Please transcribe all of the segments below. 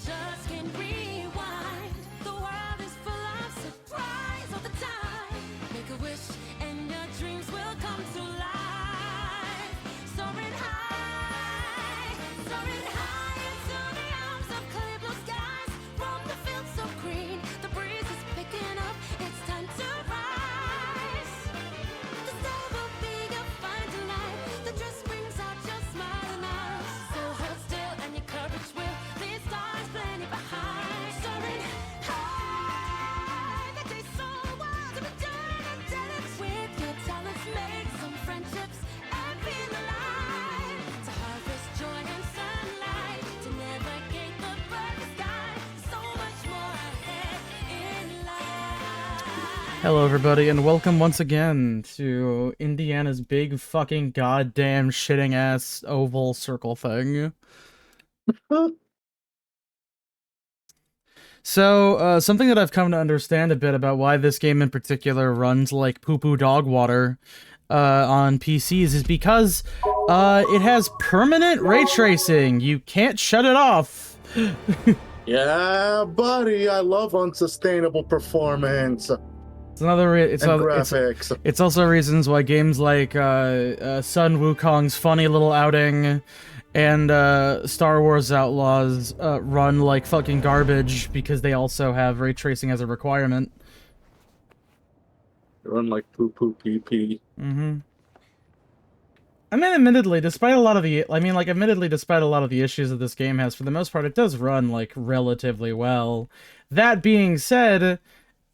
just can't rewind. The world is full of surprise all the time. Make a wish and your dreams will come to life. Soaring high into the arms of clear blue skies. From the fields so green, the breeze is picking up. It's time to rise. The day will be your final night. The dress brings out your smile and eyes. So hold still and your courage will leave stars plenty behind. Soaring high, the day's so wild to be doing angelics. With your talents, make some friendships and feel alive. To harvest joy and sunlight, to navigate the perfect sky. So much more ahead in life. Hello everybody and welcome once again to Indiana's big fucking goddamn shitting ass oval circle thing. So, something that I've come to understand a bit about why this game in particular runs like poo-poo dog water on PCs is because it has permanent ray tracing. You can't shut it off. Yeah, buddy, I love unsustainable performance It's another and graphics. It's also reasons why games like Sun Wukong's funny little outing and Star Wars Outlaws run like fucking garbage because they also have ray tracing as a requirement. Run like poo poo pee pee. I mean, admittedly, despite a lot of the issues that this game has, for the most part, it does run like relatively well. That being said,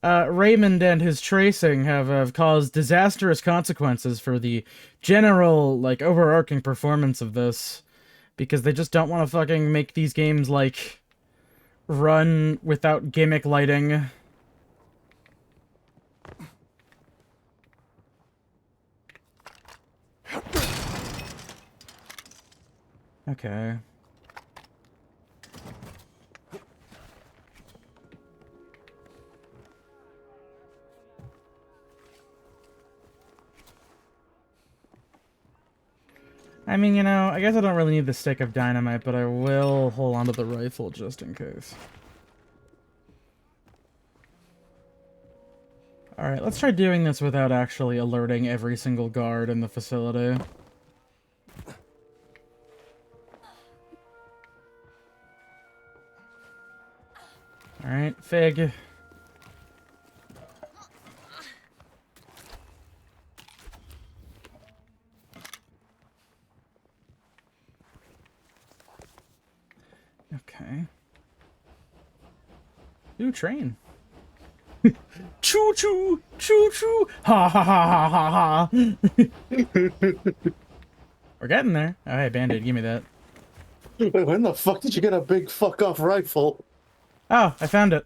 Raymond and his tracing have caused disastrous consequences for the general, like, overarching performance of this, because they just don't want to fucking make these games, like, run without gimmick lighting. Okay. I mean, you know, I guess I don't really need the stick of dynamite, but I will hold on to the rifle just in case. Alright, let's try doing this without actually alerting every single guard in the facility. Alright, Fig. Okay. Ooh, train. Choo choo! Choo choo! Ha ha ha ha ha ha! We're getting there. Oh, hey, Band-Aid, give me that. Wait, when the fuck did you get a big fuck off rifle? Oh, I found it.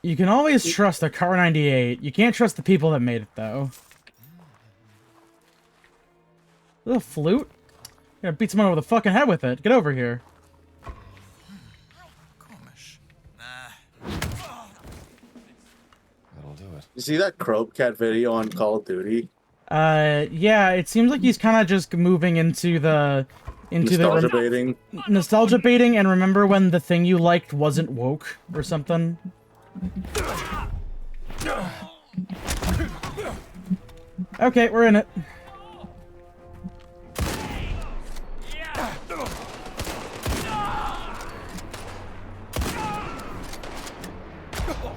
You can always trust a Car 98. You can't trust the people that made it, though. Little flute? You're gonna beat someone over the fucking head with it. Get over here. That'll do it. You see that Crobecat video on Call of Duty? Yeah, it seems like he's kind of just moving into the... Nostalgia baiting. Nostalgia baiting, and remember when the thing you liked wasn't woke, or something? Okay, we're in it.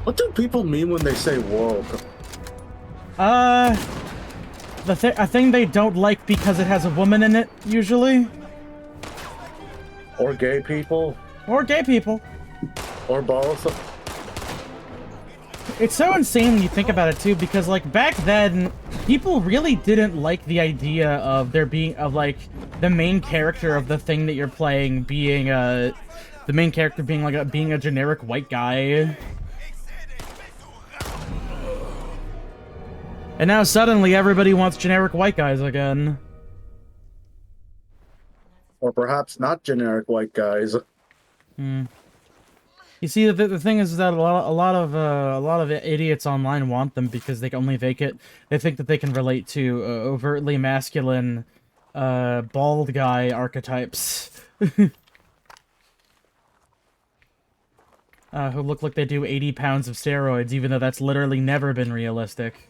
What do people mean when they say woke? A thing they don't like because it has a woman in it, usually. Or gay people? Or gay people. Or both? It's so insane when you think about it, too, because, like, back then, people really didn't like the idea of there being, like, the main character of the thing that you're playing being, the main character being, like, being a generic white guy. And now, suddenly, everybody wants generic white guys again. Or perhaps not generic white guys. You see, the thing is that a lot of idiots online want them because they think that they can relate to overtly masculine, bald guy archetypes. who look like they do 80 pounds of steroids, even though that's literally never been realistic.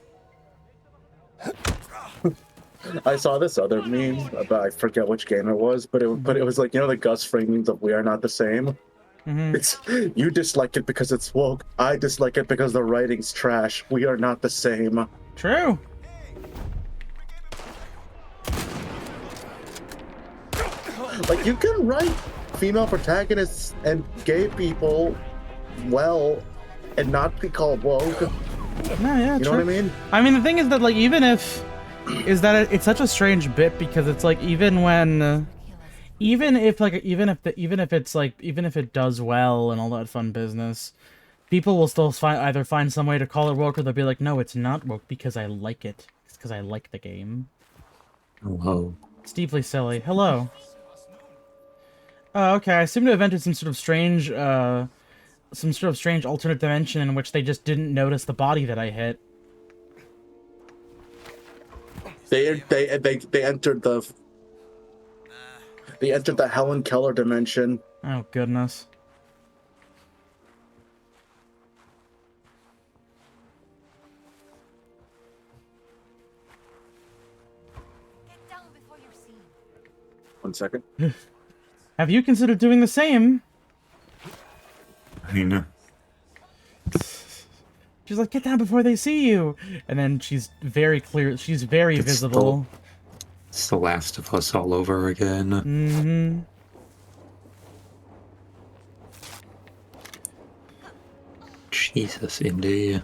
I saw this other meme about, I forget which game it was, but it was like, you know, the Gus framings of "We Are Not the Same." It's, you dislike it because it's woke. I dislike it because the writing's trash. We are not the same. True. Like, you can write female protagonists and gay people well and not be called woke. No, yeah, You know what I mean? I mean, the thing is that, like, even if... Is that it's such a strange bit, because it's like, even when... even if it does well and all that fun business, people will still either find some way to call it woke, or they'll be like, no, it's not woke because I like it. It's because I like the game. Whoa. It's deeply silly. Hello. Okay, I seem to have entered some sort of strange alternate dimension in which they just didn't notice the body that I hit. They entered the Helen Keller dimension. Oh, goodness. Get down before you're seen. 1 second. Have you considered doing the same? I mean, She's like, get down before they see you! And then she's very clear, she's very It's visible. it's The Last of Us all over again. Mm-hmm. Jesus, Indy.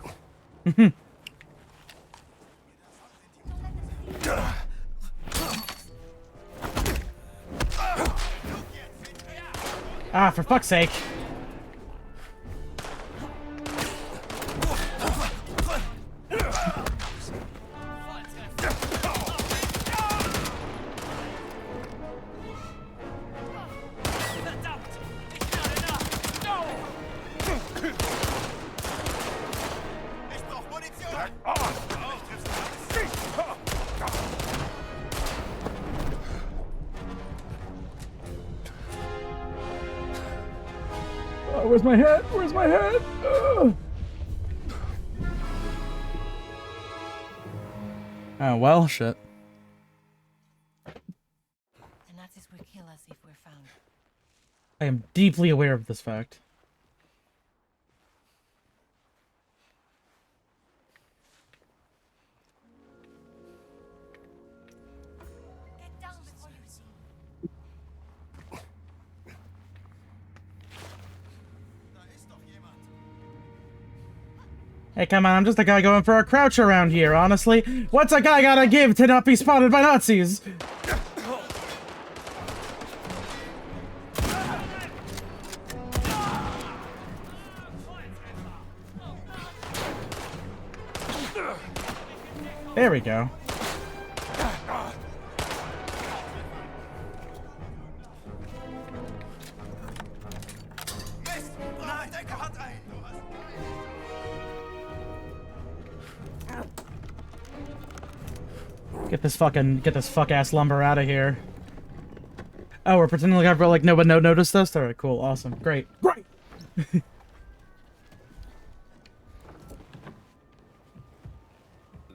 Ah, for fuck's sake. Oh, where's my head? Where's my head? Ugh. Oh, well, shit. The Nazis will kill us if we're found. I am deeply aware of this fact. Get down before you're seen. Hey, come on, I'm just a guy going for a crouch around here, honestly. What's a guy gotta give to not be spotted by Nazis? There we go. Get this fuck ass lumber out of here. Oh, we're pretending like no one noticed us? Alright, cool, awesome, great. Great!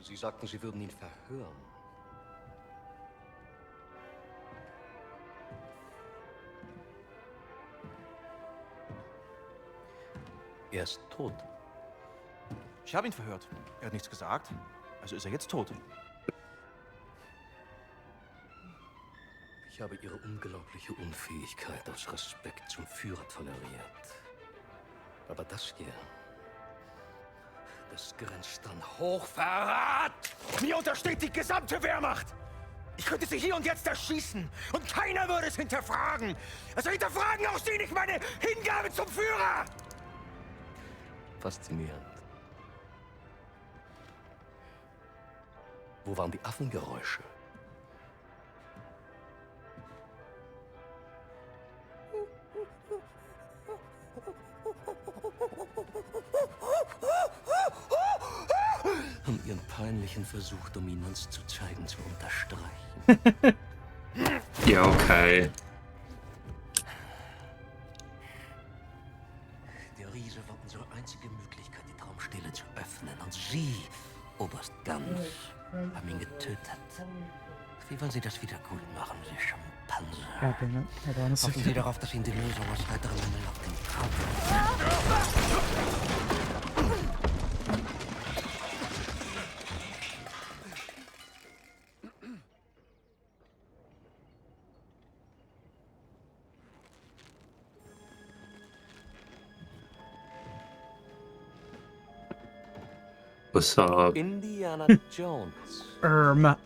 Sie sagten, Sie würden ihn verhören. Er ist tot. Ich habe ihn verhört. Er hat nichts gesagt. Also ist er jetzt tot. Ich habe Ihre unglaubliche Unfähigkeit aus Respekt zum Führer toleriert. Aber das hier, das grenzt an Hochverrat! Mir untersteht die gesamte Wehrmacht! Ich könnte sie hier und jetzt erschießen und keiner würde es hinterfragen! Also hinterfragen auch Sie nicht meine Hingabe zum Führer! Faszinierend. Wo waren die Affengeräusche? Um Ihren peinlichen Versuch, Dominanz zu zeigen, zu unterstreichen. Ja, okay. Der Riese Gans. Haben ihn getötet. Wie wollen Sie das wieder gut machen, Sie Schimpanse? God damn it. Hold on a Hoffen Sie second. darauf, dass Ihnen die Lösung aus weiteren Männern auf den Traum What's up? Indiana Jones.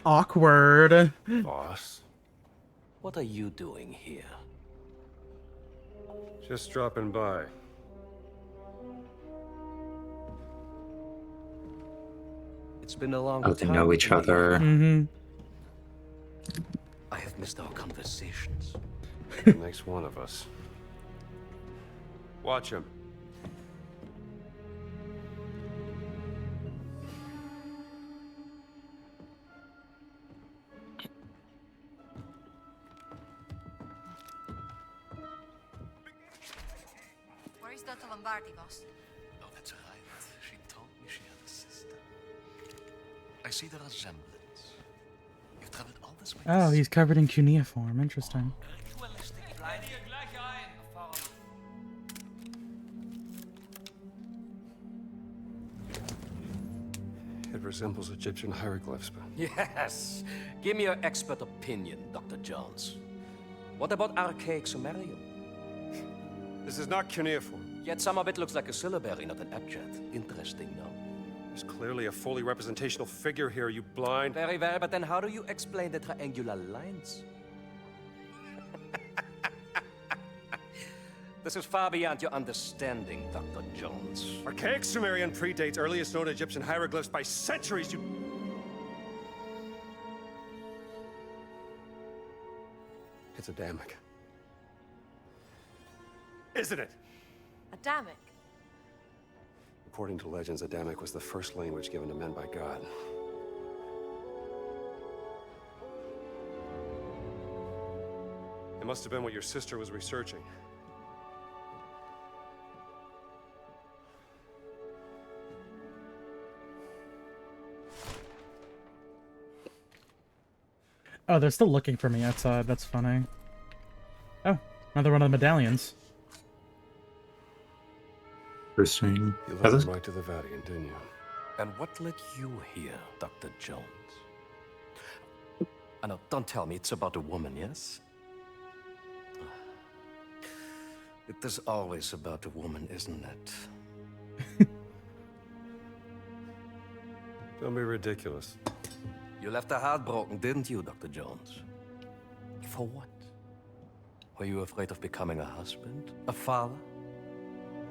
Awkward. Boss. What are you doing here? Just dropping by. It's been a long Oh, time. they know each Indiana. other. Mm-hmm. I have missed our conversations. Makes one of us. Watch him. Where is Dr. Lombardi, boss? Oh, that's right. She told me she had a sister. I see the resemblance. You've traveled all this way. Oh, he's covered in cuneiform. Interesting. It resembles Egyptian hieroglyphs, but Yes. Give me your expert opinion, Dr. Jones. What about archaic Sumerian? this is not cuneiform. Yet some of it looks like a syllabary, not an abjad. Interesting, no? There's clearly a fully representational figure here, you blind. Very well, but then how do you explain the triangular lines? This is far beyond your understanding, Dr. Jones. Archaic Sumerian predates earliest known Egyptian hieroglyphs by centuries, you... It's Adamic. Isn't it? Adamic. According to legends, Adamic was the first language given to men by God. It must have been what your sister was researching. Oh, they're still looking for me outside. That's funny. Oh, another one of the medallions. Interesting. You Has led this- them right to the Vatican, didn't you? And what led you here, Dr. Jones? Now, don't tell me it's about a woman, yes? It is always about a woman, isn't it? Don't be ridiculous. You left her heartbroken, didn't you, Dr. Jones? For what? Were you afraid of becoming a husband? A father?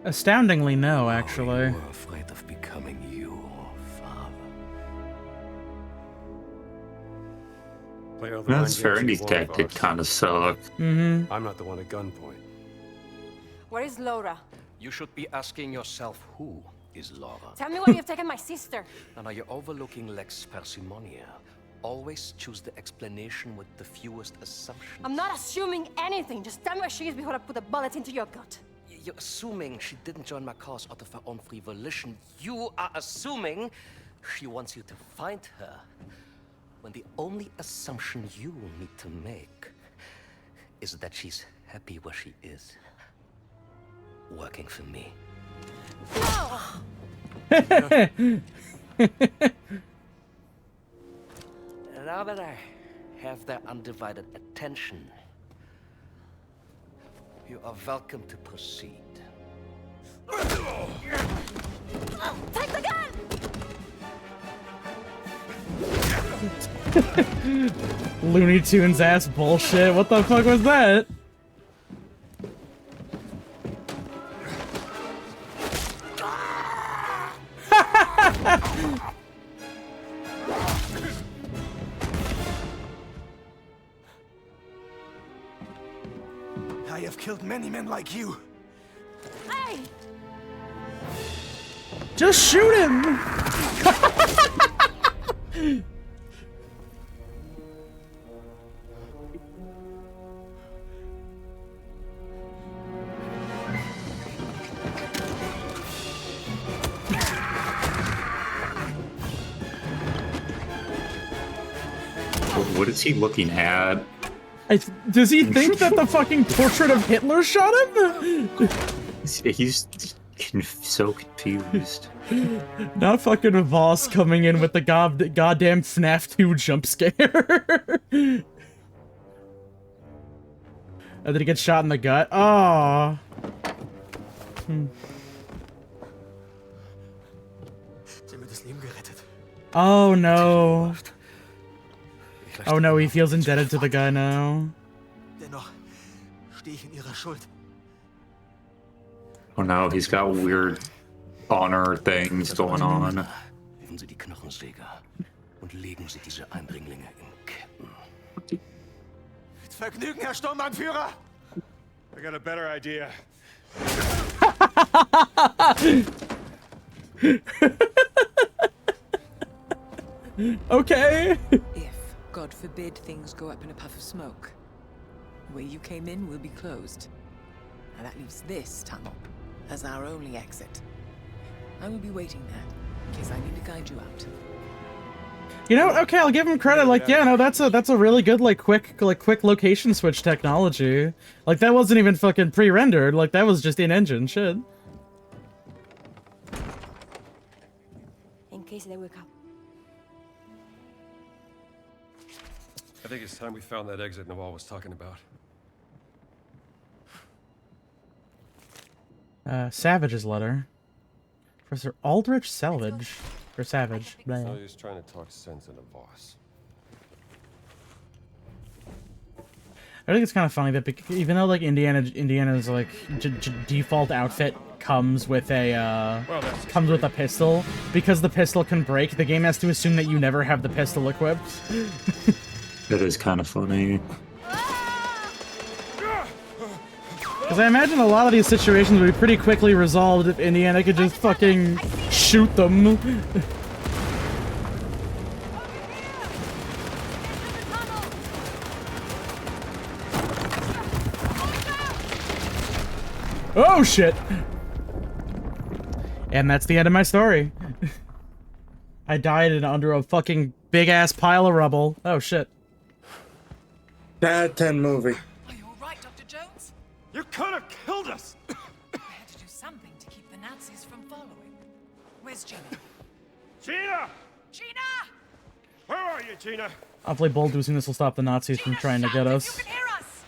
Astoundingly, no, Oh, actually. you were afraid of becoming your father. Play all the That's mind fair. games And you these want, dead did boss. kind of suck. Mm-hmm. I'm not the one at gunpoint. Where is Laura? You should be asking yourself, who is Laura? Tell me where you've taken my sister. Now, you're overlooking Lex Parsimonia. Always choose the explanation with the fewest assumptions. I'm not assuming anything. Just tell me where she is before I put a bullet into your gut. You're assuming she didn't join my cause out of her own free volition. You are assuming she wants you to find her. When the only assumption you need to make is that she's happy where she is. Working for me. Now that I have their undivided attention, you are welcome to proceed. Take the gun! Looney Tunes ass bullshit. What the fuck was that? I have killed many men like you. Hey! Just shoot him! what is he looking at? Does he think that the fucking portrait of Hitler shot him? He's so confused. Not fucking Voss coming in with the goddamn FNAF 2 jump scare. Did he get shot in the gut? Oh. Sie haben mir das Leben gerettet. Oh no. Oh no, he feels indebted to the guy now. Dennoch stehe ich in ihrer Schuld. Oh no, he's got weird honor things going on. Nehmen Sie die Knochensäge und legen Sie diese Eindringlinge in Ketten. Mit Vergnügen, Herr Sturmbannführer! I got a better idea. Okay. If, God forbid, things go up in a puff of smoke, the way you came in will be closed. And that leaves this tunnel as our only exit. I will be waiting there, in case I need to guide you out. You know, okay, I'll give him credit. Like, yeah, no, that's a really good quick location switch technology. Like, that wasn't even fucking pre-rendered. Like, that was just in-engine shit. In case they wake up. I think it's time we found that exit Nawal was talking about. Savage's letter. Professor Aldrich Salvage. Or Savage. No Blah. use trying to talk sense into Voss. I think it's kind of funny that even though like Indiana's like default outfit comes with a pistol, because the pistol can break, the game has to assume that you never have the pistol equipped. That is kind of funny. Because I imagine a lot of these situations would be pretty quickly resolved if Indiana could just fucking shoot them. Oh shit! And that's the end of my story. I died under a fucking big ass pile of rubble. Oh shit. Bad 10 movie. Are you alright, Dr. Jones? You could have killed us! I had to do something to keep the Nazis from following. Where's Gina? Gina! Gina! Where are you, Gina? Hopefully bulldozing this will stop the Nazis from trying to get us. You can hear us!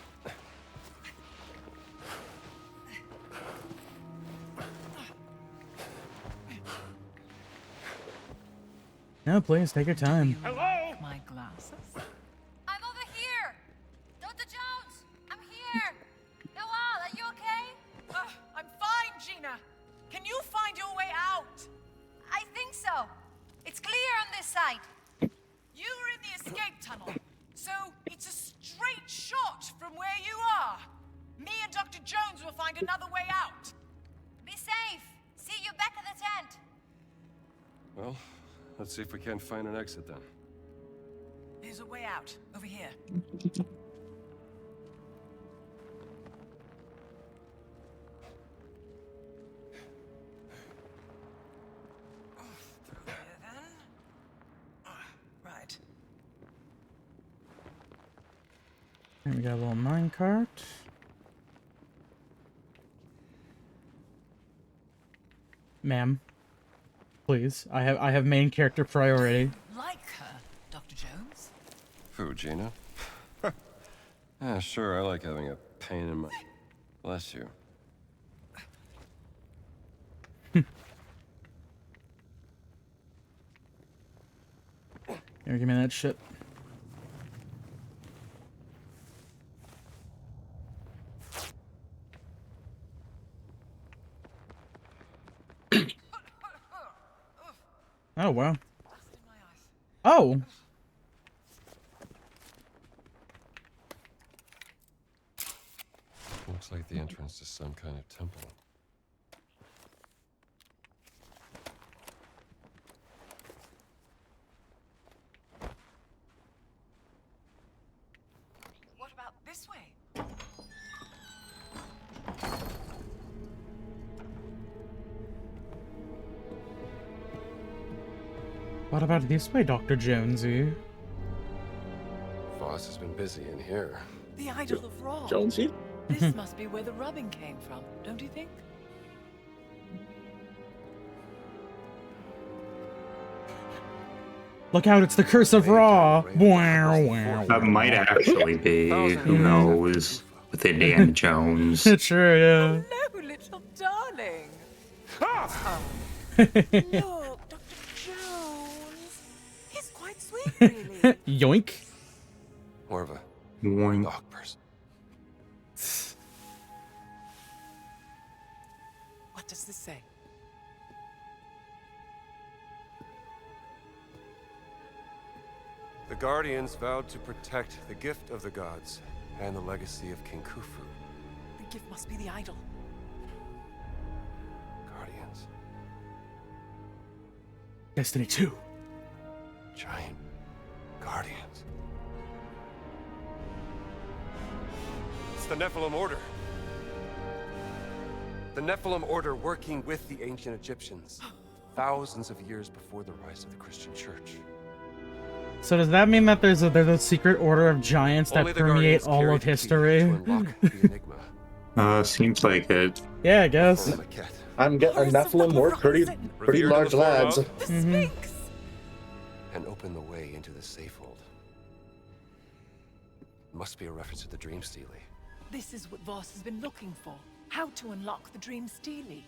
No, please, take your time. Hello? My glasses? I'm over here! Dr. Jones! I'm here! Nawal, are you okay? I'm fine, Gina. Can you find your way out? I think so. It's clear on this side. You were in the escape tunnel, so it's a straight shot from where you are. Me and Dr. Jones will find another way out. Be safe. See you back at the tent. Well, let's see if we can't find an exit then. There's a way out, over here. Through here, then. Right. And we got a little minecart. Ma'am, please. I have main character priority. Like her, Dr. Jones? Who, Gina? Yeah, sure, I like having a pain in my... Bless you. Here, give me that shit. Oh, wow. Oh! Looks like the entrance to some kind of temple. What about this way? What about this way, Dr. Jonesy? been busy in here. The Idol of Ra. Jonesy? This must be where the rubbing came from, don't you think? Look out, it's the Curse of Ra. Wow, wow. That might actually be. Who knows? With Indiana Jones. True, yeah. No, little darling. Ah! Look, Dr. Jones. He's quite sweet, really. Yoink. More of a Boing. dog person. What does this say? The Guardians vowed to protect the gift of the gods and the legacy of King Khufu. The gift must be the idol. Guardians. Destiny 2. Giant Guardians. It's the Nephilim Order. The Nephilim Order working with the ancient Egyptians, thousands of years before the rise of the Christian Church. So does that mean that there's a secret order of giants that Only the permeate Guardians all carry of the key history? to unlock the enigma. Seems like it. Yeah, I guess. Before Maquette. I'm getting Horus of Nephilim. the We're pretty Revered in large the form lads. of- The Sphinx. And open the way into the Safehold. Must be a reference to the Dream Stealie. This is what Voss has been looking for. How to unlock the Dream Stealie.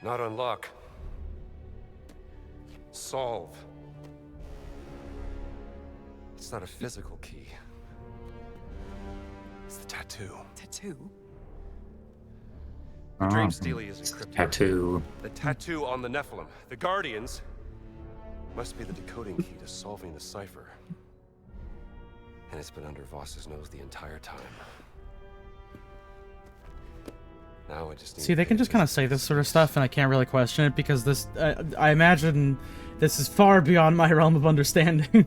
Not unlock. Solve. It's not a physical key. It's the tattoo. Tattoo? The Dream Oh, Stealie is encrypted. tattoo. The tattoo on the Nephilim. The Guardians must be the decoding key to solving the cipher. And it's been under Voss's nose the entire time. Now I just need See, they can just kind of say this sort of stuff, and I can't really question it because this. I imagine this is far beyond my realm of understanding.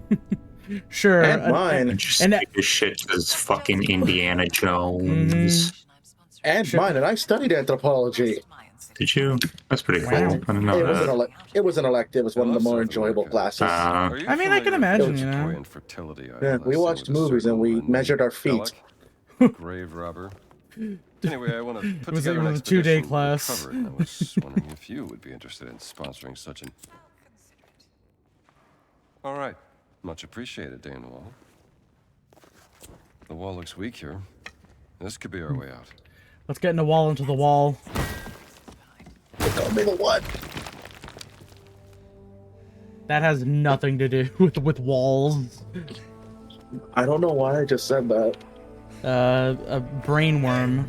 Sure. And mine. Just And- take this shit as fucking Indiana Jones. And mine. And I studied anthropology. Did you? That's pretty cool. Wow. I didn't know It was that. it was an elective. It was one of the more enjoyable classes. Are you I mean, I can familiar imagine, with you know. Victorian fertility Yeah, idol we I saw watched with a movies and we certain measured our feet. Belloc? Grave robber. Anyway, I want to put was- together it an was a two-day expedition to class. recover it, and I was wondering if you would be interested in sponsoring such an. All right, much appreciated, Dan Wall. The wall looks weak here. This could be our way out. Let's get in the wall into the wall. Tell me the what? That has nothing to do with walls. I don't know why I just said that. A brain worm.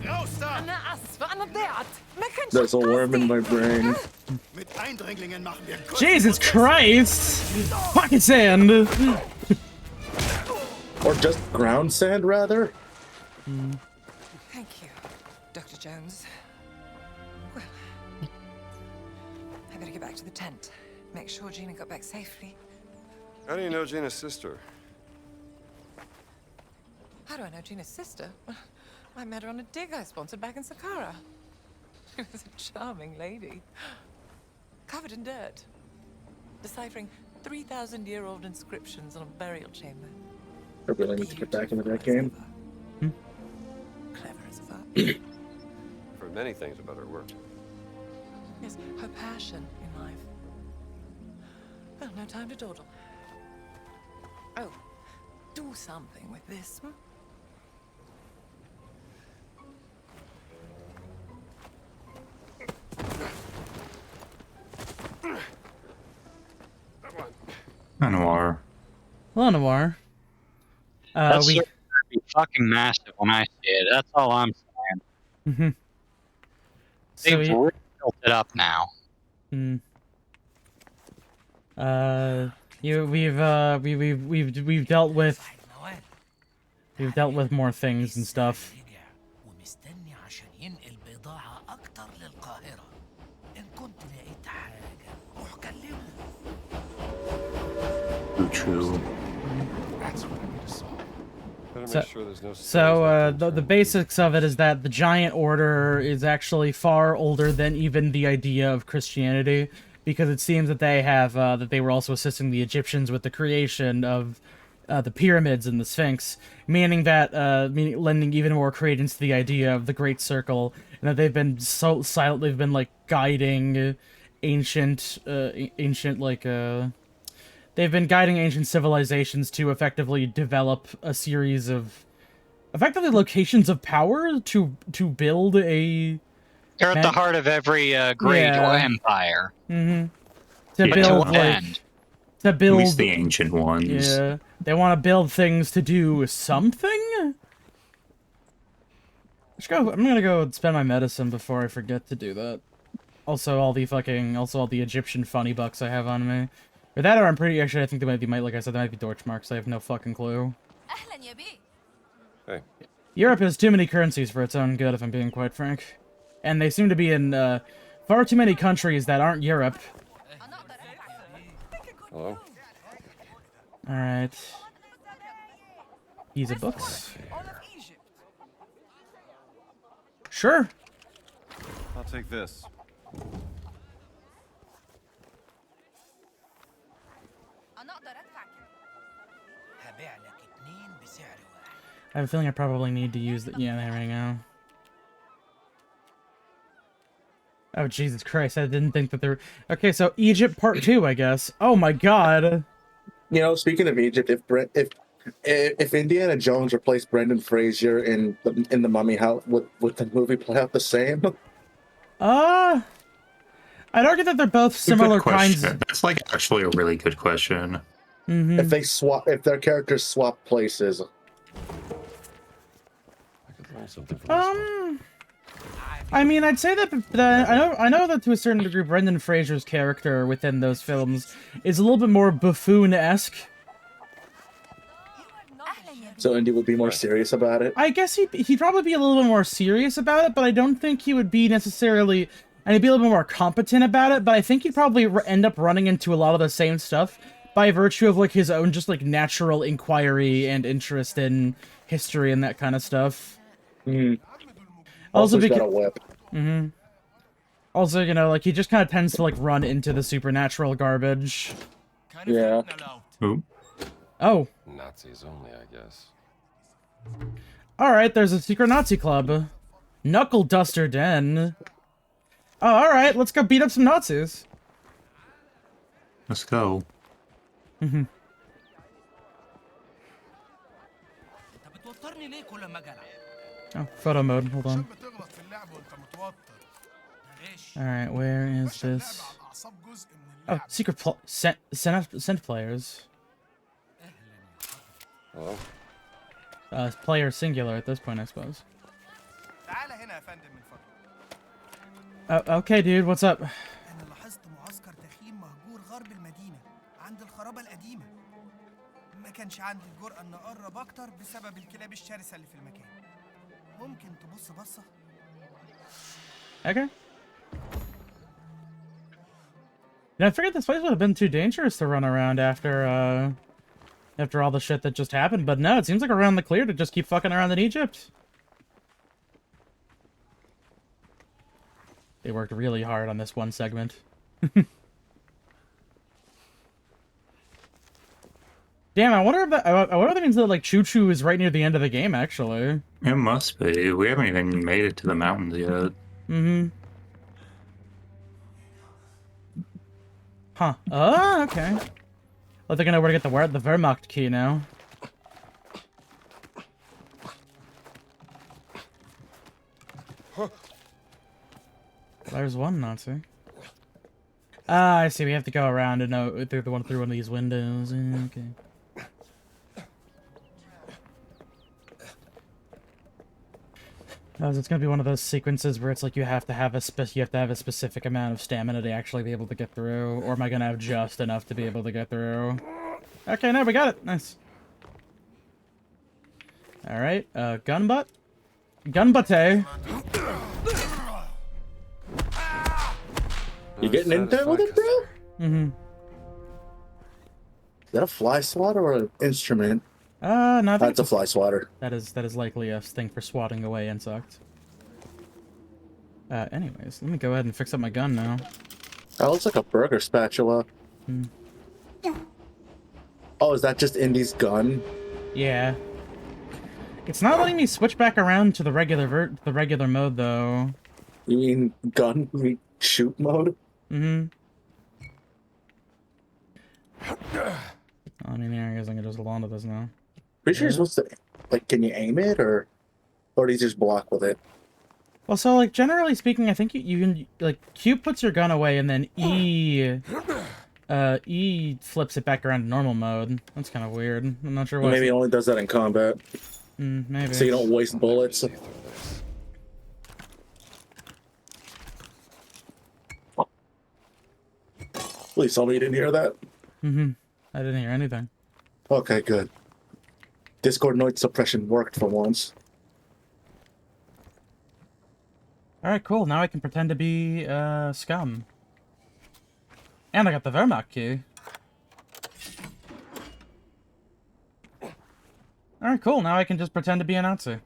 There's a worm in my brain. Mit Eindringlingen machen wir kurz. Jesus Christ! Fucking sand! Or just ground sand, rather. Thank you, Dr. Jones. Well, I better get back to the tent. Make sure Gina got back safely. How do you know Gina's sister? How do I know Gina's sister? I met her on a dig I sponsored back in Saqqara. She was a charming lady. Covered in dirt. Deciphering 3,000-year-old inscriptions on a burial chamber. I really need to get back into that game. Clever as fuck. I've heard many things about her work. Yes, her passion in life. Well, no time to dawdle. Oh, do something with this. Anwar. Hello, Noir. That's We. gonna be fucking massive when I see it. That's all I'm saying. Mhm. So They've we, really built it up now. we've dealt with more things and stuff. ومستني عشان ينقل بضاعة أكتر للقاهرة. إن كنت لقيت حاجة روح كلمه. True. That's what I need to solve. Better So, make sure there's no the basics of it is that the Giant Order is actually far older than even the idea of Christianity, because it seems that they have that they were also assisting the Egyptians with the creation of the pyramids and the Sphinx, meaning that lending even more credence to the idea of the Great Circle, and that they've been so silent. They've been like guiding ancient civilizations to effectively develop a series of effectively locations of power to build a. They're at the heart of every great empire. Mm-hmm. To build At least the ancient ones. Yeah, they want to build things to do something. I'm gonna go spend my medicine before I forget to do that. Also, all the Egyptian funny bucks I have on me. Or that, or I'm pretty. Actually, I think they might, like I said, they might be Deutschmarks. I have no fucking clue. Hey. Europe has too many currencies for its own good, if I'm being quite frank. And they seem to be in far too many countries that aren't Europe. Hello? Alright. Easy books. Sure. I'll take this. I have a feeling I probably need to use the. Yeah, there we go. Oh, Jesus Christ, I didn't think that there... Okay, so Egypt Part 2, I guess. Oh my god. You know, speaking of Egypt, if Indiana Jones replaced Brendan Fraser in the Mummy, how would the movie play out the same? I'd argue that they're both similar kinds. That's like actually a really good question. Mm-hmm. If their characters swap places. I could learn something from I mean, I'd say that I know that to a certain degree, Brendan Fraser's character within those films is a little bit more buffoon-esque. So Indy would be more serious about it? I guess he'd probably be a little bit more serious about it, but I don't think he would be necessarily... And he'd be a little bit more competent about it, but I think he'd probably end up running into a lot of the same stuff by virtue of, like, his own just, like, natural inquiry and interest in history and that kind of stuff. Mm. Also, he's got a whip. Mm-hmm. Also, you know, like, he just kind of tends to, like, run into the supernatural garbage. Yeah. Who? Oh. Nazis only, I guess. Alright, there's a secret Nazi club. Knuckle Duster Den. Oh, alright, let's go beat up some Nazis. Let's go. Mm-hmm. Oh, photo mode, hold on. Alright, where is this? Oh, secret sent players. Hello? Player singular at this point, I suppose. Okay, dude, what's up? ما كانش عندي الجرأة ان اقرب اكتر بسبب الكلاب الشرسة اللي في المكان. ممكن تبص بصة؟ Okay. Yeah, I figured this place would have been too dangerous to run around after all the shit that just happened, but no, it seems like around the clear to just keep fucking around in Egypt. They worked really hard on this one segment. Damn, I wonder if that means that, like, Choo Choo is right near the end of the game, actually. It must be. We haven't even made it to the mountains yet. Mm-hmm. Huh. Oh, okay. I think I know where to get the Wehrmacht key now. There's one Nazi. Ah, I see. We have to go around and through one of these windows. Okay. It's gonna be one of those sequences where it's like you have to have a specific amount of stamina to actually be able to get through, or am I gonna have just enough to be able to get through? Okay, no, we got it. Nice. All right, gunbutt, gunbutte. You getting in there with it, bro? Mm-hmm. Is that a fly swatter or an instrument? No, I think That's a fly swatter. that is likely a thing for swatting away insects. Anyways, let me go ahead and fix up my gun now. That looks like a burger spatula. Oh, is that just Indy's gun? Yeah. It's not letting me switch back around to the regular mode though. You mean gun shoot mode? Mm-hmm. I mean, yeah, I guess I can just hold on to this now. Pretty sure you're supposed to, like, can you aim it, or do you just block with it? Well, so, like, generally speaking, I think you can, like, Q puts your gun away, and then E flips it back around to normal mode. That's kind of weird. I'm not sure why. Maybe it only does that in combat. Maybe. So you don't waste bullets. Please tell me you didn't hear that. I didn't hear anything. Okay, good. Discord noise suppression worked for once. Alright, cool. Now I can pretend to be, scum. And I got the Wehrmacht key. Alright, cool. Now I can just pretend to be a Nazi.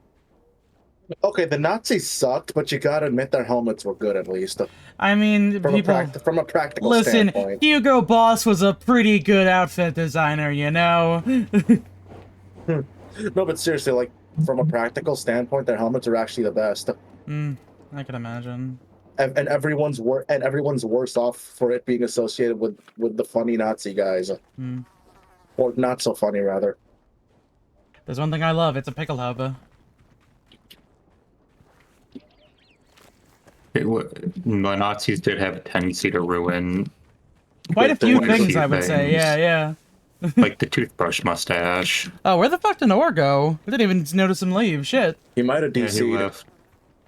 Okay, the Nazis sucked, but you gotta admit their helmets were good at least. I mean, From a practical listen, standpoint. Hugo Boss was a pretty good outfit designer, you know? No, but seriously, like, from a practical standpoint, their helmets are actually the best. I can imagine. And everyone's worse off for it being associated with the funny Nazi guys. Or not so funny, rather. There's one thing I love, it's a pickle hubba. The Nazis did have a tendency to ruin Quite a few things, few I would say. things. Yeah. like the toothbrush mustache. Oh, where the fuck did Noor go? I didn't even notice him leave. Shit. He might have Yeah, he DC'd. left.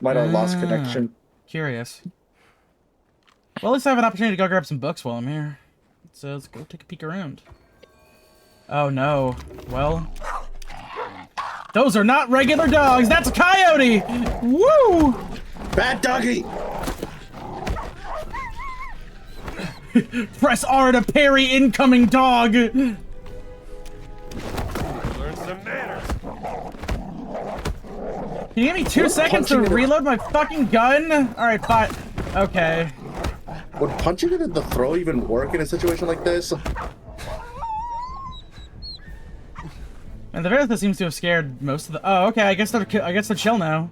Might have lost connection. Curious. Well, at least I have an opportunity to go grab some books while I'm here. So let's go take a peek around. Oh no. Well. Those are not regular dogs. That's a coyote. Woo! Bad doggy! Press R to parry incoming dog. Learn some manners. Can you give me 2 seconds to reload my fucking gun? Alright, fine. Okay. Would punching it in the throat even work in a situation like this? And the Verita seems to have scared most of the. Oh, okay. I guess they're chill now.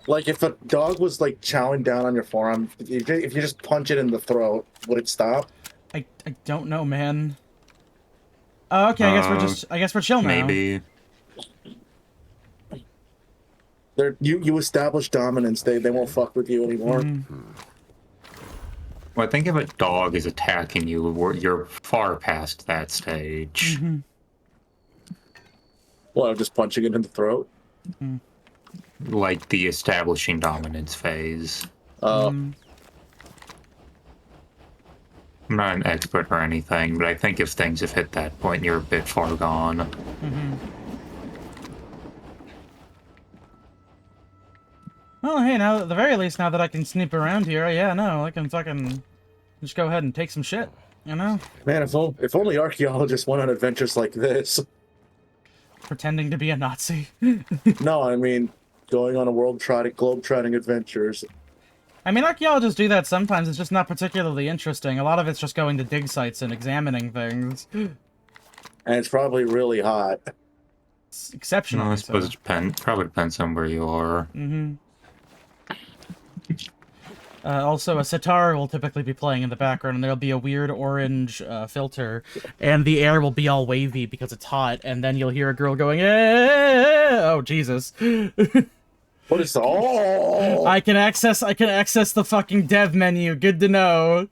Like, if a dog was, like, chowing down on your forearm, if you just punch it in the throat, would it stop? I don't know, man. Oh, okay. I guess we're chill now. Maybe. You establish dominance. They won't fuck with you anymore. Well, I think if a dog is attacking you, you're far past that stage. Well, just punching it in the throat. Like the establishing dominance phase. Oh. I'm not an expert or anything, but I think if things have hit that point, you're a bit far gone. Well, hey, now at the very least, now that I can snoop around here, yeah, no, I can fucking just go ahead and take some shit, you know? Man, if only archaeologists went on adventures like this. Pretending to be a Nazi. No, I mean, going on a globe-trotting adventures. I mean, archaeologists do that sometimes, it's just not particularly interesting. A lot of it's just going to dig sites and examining things. And it's probably really hot. It's exceptional. No, I suppose it probably depends on where you are. Also, a sitar will typically be playing in the background, and there'll be a weird orange filter, and the air will be all wavy because it's hot, and then you'll hear a girl going, "Eh!" Oh, Jesus. What is all? I can access the fucking dev menu. Good to know.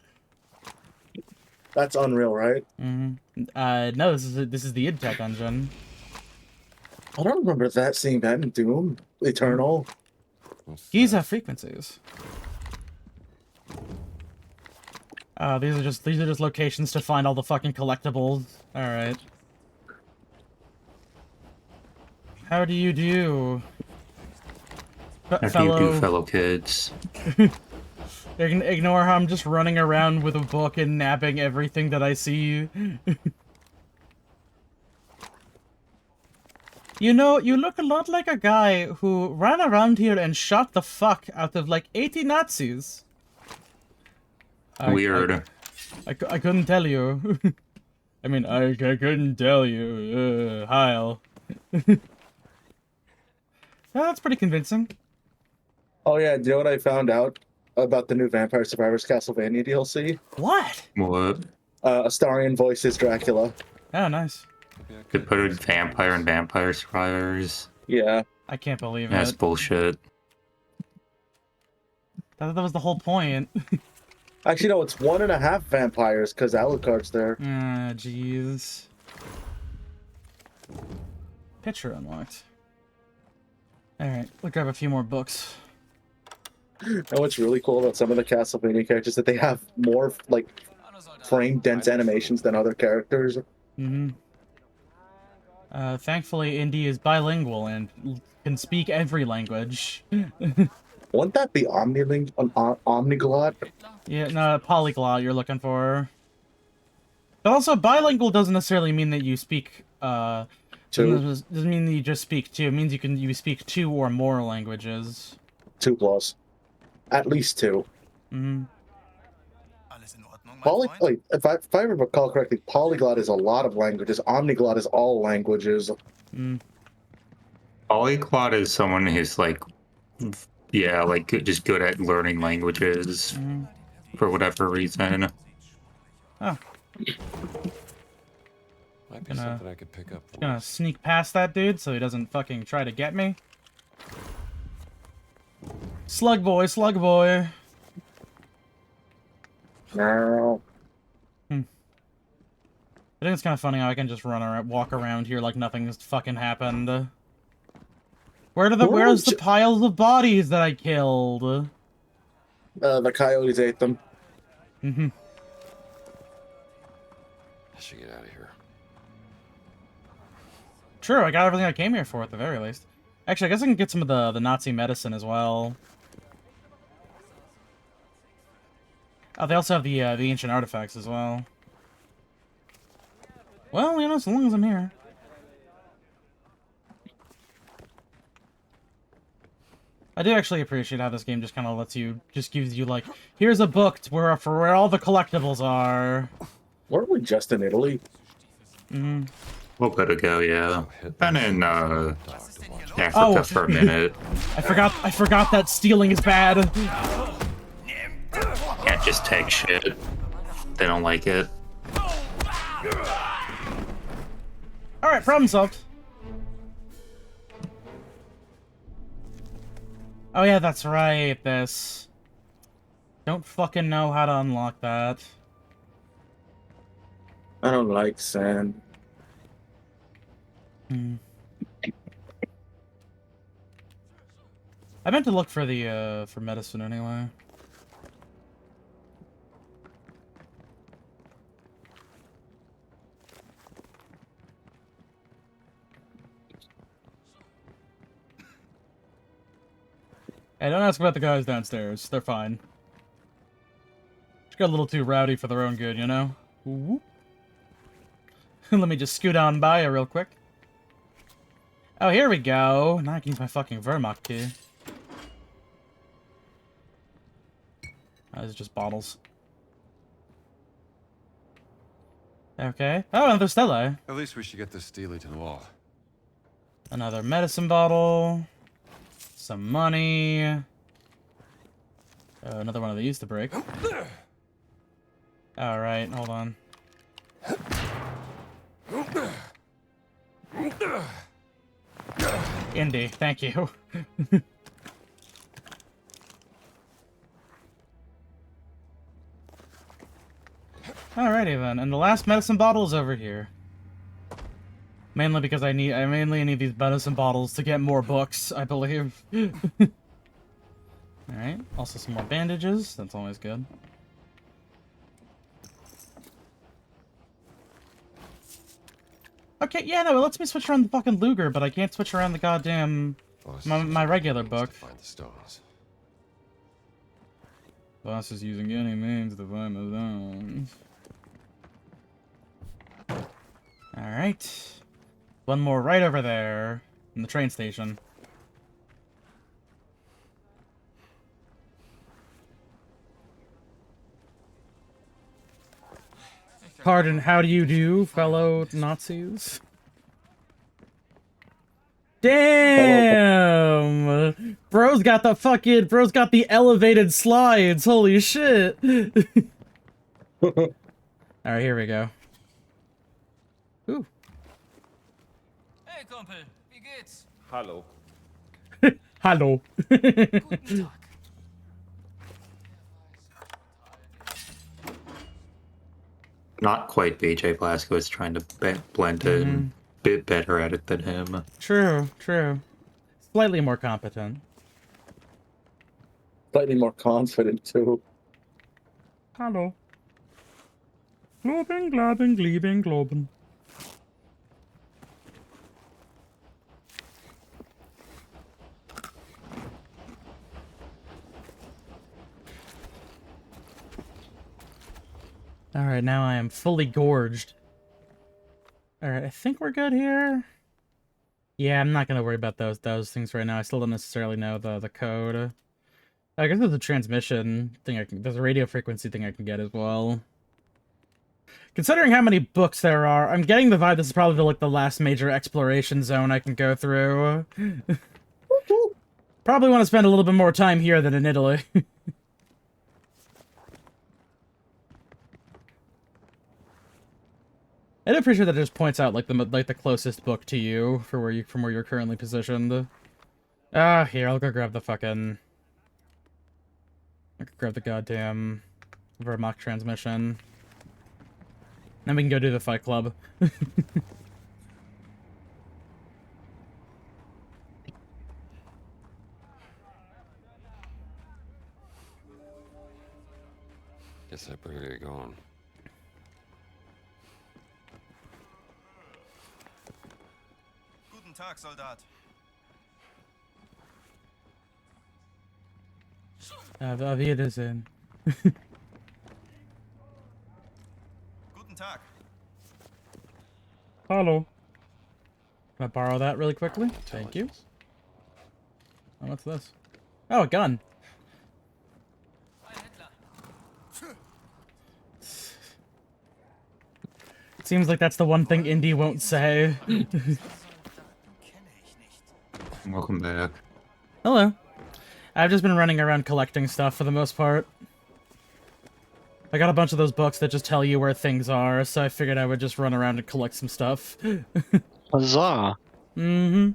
That's Unreal, right? No, this is the id Tech engine. I don't remember seeing that in Doom Eternal. These have frequencies. These are just locations to find all the fucking collectibles. All right. How do you do? How do you do, fellow kids? Ignore how I'm just running around with a book and nabbing everything that I see. You know, you look a lot like a guy who ran around here and shot the fuck out of like 80 Nazis. Weird. I couldn't tell you. I mean, I couldn't tell you. Heil. That's pretty convincing. Oh yeah, do you know what I found out about the new Vampire Survivors Castlevania DLC? What? What? Astarion voices Dracula. Oh, nice. Could put a vampire and Vampire Survivors. Yeah. I can't believe That's it. bullshit. That was the whole point. Actually, no, it's 1.5 vampires because Alucard's there. Ah, jeez. Picture unlocked. Alright, we'll grab a few more books. And what's really cool about some of the Castlevania characters is that they have more, like, frame-dense animations than other characters. Mm-hmm. Thankfully, Indy is bilingual and can speak every language. Wouldn't that be omniglot? Yeah, no, polyglot you're looking for. But also, bilingual doesn't necessarily mean that you speak, Two. doesn't mean that you just speak two. It means you speak 2 or more languages. 2+. At least 2. Mm-hmm. Wait, if I recall correctly, polyglot is a lot of languages. Omniglot is all languages. Mm. Polyglot is someone who's like, yeah, like just good at learning languages for whatever reason. Oh. Might be something I could pick up. Gonna sneak past that dude so he doesn't fucking try to get me. Slug boy, slug boy. No. I think it's kind of funny how I can just run around, walk around here like nothing's fucking happened. Where's the piles of bodies that I killed? The coyotes ate them. Mm-hmm. I should get out of here. True, I got everything I came here for at the very least. Actually, I guess I can get some of the Nazi medicine as well. Oh, they also have the ancient artifacts as well. Well, you know, as long as I'm here. I do actually appreciate how this game just kind of gives you like, here's a book for where all the collectibles are. Weren't we just in Italy? Mm-hmm. A little bit ago, yeah. Been in Africa for a minute. I forgot that stealing is bad. Can't just take shit. They don't like it. Alright, problem solved. Oh yeah, that's right, this. Don't fucking know how to unlock that. I don't like sand. I meant to look for the, for medicine anyway. Hey, don't ask about the guys downstairs. They're fine. Just got a little too rowdy for their own good, you know? Whoop. Let me just scoot on by you real quick. Oh, here we go. Now I can use my fucking Wehrmacht key. Oh, these are just bottles. Okay. Oh, another Stella. At least we should get this Steely to the wall. Another medicine bottle. Some money. Another one of these to break. Alright, hold on. Indy, thank you. Alrighty then, and the last medicine bottle is over here. Mainly because I mainly need these medicine bottles to get more books, I believe. Alright, also some more bandages, that's always good. Okay, yeah, no, it lets me switch around the fucking Luger, but I can't switch around the goddamn... my regular book. Find the stones. Boss is using any means to find the stones. Alright. One more right over there. in the train station. Pardon, how do you do, fellow Nazis? Damn! Bro's got the elevated slides, holy shit! Alright, here we go. Ooh. Hey, Kumpel, wie geht's? Hallo. Hallo. Guten Tag. Not quite BJ Blazkowicz trying to blend in. Bit better at it than him. True, true. Slightly more competent. Slightly more confident too. Hallo. Globen, globen, glieben, globen. Alright, now I am fully gorged. Alright, I think we're good here. Yeah, I'm not gonna worry about those things right now. I still don't necessarily know the code. I guess there's a transmission thing there's a radio frequency thing I can get as well. Considering how many books there are, I'm getting the vibe this is probably like the last major exploration zone I can go through. Probably want to spend a little bit more time here than in Italy. I do appreciate that it just points out like the closest book to you for from where you're currently positioned. Ah, here, I'll go grab the fucking... I'll grab the goddamn Wehrmacht transmission. Then we can go do the Fight Club. Guess I better get going. Guten Tag, Soldat. Auf Wiedersehen. Guten Tag. Hello. Can I borrow that really quickly? Thank you. Oh, what's this? Oh, a gun. Seems like that's the one thing Indy won't say. Welcome back. Hello. I've just been running around collecting stuff for the most part. I got a bunch of those books that just tell you where things are, so I figured I would just run around and collect some stuff. Huzzah. Mm-hmm.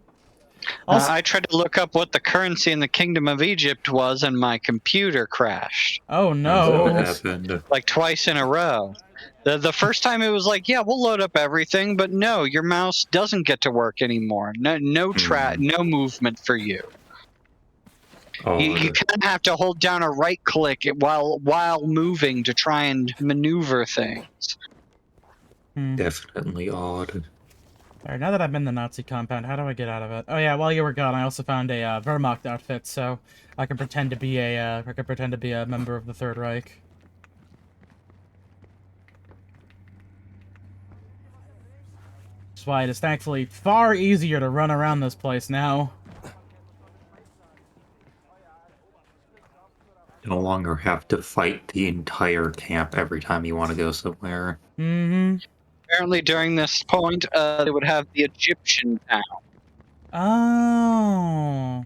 Also, I tried to look up what the currency in the Kingdom of Egypt was, and my computer crashed. Oh no. What happened? Like twice in a row. The first time it was like, yeah, we'll load up everything, but no, your mouse doesn't get to work anymore. No no movement for you. Oh, You kind of have to hold down a right click while moving to try and maneuver things. definitely odd. Alright, now that I'm in the Nazi compound, how do I get out of it? Oh yeah, while you were gone, I also found a Wehrmacht outfit, so I can pretend to be a member of the Third Reich. That's why it is thankfully far easier to run around this place now. No longer have to fight the entire camp every time you want to go somewhere. Mm-hmm. Apparently during this point, they would have the Egyptian pound. Oh.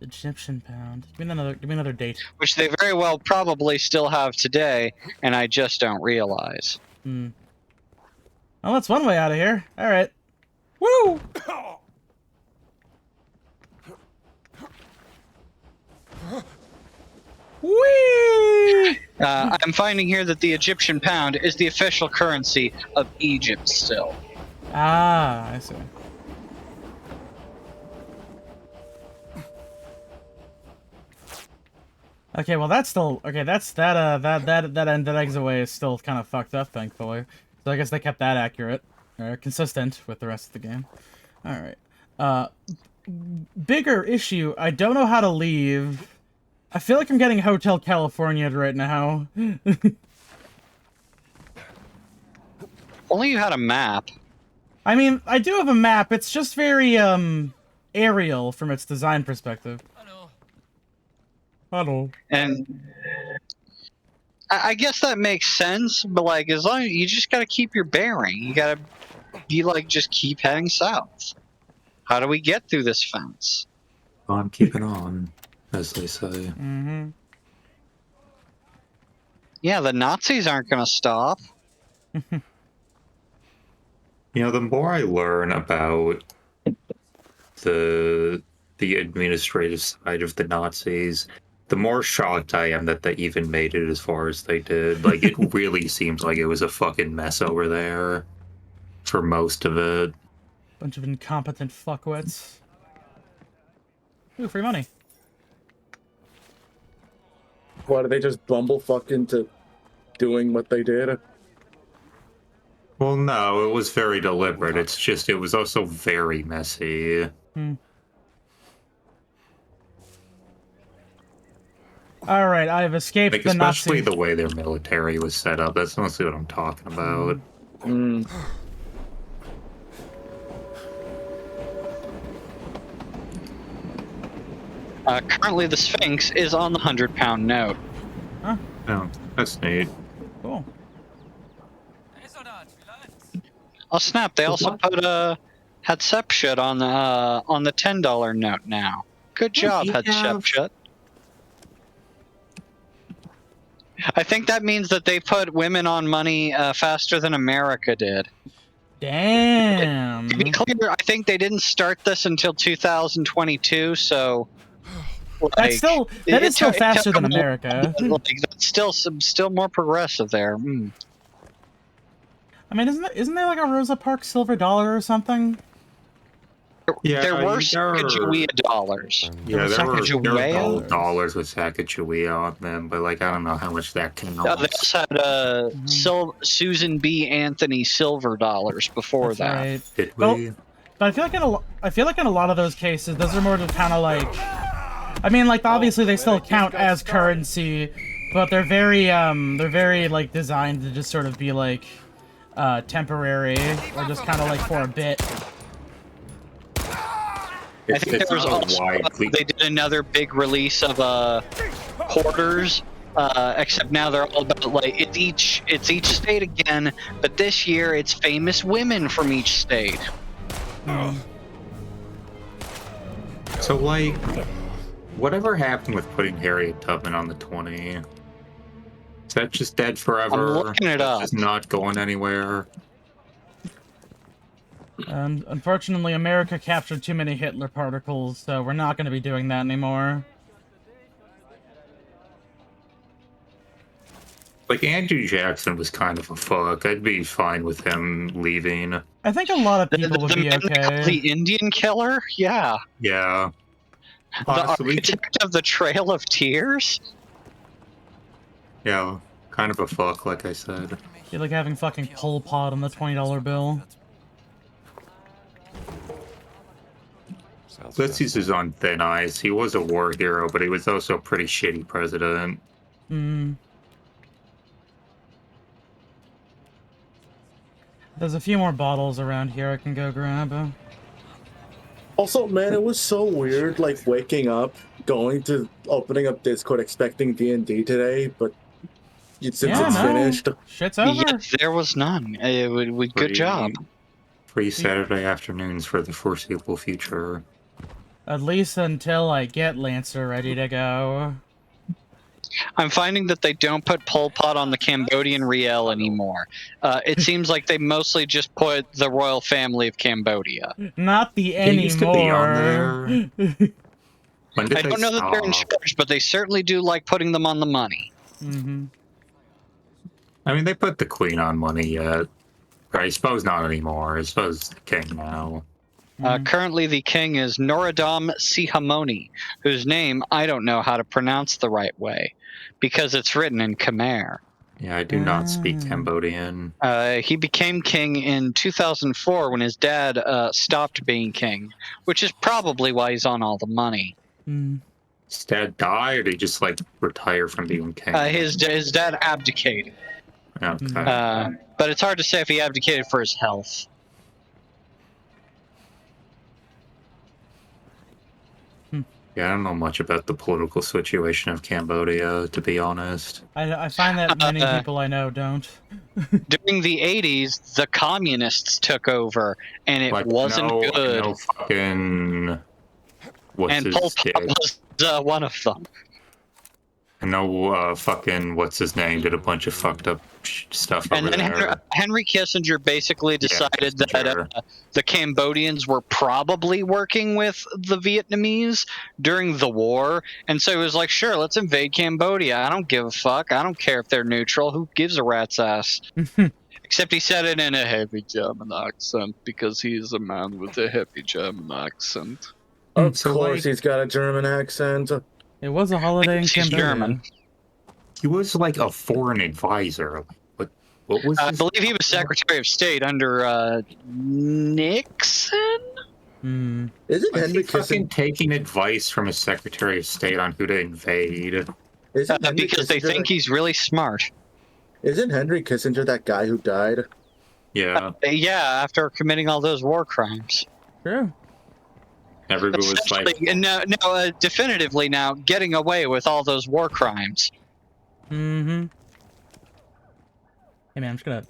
Egyptian pound. Give me another date. Which they very well probably still have today, and I just don't realize. Hmm. Well, that's one way out of here. Alright. Woo! Whee! I'm finding here that the Egyptian pound is the official currency of Egypt still. Ah, I see. Okay, well that's still okay. That exit way is still kind of fucked up, thankfully. So I guess they kept that accurate, or consistent with the rest of the game. All right. Bigger issue. I don't know how to leave. I feel like I'm getting Hotel California right now. Only you had a map. I mean, I do have a map. It's just very aerial from its design perspective. Hello. And I guess that makes sense, but like, as long as you just gotta keep your bearing, you gotta be like, just keep heading south. How do we get through this fence? I'm keeping on, as they say. Mm-hmm. Yeah, the Nazis aren't gonna stop. You know, the more I learn about the administrative side of the Nazis, the more shocked I am that they even made it as far as they did. Like, it really seems like it was a fucking mess over there for most of it. Bunch of incompetent fuckwits. Ooh, free money. Why did they just bumblefuck into doing what they did? Well, no, it was very deliberate. It's just, it was also very messy. All right, I have escaped Like, the especially Nazi. the way their military was set up. That's mostly what I'm talking about. Currently, the Sphinx is on the 100-pound note. Huh? Oh, that's neat. Cool. Oh snap! They also put Hatshepsut on the $10 note now. Good job, Hatshepsut. I think that means that they put women on money faster than America did. Damn. To be clear, I think they didn't start this until 2022, so That's still that is still faster than took them- America. Like, that's still more progressive there. I mean, isn't there like a Rosa Parks silver dollar or something? Yeah, there were there are- Sacagawea dollars. Yeah, there were Sacagawea? gold dollars with Sacagawea on them, but like I don't know how much that counts. They also had Susan B. Anthony silver dollars before That's that. right. Did Well, we? but I feel like in a lot of those cases, those are more to kind of like. I mean, like obviously they still count as currency, but they're very like designed to just sort of be like temporary or just kind of like for a bit. I think there was also they did another big release of quarters, except now they're all about like it's each state again, but this year it's famous women from each state. So like, whatever happened with putting Harriet Tubman on the 20? Is that just dead forever? I'm looking it up. Just not going anywhere. And unfortunately, America captured too many Hitler particles, so we're not going to be doing that anymore. Like, Andrew Jackson was kind of a fuck. I'd be fine with him leaving. I think a lot of people would be man okay. The Indian killer? Yeah. Yeah. The Honestly, architect of the Trail of Tears? yeah, kind of a fuck, like I said. You're like having fucking Pol Pot on the $20 bill. Ulysses is on thin ice. He was a war hero, but he was also a pretty shitty president. There's a few more bottles around here I can go grab. Also, man, it was so weird, like waking up, opening up Discord, expecting D&D today, but since it's finished, shit's over. Yes, there was none. Good job. Free Saturday afternoons for the foreseeable future. At least until I get Lancer ready to go. I'm finding that they don't put Pol Pot on the Cambodian riel anymore. It seems like they mostly just put the royal family of Cambodia. Not the They used to be on anymore. there. When did I they don't know that they're in stop? charge, but they certainly do like putting them on the money. I mean, they put the queen on money yet. I suppose not anymore. I suppose the king now. Currently, the king is Norodom Sihamoni, whose name I don't know how to pronounce the right way, because it's written in Khmer. Yeah, I do not speak Cambodian. He became king in 2004 when his dad stopped being king, which is probably why he's on all the money. His dad died, or did he just like retire from being king? His dad abdicated. Okay. But it's hard to say if he abdicated for his health. Yeah, I don't know much about the political situation of Cambodia, to be honest. I find that many people I know don't. During the 80s, the communists took over, and it wasn't good. No fucking... What's And his Pol Pot dick? was one of them. No fucking... What's his name? Did a bunch of fucked up stuff over And then there. Henry Kissinger basically decided Kissinger. that the Cambodians were probably working with the Vietnamese during the war, and so he was like, sure, let's invade Cambodia. I don't give a fuck. I don't care if they're neutral. Who gives a rat's ass? Except he said it in a heavy German accent, because he's a man with a heavy German accent. Of So, course, like- he's got a German accent. It was a holiday in He's Cambodia. German. He was like a foreign advisor. What was I his... believe he was Secretary of State under Nixon? Hmm. Isn't Was he Henry fucking Kissinger? taking advice from a Secretary of State on who to invade? Isn't Henry Because they Kissinger think he's really smart. Isn't Henry Kissinger that guy who died? Yeah, Yeah, after committing all those war crimes. True. everybody was like, Essentially, no, definitively now, getting away with all those war crimes. Mm-hmm. Hey man, I'm just gonna...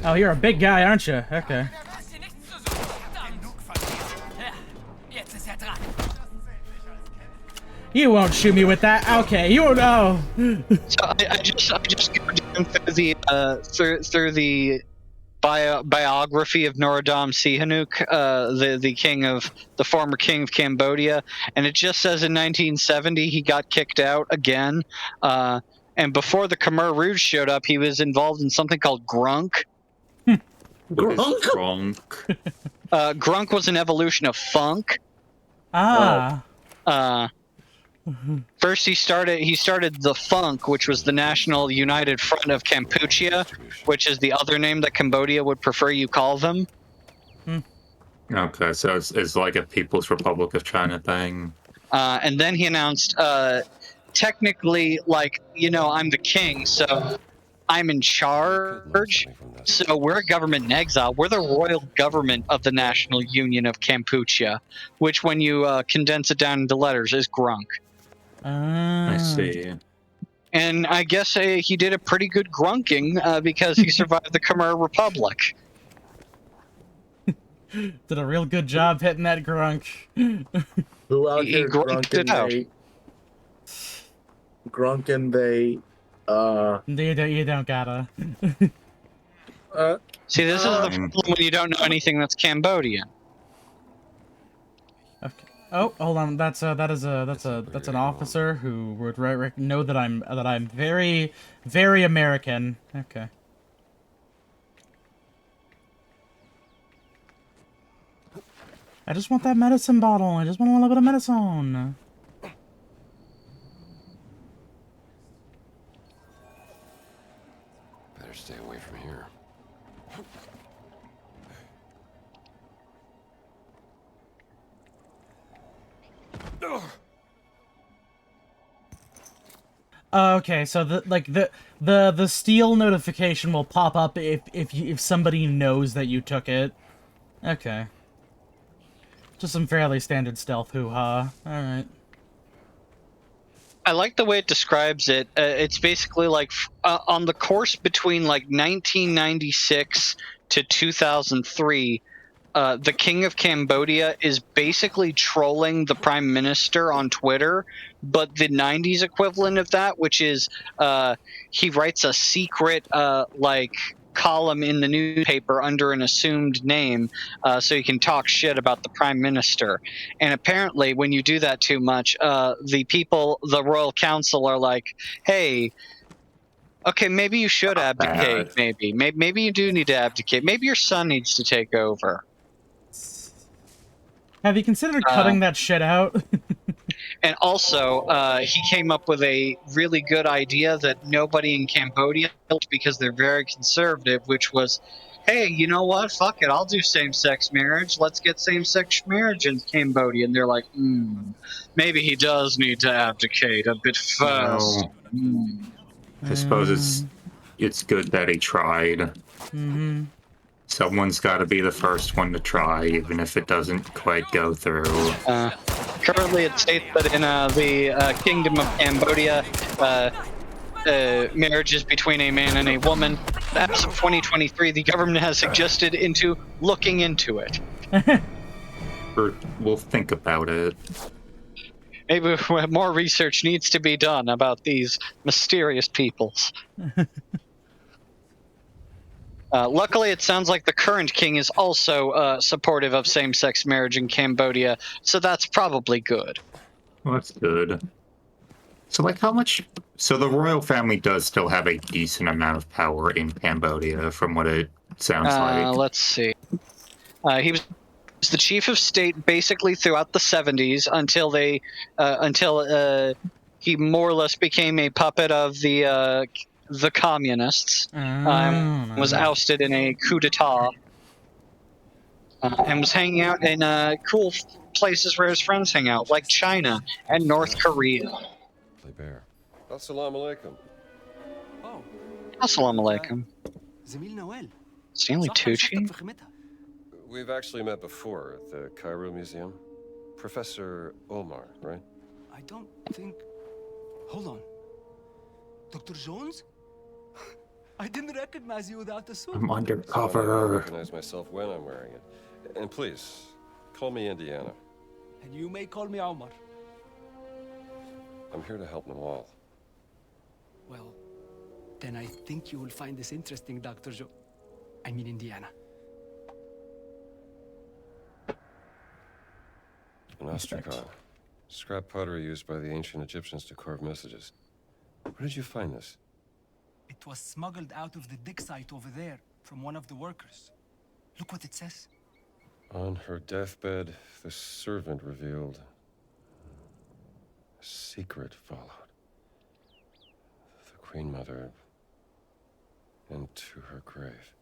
Oh, you're a big guy, aren't you? Okay. Jetzt ist dran. You won't shoot me with that. Okay, you won't. Oh. So I just go down through the biography of Norodom Sihanouk, the former king of Cambodia, and it just says in 1970 he got kicked out again. And before the Khmer Rouge showed up, he was involved in something called Grunk. Grunk? Grunk was an evolution of funk. Ah. First, he started the FUNK, which was the National United Front of Kampuchea, which is the other name that Cambodia would prefer you call them. Okay, so it's like a People's Republic of China thing. And then he announced, technically, like, I'm the king, so I'm in charge. So we're a government in exile. We're the royal government of the National Union of Kampuchea, which, when you condense it down into letters, is Grunk. I see. And I guess he did a pretty good grunking because he survived the Khmer Republic. Did a real good job hitting that grunk. Who out He here grunked it out. Grunking they You don't gotta. See, this is the problem when you don't know anything that's Cambodian. Okay. Oh, hold on. That's an officer who would know that I'm very, very American. Okay. I just want that medicine bottle. I just want a little bit of medicine. Better stay away from here. Okay, so the steal notification will pop up if somebody knows that you took it. Okay. Just some fairly standard stealth hoo-ha. Alright. I like the way it describes it. It's basically like on the course between like 1996 to 2003, the King of Cambodia is basically trolling the Prime Minister on Twitter, but the 90s equivalent of that, which is he writes a secret column in the newspaper under an assumed name so you can talk shit about the Prime Minister. And apparently when you do that too much, the Royal Council are like, hey, okay, maybe you should abdicate. Maybe you do need to abdicate. Maybe your son needs to take over. Have you considered cutting that shit out? And also, he came up with a really good idea that nobody in Cambodia built because they're very conservative, which was, hey, you know what? Fuck it, I'll do same-sex marriage. Let's get same-sex marriage in Cambodia. And they're like, maybe he does need to abdicate a bit first. I suppose it's good that he tried. Mm-hmm. Someone's got to be the first one to try, even if it doesn't quite go through. Currently, it states that in the Kingdom of Cambodia, marriages between a man and a woman. As of 2023, the government has suggested into looking into it. We'll think about it. Maybe more research needs to be done about these mysterious peoples. Luckily, it sounds like the current king is also supportive of same-sex marriage in Cambodia, so that's probably good. Well, that's good. So, like, how much... So the royal family does still have a decent amount of power in Cambodia, from what it sounds like. Let's see. He was the chief of state basically throughout the 70s until he more or less became a puppet of the communists. Was ousted in a coup d'etat. And was hanging out in cool places where his friends hang out, like China and North Korea. Play bear. Assalamu alaikum. Oh, Assalamu alaikum. Zemil Noel. Stanley Tucci? We've actually met before at the Cairo Museum. Professor Omar, right? I don't think... Hold on. Dr. Jones? I didn't recognize you without the suit. I'm So I undercover. recognize myself when I'm wearing it. And please, call me Indiana. And you may call me Omar. I'm here to help Nawal. Well, then I think you will find this interesting, Dr. Indiana. An ostraca. Scrap pottery used by the ancient Egyptians to carve messages. Where did you find this? It was smuggled out of the dig site over there from one of the workers. Look what it says. On her deathbed, the servant revealed a secret followed. The Queen Mother into her grave.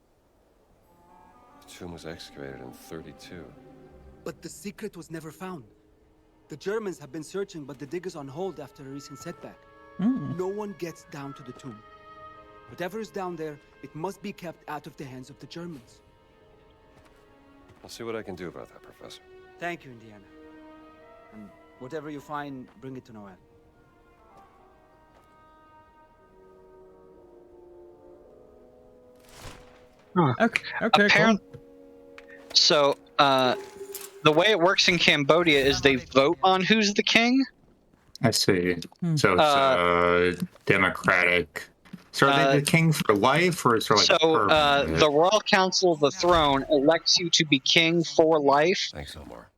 The tomb was excavated in 32. But the secret was never found. The Germans have been searching, but the dig is on hold after a recent setback. No one gets down to the tomb. Whatever is down there, it must be kept out of the hands of the Germans. I'll see what I can do about that, Professor. Thank you, Indiana. And whatever you find, bring it to Noel. Okay, cool. So, the way it works in Cambodia is they vote on who's the king. I see. So it's democratic. So are they the king for life, or is there like the Royal Council of the Throne elects you to be king for life. Thanks, Omar.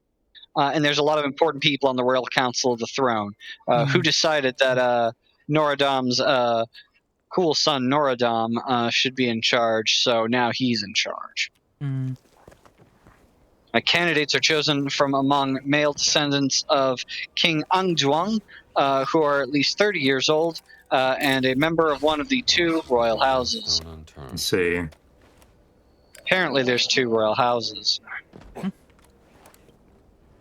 And there's a lot of important people on the Royal Council of the Throne who decided that Norodom's cool son Norodom should be in charge, so now he's in charge. Candidates are chosen from among male descendants of King Angduang, who are at least 30 years old, and a member of one of the two royal houses. Let's see. Apparently there's two royal houses.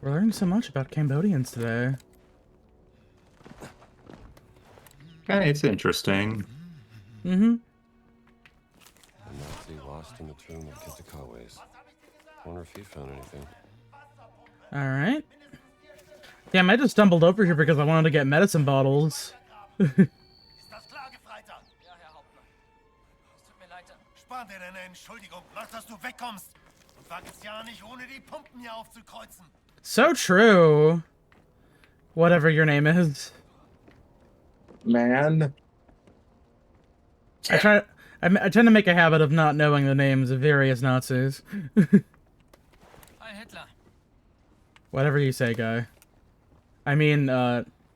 We're learning so much about Cambodians today. Okay, it's interesting. A Nazi lost in the tomb of Kitakaways. Wonder if he found anything. Alright. Damn, I just stumbled over here because I wanted to get medicine bottles. Spar dir deine Entschuldigung. Mach, dass du wegkommst. Und wag es ja nicht, ohne die Pumpen hier aufzukreuzen. So true. Whatever your name is. Man. I tend to make a habit of not knowing the names of various Nazis. Hi, Hitler. Whatever you say, guy. I mean,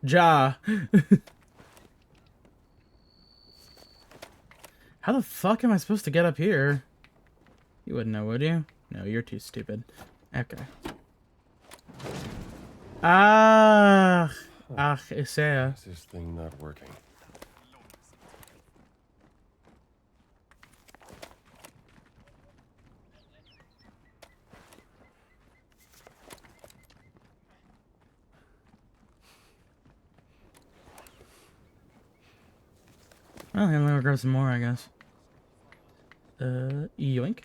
Ja. How the fuck am I supposed to get up here? You wouldn't know, would you? No, you're too stupid. Okay. Is there? Is this thing not working? Well, I'm gonna grab some more, I guess. Yoink.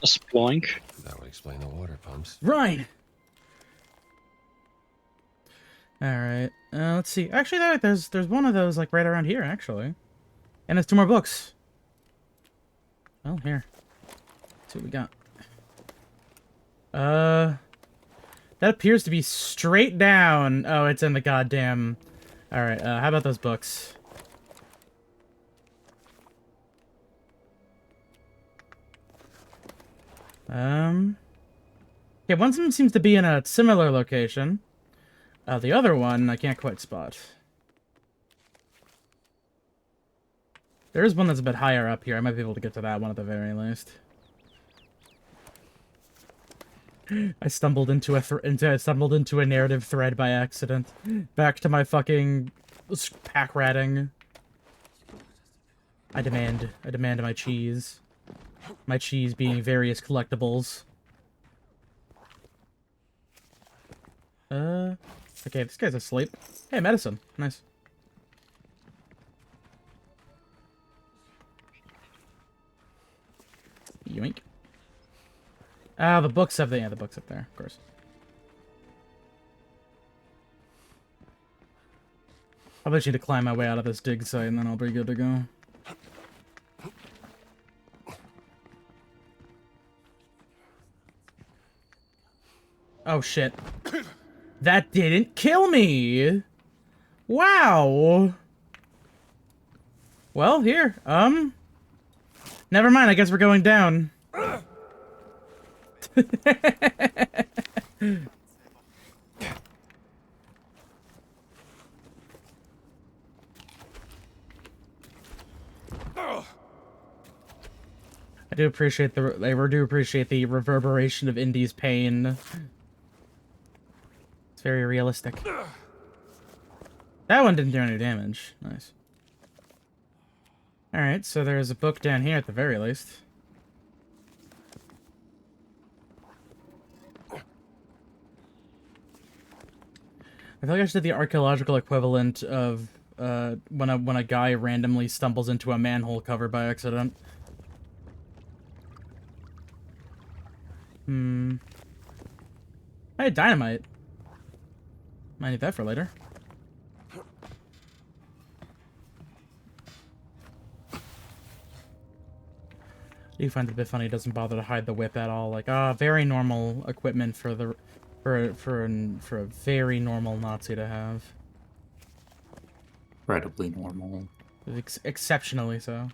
Sploink. That would explain the water pumps. Right. All right. Let's see. Actually, there's one of those like right around here, actually, and there's 2 more books. Well, here. Let's see what we got. That appears to be straight down. Oh, it's in the goddamn. All right. How about those books? Yeah, one of them seems to be in a similar location. The other one, I can't quite spot. There is one that's a bit higher up here. I might be able to get to that one at the very least. I stumbled into a narrative thread by accident. Back to my fucking pack ratting. I demand my cheese. My cheese being various collectibles. Okay, this guy's asleep. Hey, medicine. Nice. Yoink. Ah, the book's up there. Yeah, the book's up there, of course. I'll bet you to climb my way out of this dig site, and then I'll be good to go. Oh, shit. That didn't kill me! Wow! Well, here, never mind, I guess we're going down. I do appreciate the reverberation of Indy's pain. It's very realistic. That one didn't do any damage. Nice. Alright, so there's a book down here at the very least. I feel like I should do the archaeological equivalent of when a guy randomly stumbles into a manhole cover by accident. Hey, dynamite. Might need that for later. Do you find it a bit funny? It doesn't bother to hide the whip at all. Like, very normal equipment for the for a very normal Nazi to have. Incredibly normal. Exceptionally so.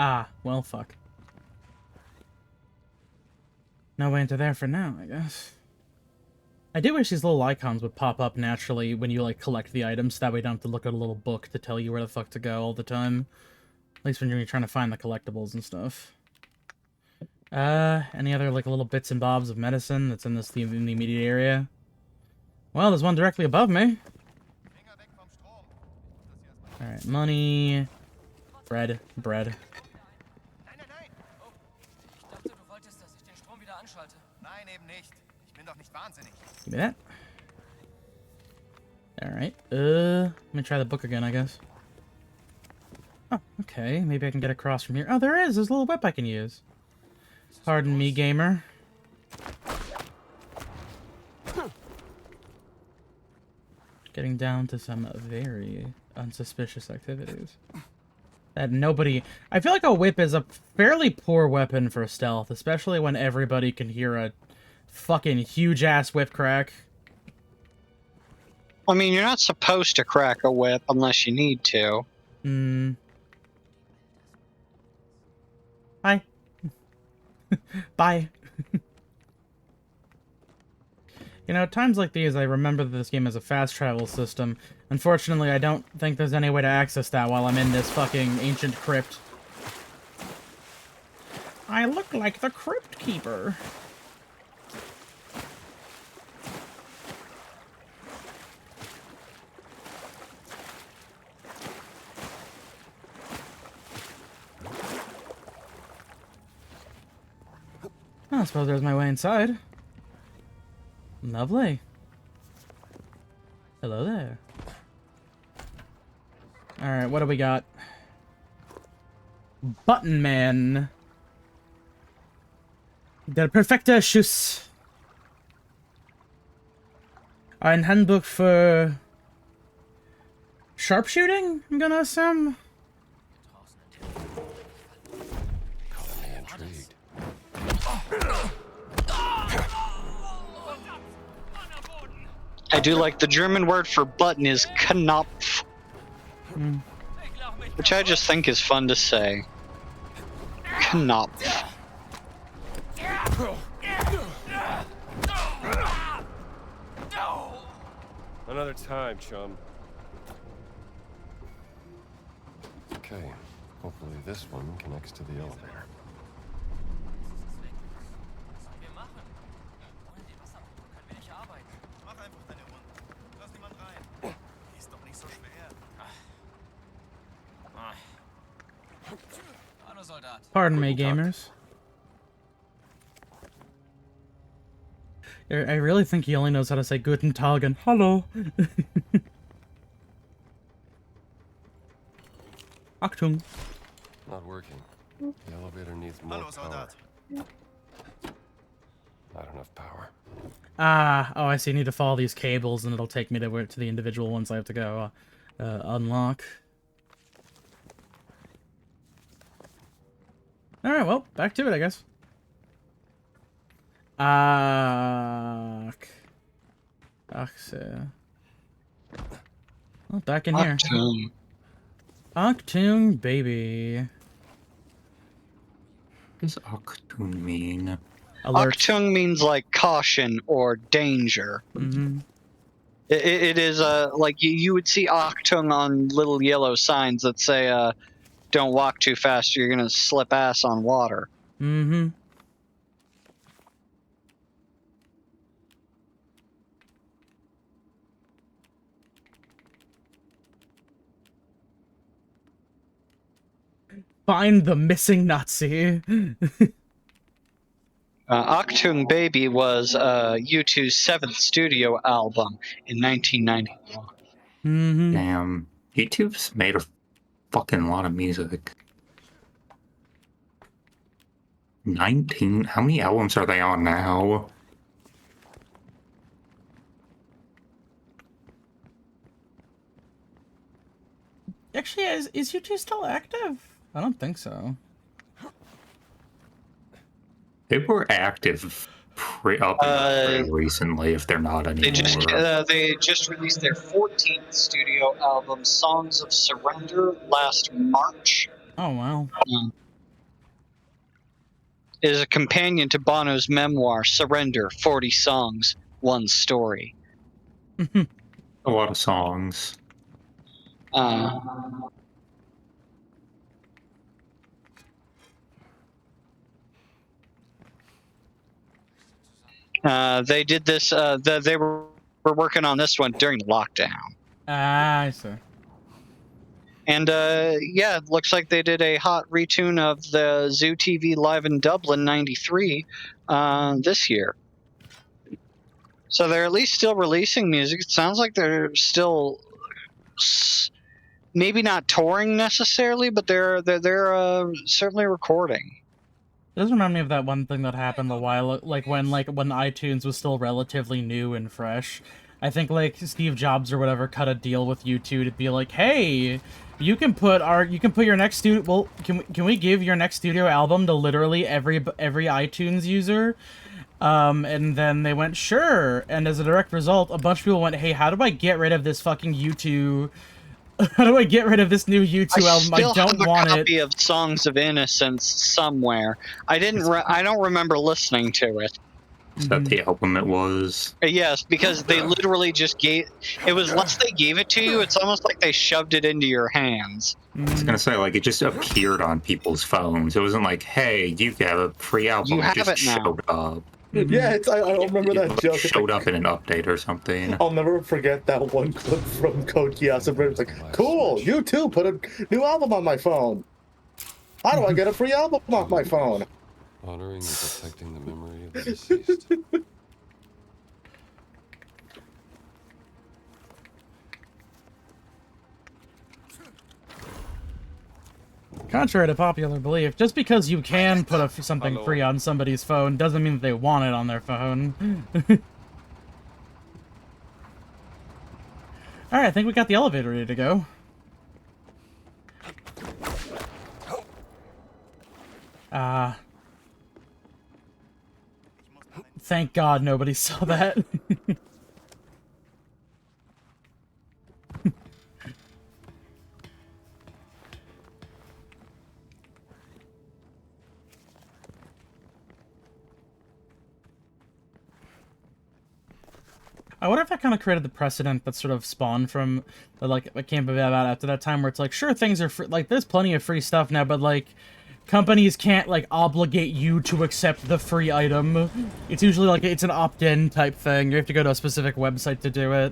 Ah, well, fuck. No way into there for now, I guess. I do wish these little icons would pop up naturally when you, like, collect the items, so that way you don't have to look at a little book to tell you where the fuck to go all the time. At least when you're trying to find the collectibles and stuff. Any other, like, little bits and bobs of medicine that's in the immediate area? Well, there's one directly above me. Alright, money... Bread. Give me that. Alright, let me try the book again, I guess. Oh, okay, maybe I can get across from here. Oh, there is! There's a little whip I can use. Pardon me, gamer. Getting down to some very unsuspicious activities. That nobody... I feel like a whip is a fairly poor weapon for stealth, especially when everybody can hear a fucking huge-ass whip crack. I mean, you're not supposed to crack a whip unless you need to. Hi. Bye. You know, at times like these, I remember that this game has a fast travel system. Unfortunately, I don't think there's any way to access that while I'm in this fucking ancient crypt. I look like the Crypt Keeper. I suppose there's my way inside. Lovely. Hello there. Alright, what do we got? Button Man. Der perfekte Schuss. Ein Handbook for sharpshooting, I'm gonna assume. Intrigued. I do like the German word for button is Knopf, which I just think is fun to say. Knopf. Another time, chum. Okay, hopefully this one connects to the elevator. Pardon me, gamers. I really think he only knows how to say Guten Tag and Hello. Achtung. Not working. The elevator needs more power. Not enough power. Ah, oh, I see. I need to follow these cables, and it'll take me to the individual ones I have to go unlock. All right, well, back to it, I guess. Well, back in here. Octoon, baby. What does Octoon mean? Alert. Achtung means like caution or danger. Mm-hmm. It is like you would see Achtung on little yellow signs that say don't walk too fast or you're gonna slip ass on water. Mm-hmm. Find the missing Nazi. Achtung Baby was U2's 7th studio album in 1991. Mm-hmm. Damn. YouTube's made a fucking lot of music. 19? How many albums are they on now? Actually, is U2 still active? I don't think so. They were active pretty recently, if they're not anymore. They just released their 14th studio album, Songs of Surrender, last March. Oh, wow. It is a companion to Bono's memoir, Surrender, 40 Songs, One Story. A lot of songs. They did this, they were working on this one during lockdown. Ah, I see. And yeah, it looks like they did a hot retune of the Zoo TV Live in Dublin '93 this year. So they're at least still releasing music. It sounds like they're still maybe not touring necessarily, but they're certainly recording. It does remind me of that one thing that happened a while, like when iTunes was still relatively new and fresh. I think like Steve Jobs or whatever cut a deal with U2 to be like, hey, you can put your next studio. Well, can we give your next studio album to literally every iTunes user? And then they went sure, and as a direct result, a bunch of people went, hey, how do I get rid of this fucking U2? How do I get rid of this new U2 album? I don't want it. I still have a copy of Songs of Innocence somewhere. I don't remember listening to it. Is that the album it was? Yes, because they literally just gave... It was once they gave it to you, it's almost like they shoved it into your hands. I was gonna say, like, it just appeared on people's phones. It wasn't like, hey, you got a free album. You have just it now. showed up. Yeah, I don't remember that joke. Showed up in an update or something. I'll never forget that one clip from Code Geass. It's like, cool, you too put a new album on my phone. How do I get a free album off my phone? Honoring and protecting the memory of the deceased. Contrary to popular belief, just because you can put something Hello. free on somebody's phone doesn't mean that they want it on their phone. Alright, I think we got the elevator ready to go. Thank God nobody saw that. I wonder if that kind of created the precedent that sort of spawned from, like, what came about after that time, where it's like, sure, things are free, like, there's plenty of free stuff now, but, like, companies can't, like, obligate you to accept the free item. It's usually, like, it's an opt-in type thing. You have to go to a specific website to do it.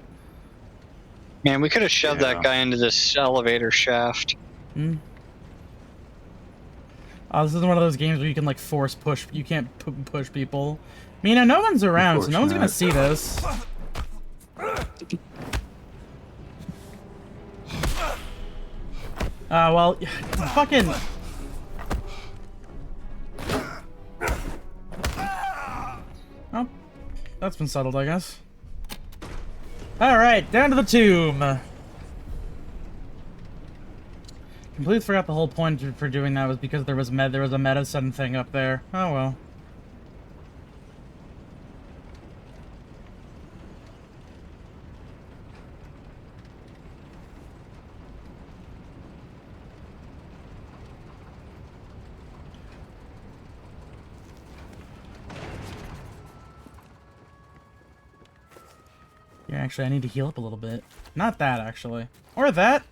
Man, we could have shoved that guy into this elevator shaft. This is one of those games where you can, like, force push. You can't push people. I mean, no one's around, so no one's gonna see this. Well, fucking... Oh, that's been settled, I guess. Alright, down to the tomb! Completely forgot the whole point for doing that was because there was a medicine thing up there. Oh well. Yeah, actually, I need to heal up a little bit. Not that, actually. Or that.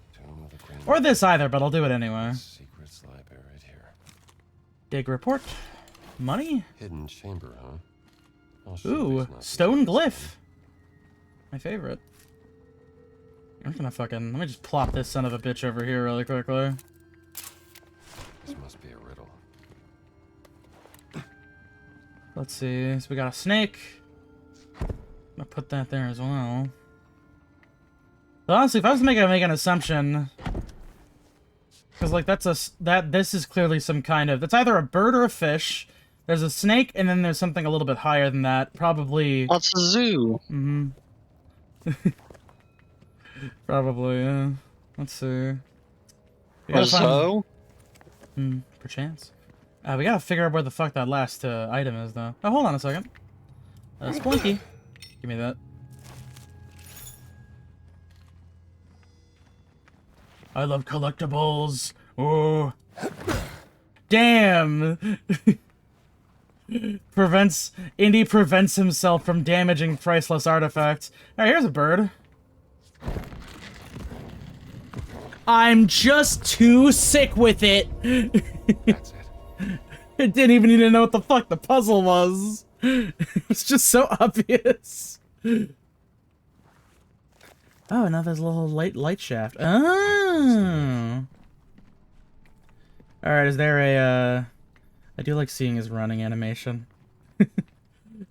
Or this either, but I'll do it anyway. Secrets lie buried here. Dig report. Money? Hidden chamber, huh? I'll show Ooh, these nuts stone glyph. My favorite. I'm gonna fucking... Let me just plop this son of a bitch over here really quickly. This must be a riddle. Let's see. So we got a snake. I'm gonna put that there as well. But honestly, if I was to make an assumption, because like this is clearly some kind of, it's either a bird or a fish. There's a snake, and then there's something a little bit higher than that. Probably. That's a zoo. Mm-hmm. Probably, yeah. Let's see. A zoo? Perchance. We gotta figure out where the fuck that last item is, though. Oh, hold on a second. Splinky. Give me that. I love collectibles. Oh. Damn. Indy prevents himself from damaging priceless artifacts. Alright, here's a bird. I'm just too sick with it. That's it. It didn't even need to know what the fuck the puzzle was. It's just so obvious. Oh, now there's a little light shaft. Oh. Alright, is there a... I do like seeing his running animation.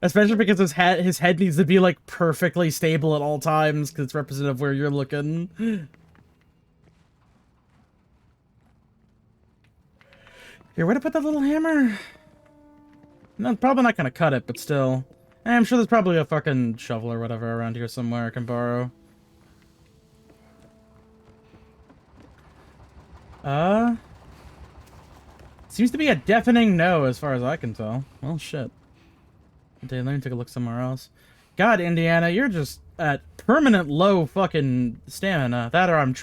Especially because his head needs to be, like, perfectly stable at all times, because it's representative of where you're looking. Here, where to put that little hammer? No, probably not gonna cut it, but still. I'm sure there's probably a fucking shovel or whatever around here somewhere I can borrow. Seems to be a deafening no as far as I can tell. Well, shit. Okay, let me take a look somewhere else. God, Indiana, you're just at permanent low fucking stamina. That or I'm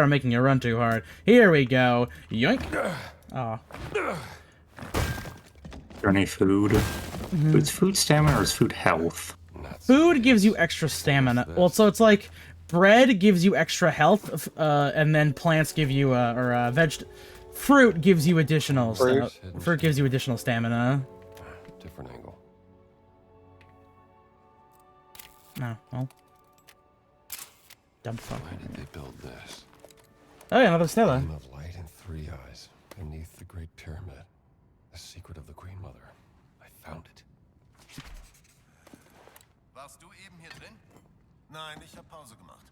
making you run too hard. Here we go. Yoink. Oh. Is there any food? It's food stamina or is food health? Food gives you extra stamina. Well, so it's like bread gives you extra health, and then plants give you fruit gives you additional. Fruit gives you additional stamina. Different angle. No, well, dumb fuck. Why did they build this? Oh yeah, another stela. Beam of light and 3 eyes beneath the Great Pyramid. The secret of the Queen Mother. I found it. Warst du eben hier drin? Nein, ich habe Pause gemacht.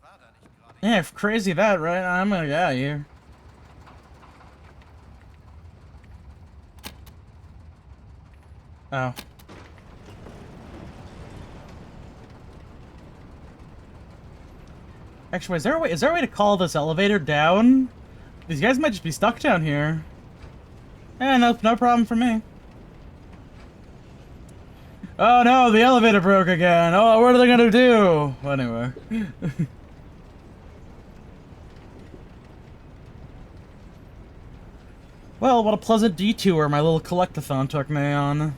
War da nicht gerade Yeah, if crazy that, right? I'm gonna get out of here. Oh. Actually, is there a way to call this elevator down? These guys might just be stuck down here. Eh, no problem for me. Oh no, the elevator broke again. Oh, what are they gonna do? Well, anyway. Well, what a pleasant detour my little collectathon took me on.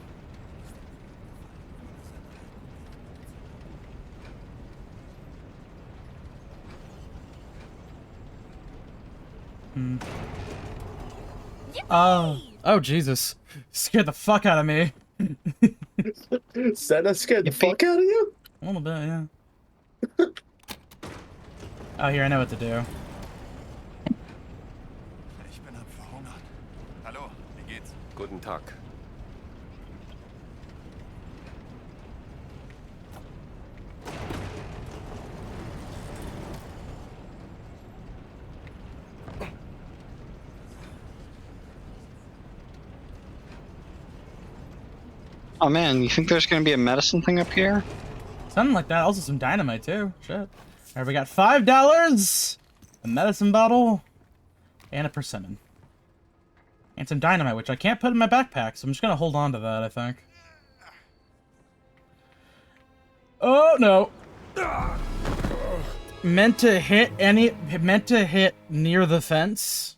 Oh, Jesus. Scared the fuck out of me. Said that scared the fuck out of you? A little bit, yeah. Oh, here, I know what to do. Ich bin am verhungert. Hallo, wie geht's? Guten Tag. Oh man, you think there's gonna be a medicine thing up here? Something like that. Also some dynamite, too. Shit. Alright, we got $5, a medicine bottle, and a persimmon. And some dynamite, which I can't put in my backpack, so I'm just gonna hold on to that, I think. Oh, no. Meant to hit near the fence.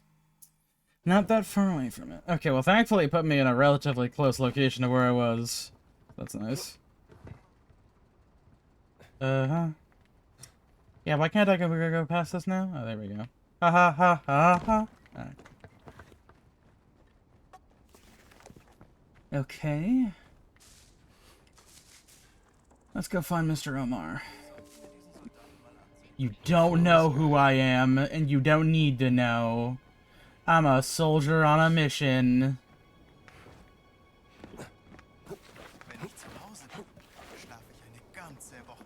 Not that far away from it. Okay, well, thankfully it put me in a relatively close location to where I was. That's nice. Uh-huh. Yeah, why can't I go past this now? Oh, there we go. Ha ha ha ha ha. Alright. Okay. Let's go find Mr. Omar. You don't know who I am, and you don't need to know. I'm a soldier on a mission. Wenn ich zu Hause bin, schlafe ich eine ganze Woche.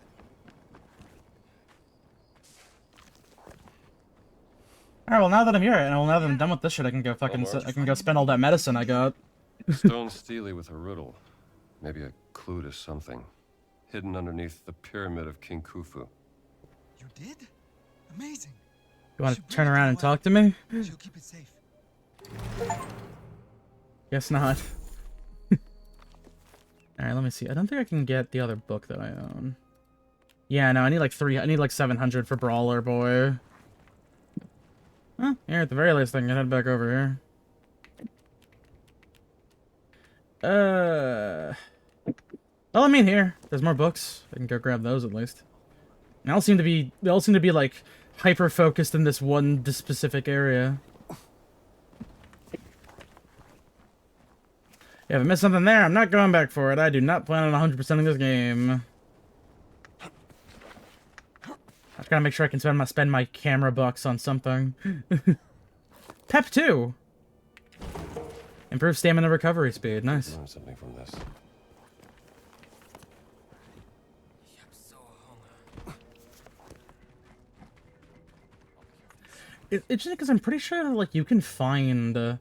Alright, well now that I'm here, and now that I'm done with this shit, I can go spend all that medicine I got. Stone Steely with a riddle. Maybe a clue to something. Hidden underneath the pyramid of King Khufu. You did? Amazing. You want to turn around and talk to me? She'll keep it safe. Guess not. Alright, let me see. I don't think I can get the other book that I own. Yeah, no, I need like 700 for Brawler Boy. Huh, here, at the very least, I can head back over here. Well, I mean, here. There's more books. I can go grab those at least. They all seem to be like hyper-focused in this one specific area. Yeah, if I miss something there, I'm not going back for it. I do not plan on 100%ing this game. I just gotta make sure I can spend my camera bucks on something. Pep 2! Improve stamina recovery speed. Nice. Learn something from this. It's just because I'm pretty sure like you can find the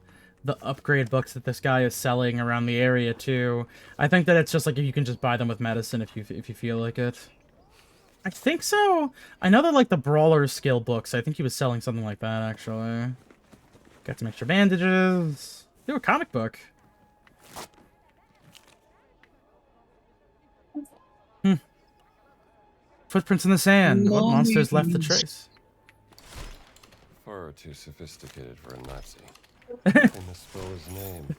upgrade books that this guy is selling around the area too. I think that it's just like you can just buy them with medicine if you feel like it. I think so. I know that like the Brawler skill books. I think he was selling something like that actually. Got some extra bandages. Do a comic book. Footprints in the sand. What monsters left the trace? Far too sophisticated for a Nazi. They misspell his name.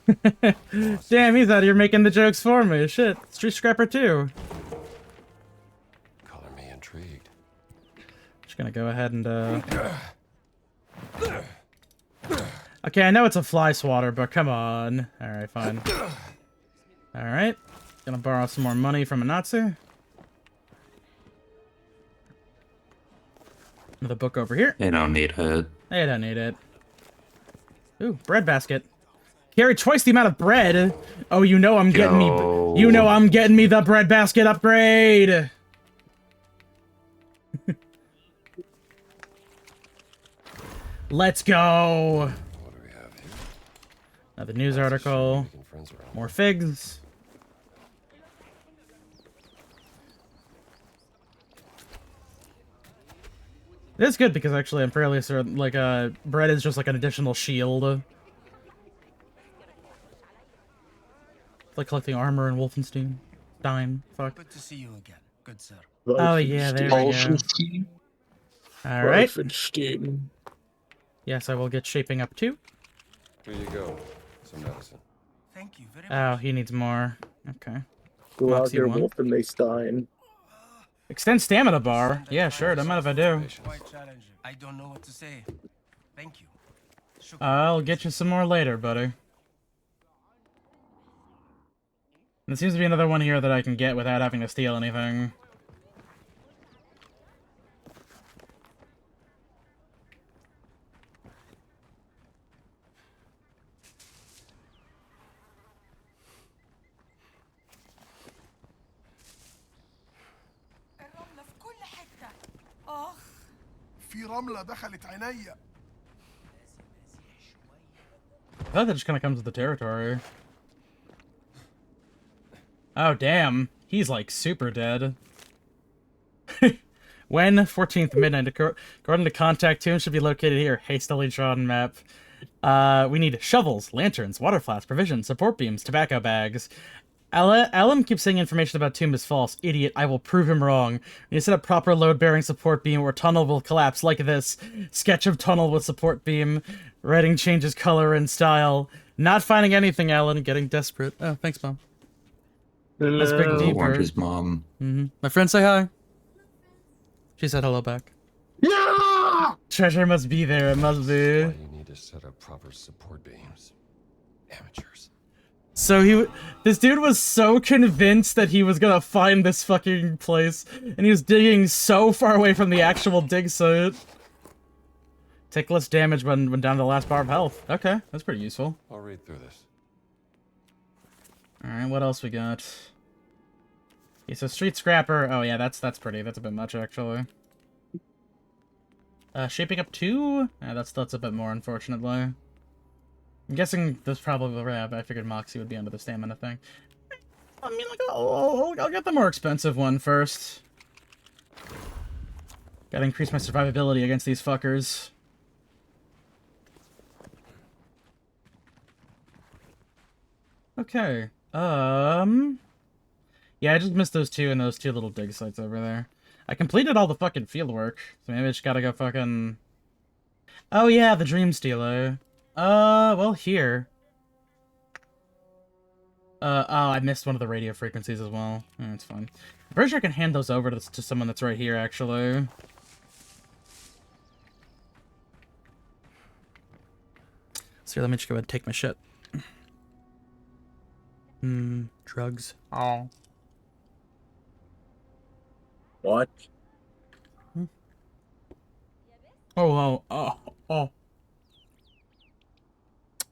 Damn, he's out here making the jokes for me. Shit. Street Scrapper 2. Color me intrigued. Just gonna go ahead and okay, I know it's a fly swatter, but come on. Alright, fine. Alright. Gonna borrow some more money from a Nazi. Another book over here. They don't need it. They don't need it. Ooh, bread basket. Carry twice the amount of bread. Oh, you know I'm getting me. You know I'm getting me the bread basket upgrade. Let's go. What do we have here? Another news article. Making friends around. More figs. It's good because actually I'm fairly certain, like, bread is just like an additional shield. Like collecting armor in Wolfenstein. Fuck. Good to see you again, good sir. Oh yeah, there we go. Alright. Wolfenstein. Yes, I will get shaping up too. Here you go. Some medicine. Thank you very Oh, much. he needs more. Okay. Go out Moxie here, one. Wolfenstein. Extend stamina bar. Yeah, sure, don't mind if I do. Quite challenging. I don't know what to say. Thank you. I'll get you some more later, buddy. There seems to be another one here that I can get without having to steal anything. الرملة في كل حتة. آخ. في رملة دخلت عينيا. I thought that just kind of comes with the territory. Oh, damn. He's, like, super dead. When? 14th midnight. According to Contact Tomb, should be located here. Hastily drawn map. We need shovels, lanterns, water flasks, provisions, support beams, tobacco bags. Alan keeps saying information about Tomb is false. Idiot, I will prove him wrong. You set up proper load-bearing support beam or tunnel will collapse like this. Sketch of tunnel with support beam. Writing changes color and style. Not finding anything, Alan. Getting desperate. Oh, thanks, Mom. Let's dig deeper. Orange's mom. My friend say hi. She said hello back. Yeah! Treasure must be there, it must be. Why you need to set up proper support beams. Amateurs. So this dude was so convinced that he was gonna find this fucking place, and he was digging so far away from the actual dig site. Take less damage when down to the last bar of health. Okay, that's pretty useful. I'll read through this. Alright, what else we got? Okay, so Street Scrapper. Oh yeah, that's pretty. That's a bit much, actually. Shaping up 2? Yeah, that's a bit more, unfortunately. I'm guessing this probably will wrap. I figured Moxie would be under the stamina thing. I mean, like, I'll get the more expensive one first. Gotta increase my survivability against these fuckers. Okay. Yeah, I just missed those two and those two little dig sites over there. I completed all the fucking field work, so maybe I just gotta go fucking... Oh yeah, the Dream Stealer. Well, here. Oh, I missed one of the radio frequencies as well. It's fine. I'm pretty sure I can hand those over to someone that's right here, actually. So let me just go ahead and take my shit. Drugs. Oh. What? Oh.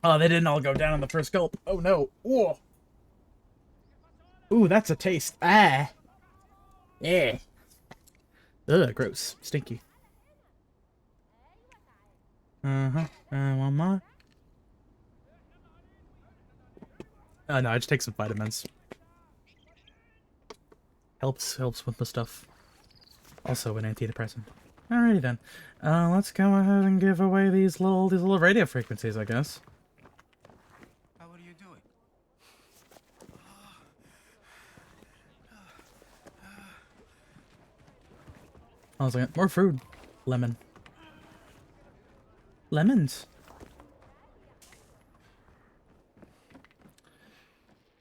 Oh, they didn't all go down in the first gulp. Oh no. Whoa. Ooh, that's a taste. Ah. Yeah. Ugh, gross. Stinky. One more. No, I just take some vitamins. Helps with the stuff. Also an antidepressant. Alrighty then. Let's go ahead and give away these little radio frequencies, I guess. How are you doing? I was like, more food. Lemon. Lemons.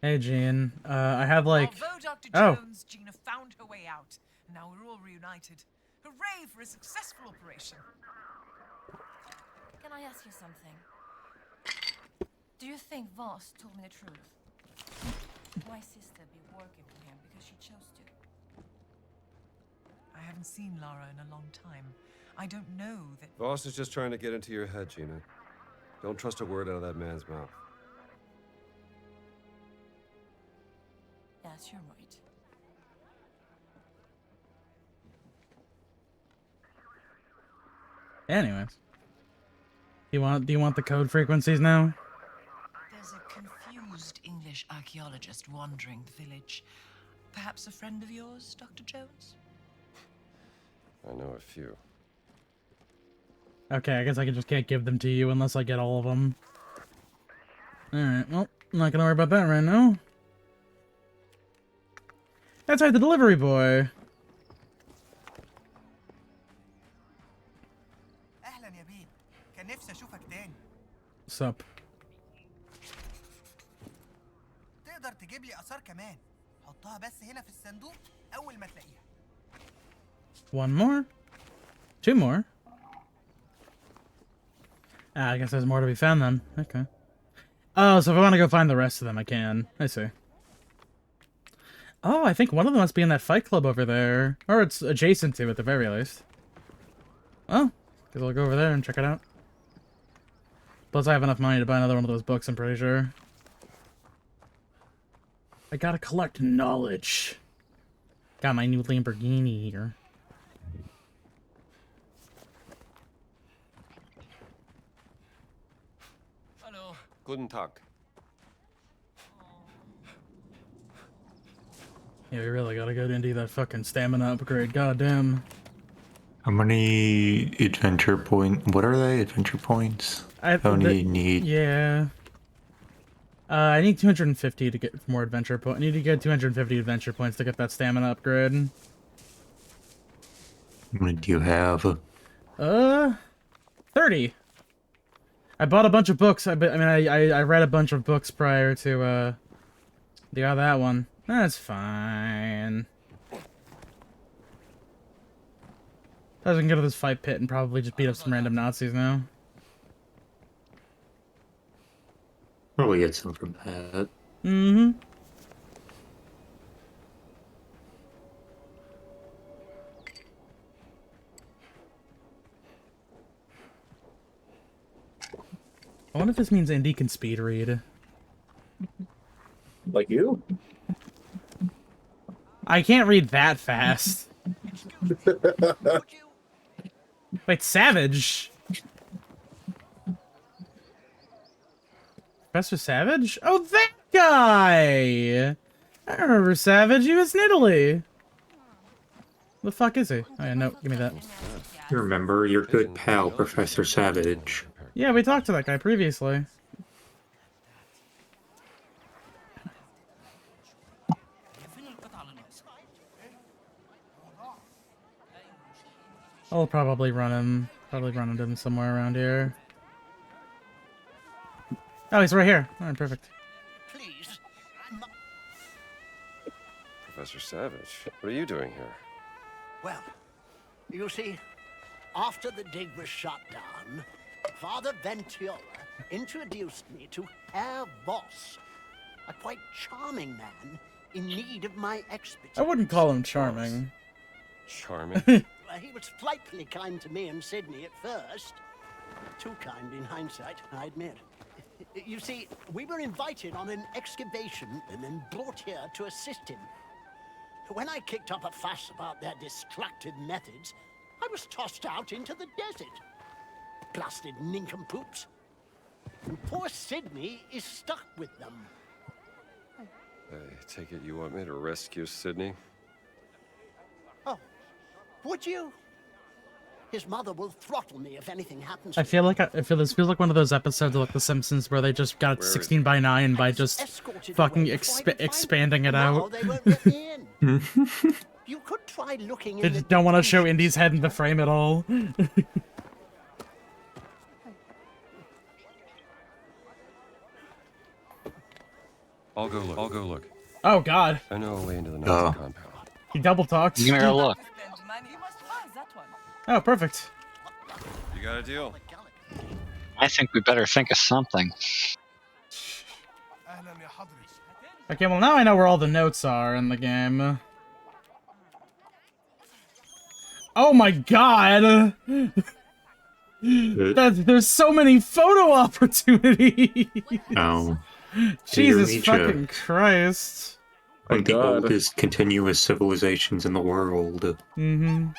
Hey, Jean. I have like... Although Dr. Oh. Jones, Gina found her way out, and now we're all reunited. Hooray for a successful operation. Can I ask you something? Do you think Voss told me the truth? My sister be working for him because she chose to. I haven't seen Lara in a long time. I don't know that... Voss is just trying to get into your head, Gina. Don't trust a word out of that man's mouth. Yes, you're right. Anyways. Do you want the code frequencies now? There's a confused English archaeologist wandering the village. Perhaps a friend of yours, Dr. Jones? I know a few. Okay, I guess I can't give them to you unless I get all of them. Alright, well, I'm not gonna worry about that right now. That's right, the delivery boy. اهلا يا بيه. كان نفسي اشوفك تاني. Sup? تقدر تجيب لي آثار كمان. حطها بس هنا في الصندوق أول ما تلاقيها. One more? Two more? Ah, I guess there's more to be found then. Okay. Oh, so if I want to go find the rest of them, I can. I see. Oh, I think one of them must be in that fight club over there. Or it's adjacent to, at the very least. Well, guess I'll go over there and check it out. Plus, I have enough money to buy another one of those books, I'm pretty sure. I gotta collect knowledge. Got my new Lamborghini here. Hello. Guten Tag. Yeah, we really gotta go into that fucking stamina upgrade, goddamn. How many adventure what are they? Adventure points? How many do you need? Yeah. I need 250 to get more adventure points. I need to get 250 adventure points to get that stamina upgrade. How many do you have? 30. I bought a bunch of books. I read a bunch of books prior to, that one. That's fine. I can go to this fight pit and probably just beat up some random Nazis now. Probably get some from that. Mm-hmm. I wonder if this means Indy can speed read. Like you? I can't read that fast. Wait, Savage? Professor Savage? Oh, that guy! I remember Savage. He was in Italy. The fuck is he? Oh yeah, no, give me that. You remember your good pal, Professor Savage. Yeah, we talked to that guy previously. I'll probably run into him somewhere around here. Oh, he's right here. Alright, perfect. Please. Professor Savage, what are you doing here? Well, you see, after the dig was shut down, Father Ventiola introduced me to Herr Voss, a quite charming man in need of my expertise. I wouldn't call him charming. Charming? Well, he was frightfully kind to me and Sydney at first. Too kind in hindsight, I admit. You see, we were invited on an excavation and then brought here to assist him. When I kicked up a fuss about their destructive methods, I was tossed out into the desert. Blasted nincompoops. And poor Sydney is stuck with them. I take it you want me to rescue Sydney? Oh, would you? His mother will throttle me if anything happens. I feel like this feels like one of those episodes of like The Simpsons where they just got 16 by 9 by just fucking expanding it out. They won't let me in. You could try looking They in just the don't want to show Indy's head in the frame at all. I'll go look. Oh god. I know a way into the Nazi compound. He double talks. Give me a look. Oh, perfect. You got a deal? I think we better think of something. Okay, well now I know where all the notes are in the game. Oh my god! There's so many photo opportunities! Oh. Jesus fucking Christ. Like the oldest continuous civilizations in the world. Mm-hmm.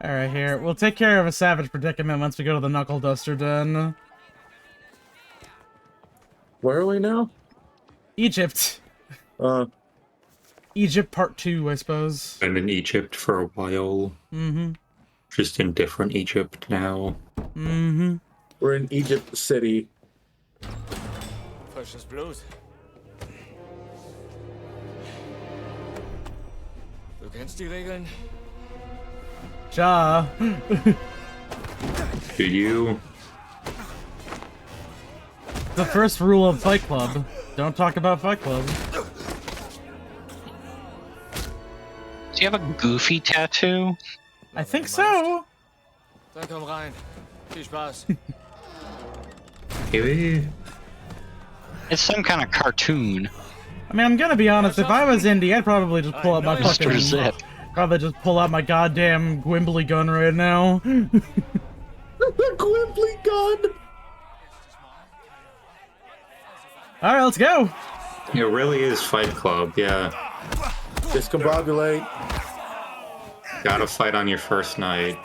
Alright, here. We'll take care of a savage predicament once we go to the Knuckle Duster Den. Where are we now? Egypt. Egypt Part 2, I suppose. I'm in Egypt for a while. Mm-hmm. Just in different Egypt now. Mm-hmm. We're in Egypt City. Frisches Blut. Du kennst die Regeln? Ja. Do you? The first rule of Fight Club. Don't talk about Fight Club. Do you have a Goofy tattoo? I think so. Dann komm rein. Viel Spaß. Maybe. It's some kind of cartoon. I mean, I'm gonna be honest, if I was indie, I'd probably just pull out my Mr. fucking... Zip. Probably just pull out my goddamn Gwimbly gun right now. The Gwimbly gun! Alright, let's go! It really is Fight Club, yeah. Discombobulate. Gotta fight on your first night.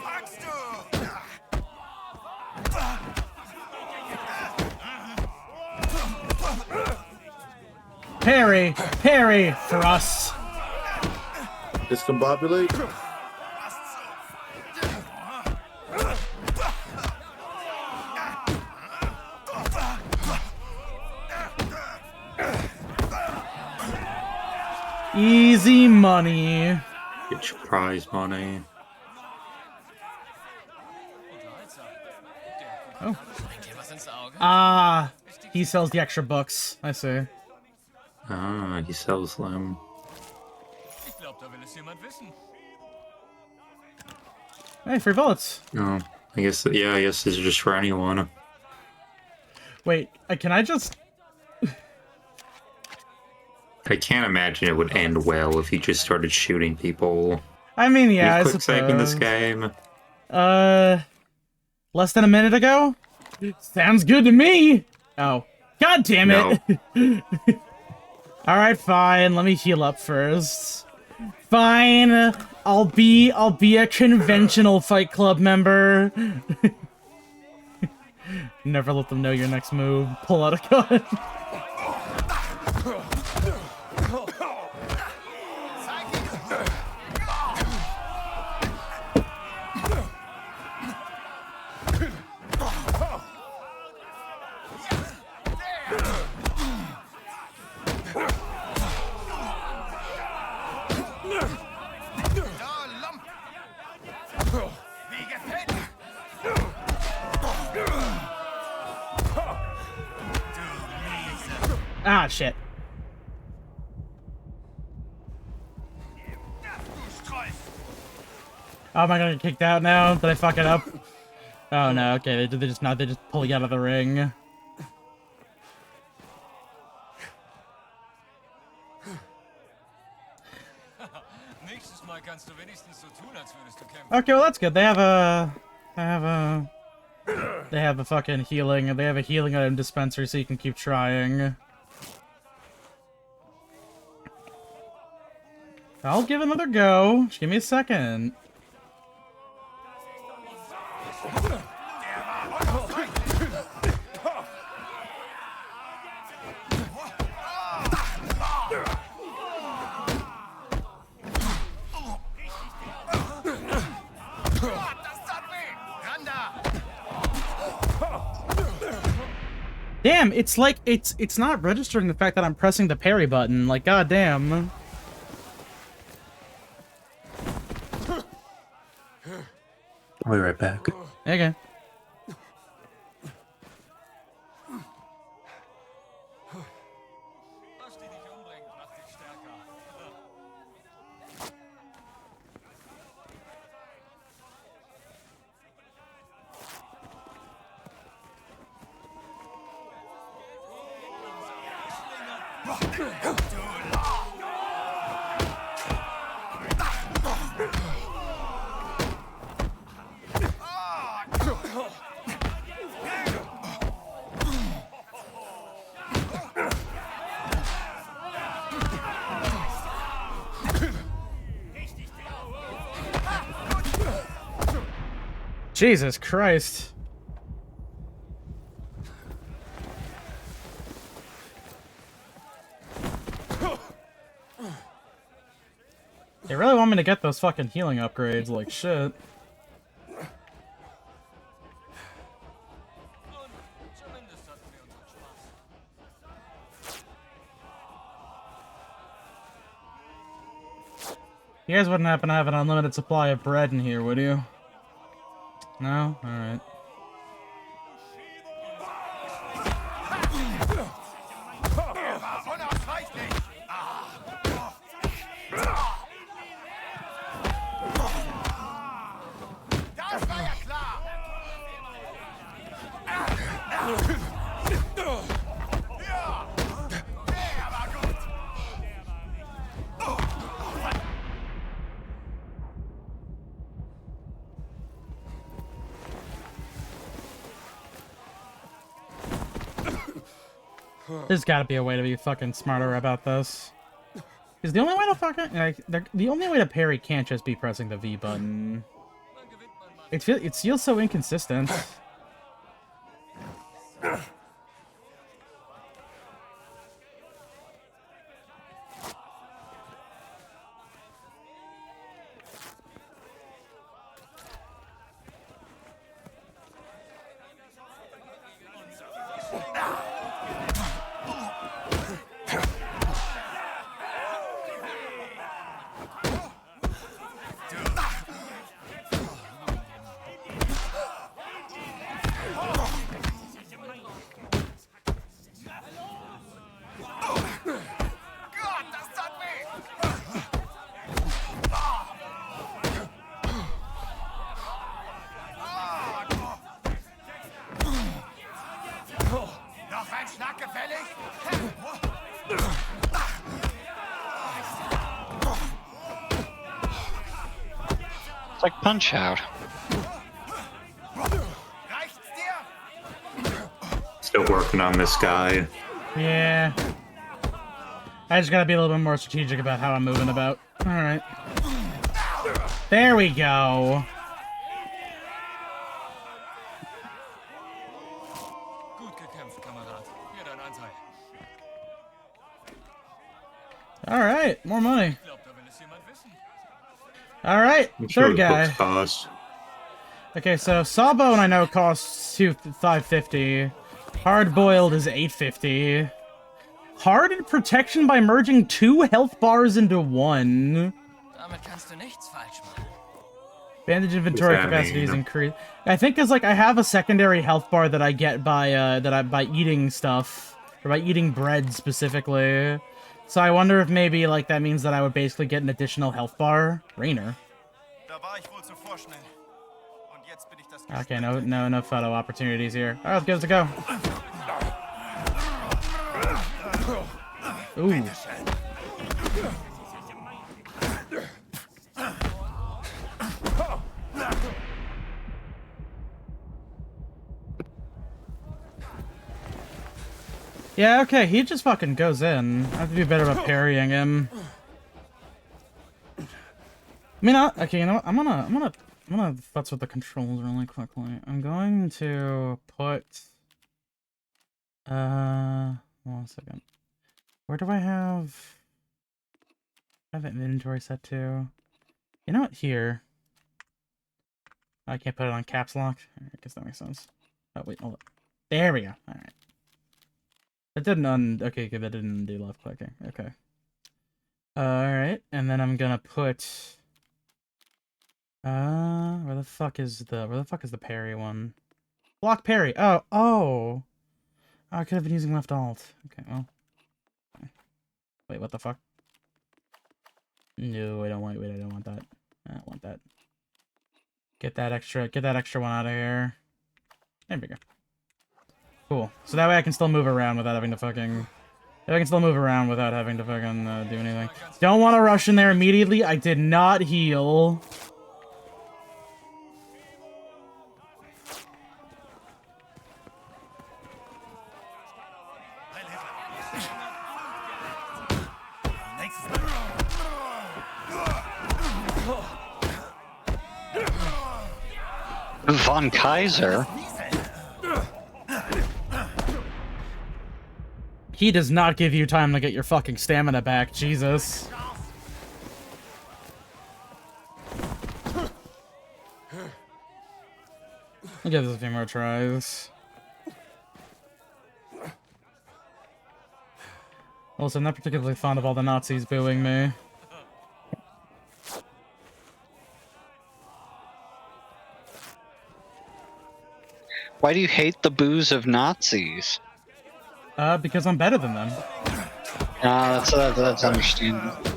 Parry! Parry! For us! Discombobulate. Easy money. Get your prize money. Oh. Ah, he sells the extra books. I see. Ah, he sells them. Ich glaub, da will es jemand wissen. Hey, free bullets. Oh, I guess, yeah, I guess it's just for anyone. Wait, can I just... I can't imagine it would end well if he just started shooting people. I mean, yeah, I quick save in this suppose. game. Less than a minute ago? Sounds good to me! Oh. God damn it! Alright, fine, let me heal up first. Fine, I'll be a conventional Fight Club member. Never let them know your next move. Pull out a gun. Ah, shit. Oh, am I gonna get kicked out now? Did I fuck it up? Oh no, okay, they just pull you out of the ring. Nächstes Mal kannst du wenigstens so tun, als würdest du kämpfen. Okay, well that's good. They have a fucking healing. They have a healing item dispenser, so you can keep trying. I'll give it another go. Just give me a second. Damn, it's like it's not registering the fact that I'm pressing the parry button. Like, goddamn. I'll be right back. Okay. Jesus Christ. They really want me to get those fucking healing upgrades, like shit. You guys wouldn't happen to have an unlimited supply of bread in here, would you? No? Alright. There's gotta be a way to be fucking smarter about this. Is the only way to fucking the only way to parry can't just be pressing the V button. It feels so inconsistent. It's like Punch-Out. Still working on this guy. Yeah. I just gotta be a little bit more strategic about how I'm moving about. Alright. There we go. Alright, more money. Alright, third guy. Okay, so Sawbone I know costs $550. Hard Boiled is $850. Hardened Protection by merging 2 health bars into 1. Damit kannst du nichts falsch machen. Bandage inventory capacity is increased. I think it's like I have a secondary health bar that I get by by eating stuff, or by eating bread specifically. So I wonder if maybe like that means that I would basically get an additional health bar. Rainer. Okay, no photo opportunities here. All right, let's give it a go. Ooh. Yeah, okay, he just fucking goes in. I have to be better about parrying him. I mean, okay, you know what? I'm gonna futz with the controls really quickly. I'm going to put, one second. Where do I have an inventory set to? You know what? Here. I can't put it on caps lock. I guess that makes sense. Oh wait, hold up. There we go. All right. That didn't okay, good. That didn't undo left clicking. Okay. All right, and then I'm gonna put. Where the fuck is the parry one? Block parry. Oh. I could have been using left alt. Okay, well. Wait, what the fuck? No, I don't want. Wait, I don't want that. I don't want that. Get that extra one out of here. There we go. Cool. So that way I can still move around without having to fucking. I can still move around without having to fucking do anything. Don't want to rush in there immediately. I did not heal. Von Kaiser? He does not give you time to get your fucking stamina back, Jesus. I'll give this a few more tries. Also, I'm not particularly fond of all the Nazis booing me. Why do you hate the boos of Nazis? Because I'm better than them. That's understandable.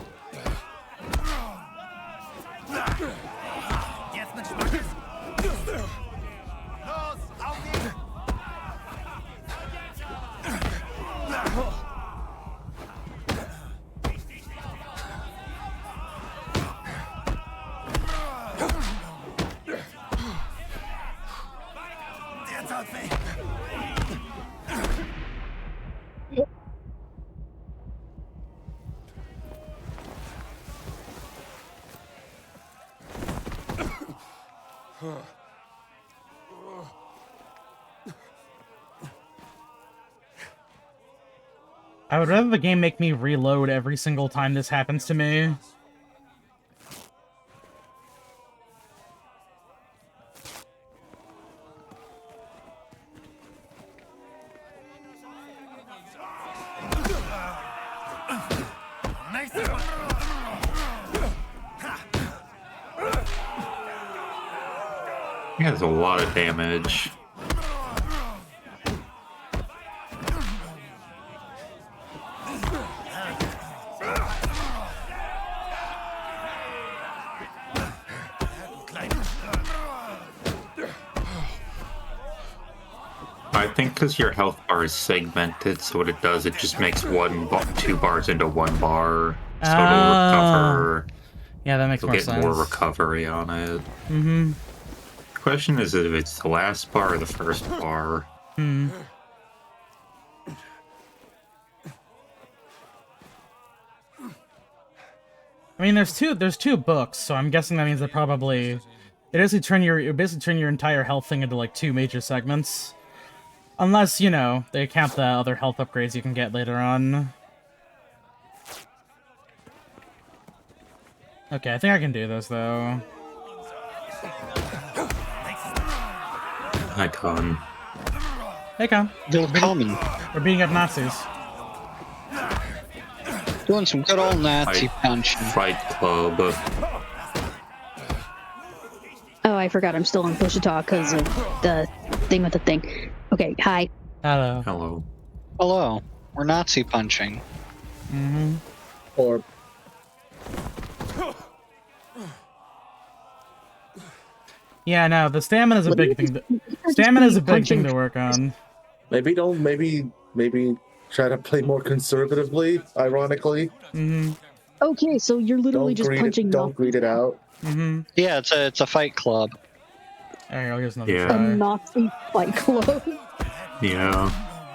I would rather the game make me reload every single time this happens to me. Yeah, there's a lot of damage. I think because your health bar is segmented, so what it does, it just makes 2 bars into 1 bar, so it'll recover. Yeah, that makes You'll more get sense. more recovery on it. Mm-hmm. The question is if it's the last bar or the first bar. Hmm. I mean, there's two books, so I'm guessing that means that probably it basically turn your entire health thing into like 2 major segments, unless you know they count the other health upgrades you can get later on. Okay, I think I can do this though. Hi, Con. Hey, Con. They're coming. We're beating up Nazis. Doing some good old Nazi punching. Fight Club. Oh, I forgot I'm still on push to talk because of the thing with the thing. Okay, hi. Hello. Hello. Hello. We're Nazi punching. Mm-hmm. Or Yeah, no, the stamina is a big thing. Stamina is a big thing to work on. maybe try to play more conservatively, ironically. Mm-hmm. Okay, so you're literally just punching. Don't greed it out. Mm-hmm. Yeah, it's a fight club. There you go, here's another Yeah. A try. Nazi fight club. Yeah.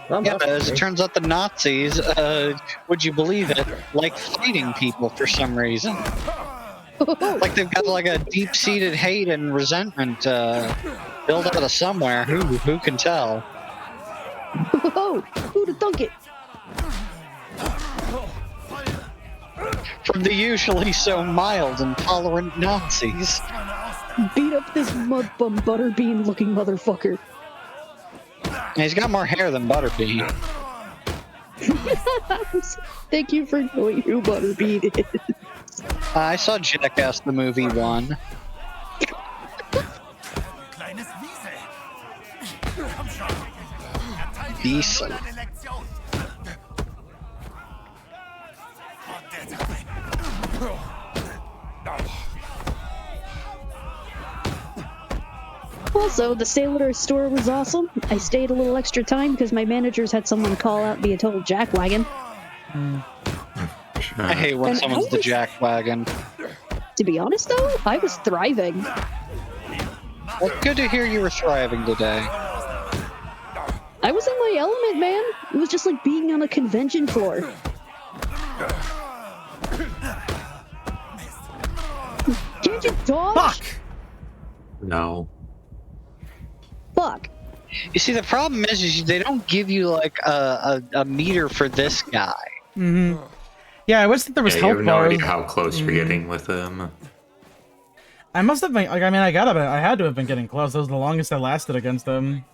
Yeah, as it turns out, the Nazis, would you believe it, like fighting people for some reason. Like they've got like a deep-seated hate and resentment built out of somewhere. Who can tell? Whoa! Who'd have thunk it? From the usually so mild and tolerant Nazis. Beat up this mud bum Butterbean looking motherfucker. He's got more hair than Butterbean. Thank you for knowing who Butterbean is. I saw Jackass the movie 1. Diesel. Also, the Sailor store was awesome. I stayed a little extra time because my managers had someone call out be a total jackwagon. I hate when And someone's the jackwagon. To be honest, though, I was thriving. Well, good to hear you were thriving today. I was in my element, man. It was just like being on a convention floor. Can't you dodge? Fuck! No. fuck? You see, the problem is they don't give you like a meter for this guy. Mm-hmm. Yeah, I wish that there was You health have no bars. idea how close you're getting with him. I must have been, like, I mean, I had to have been getting close. That was the longest I lasted against them.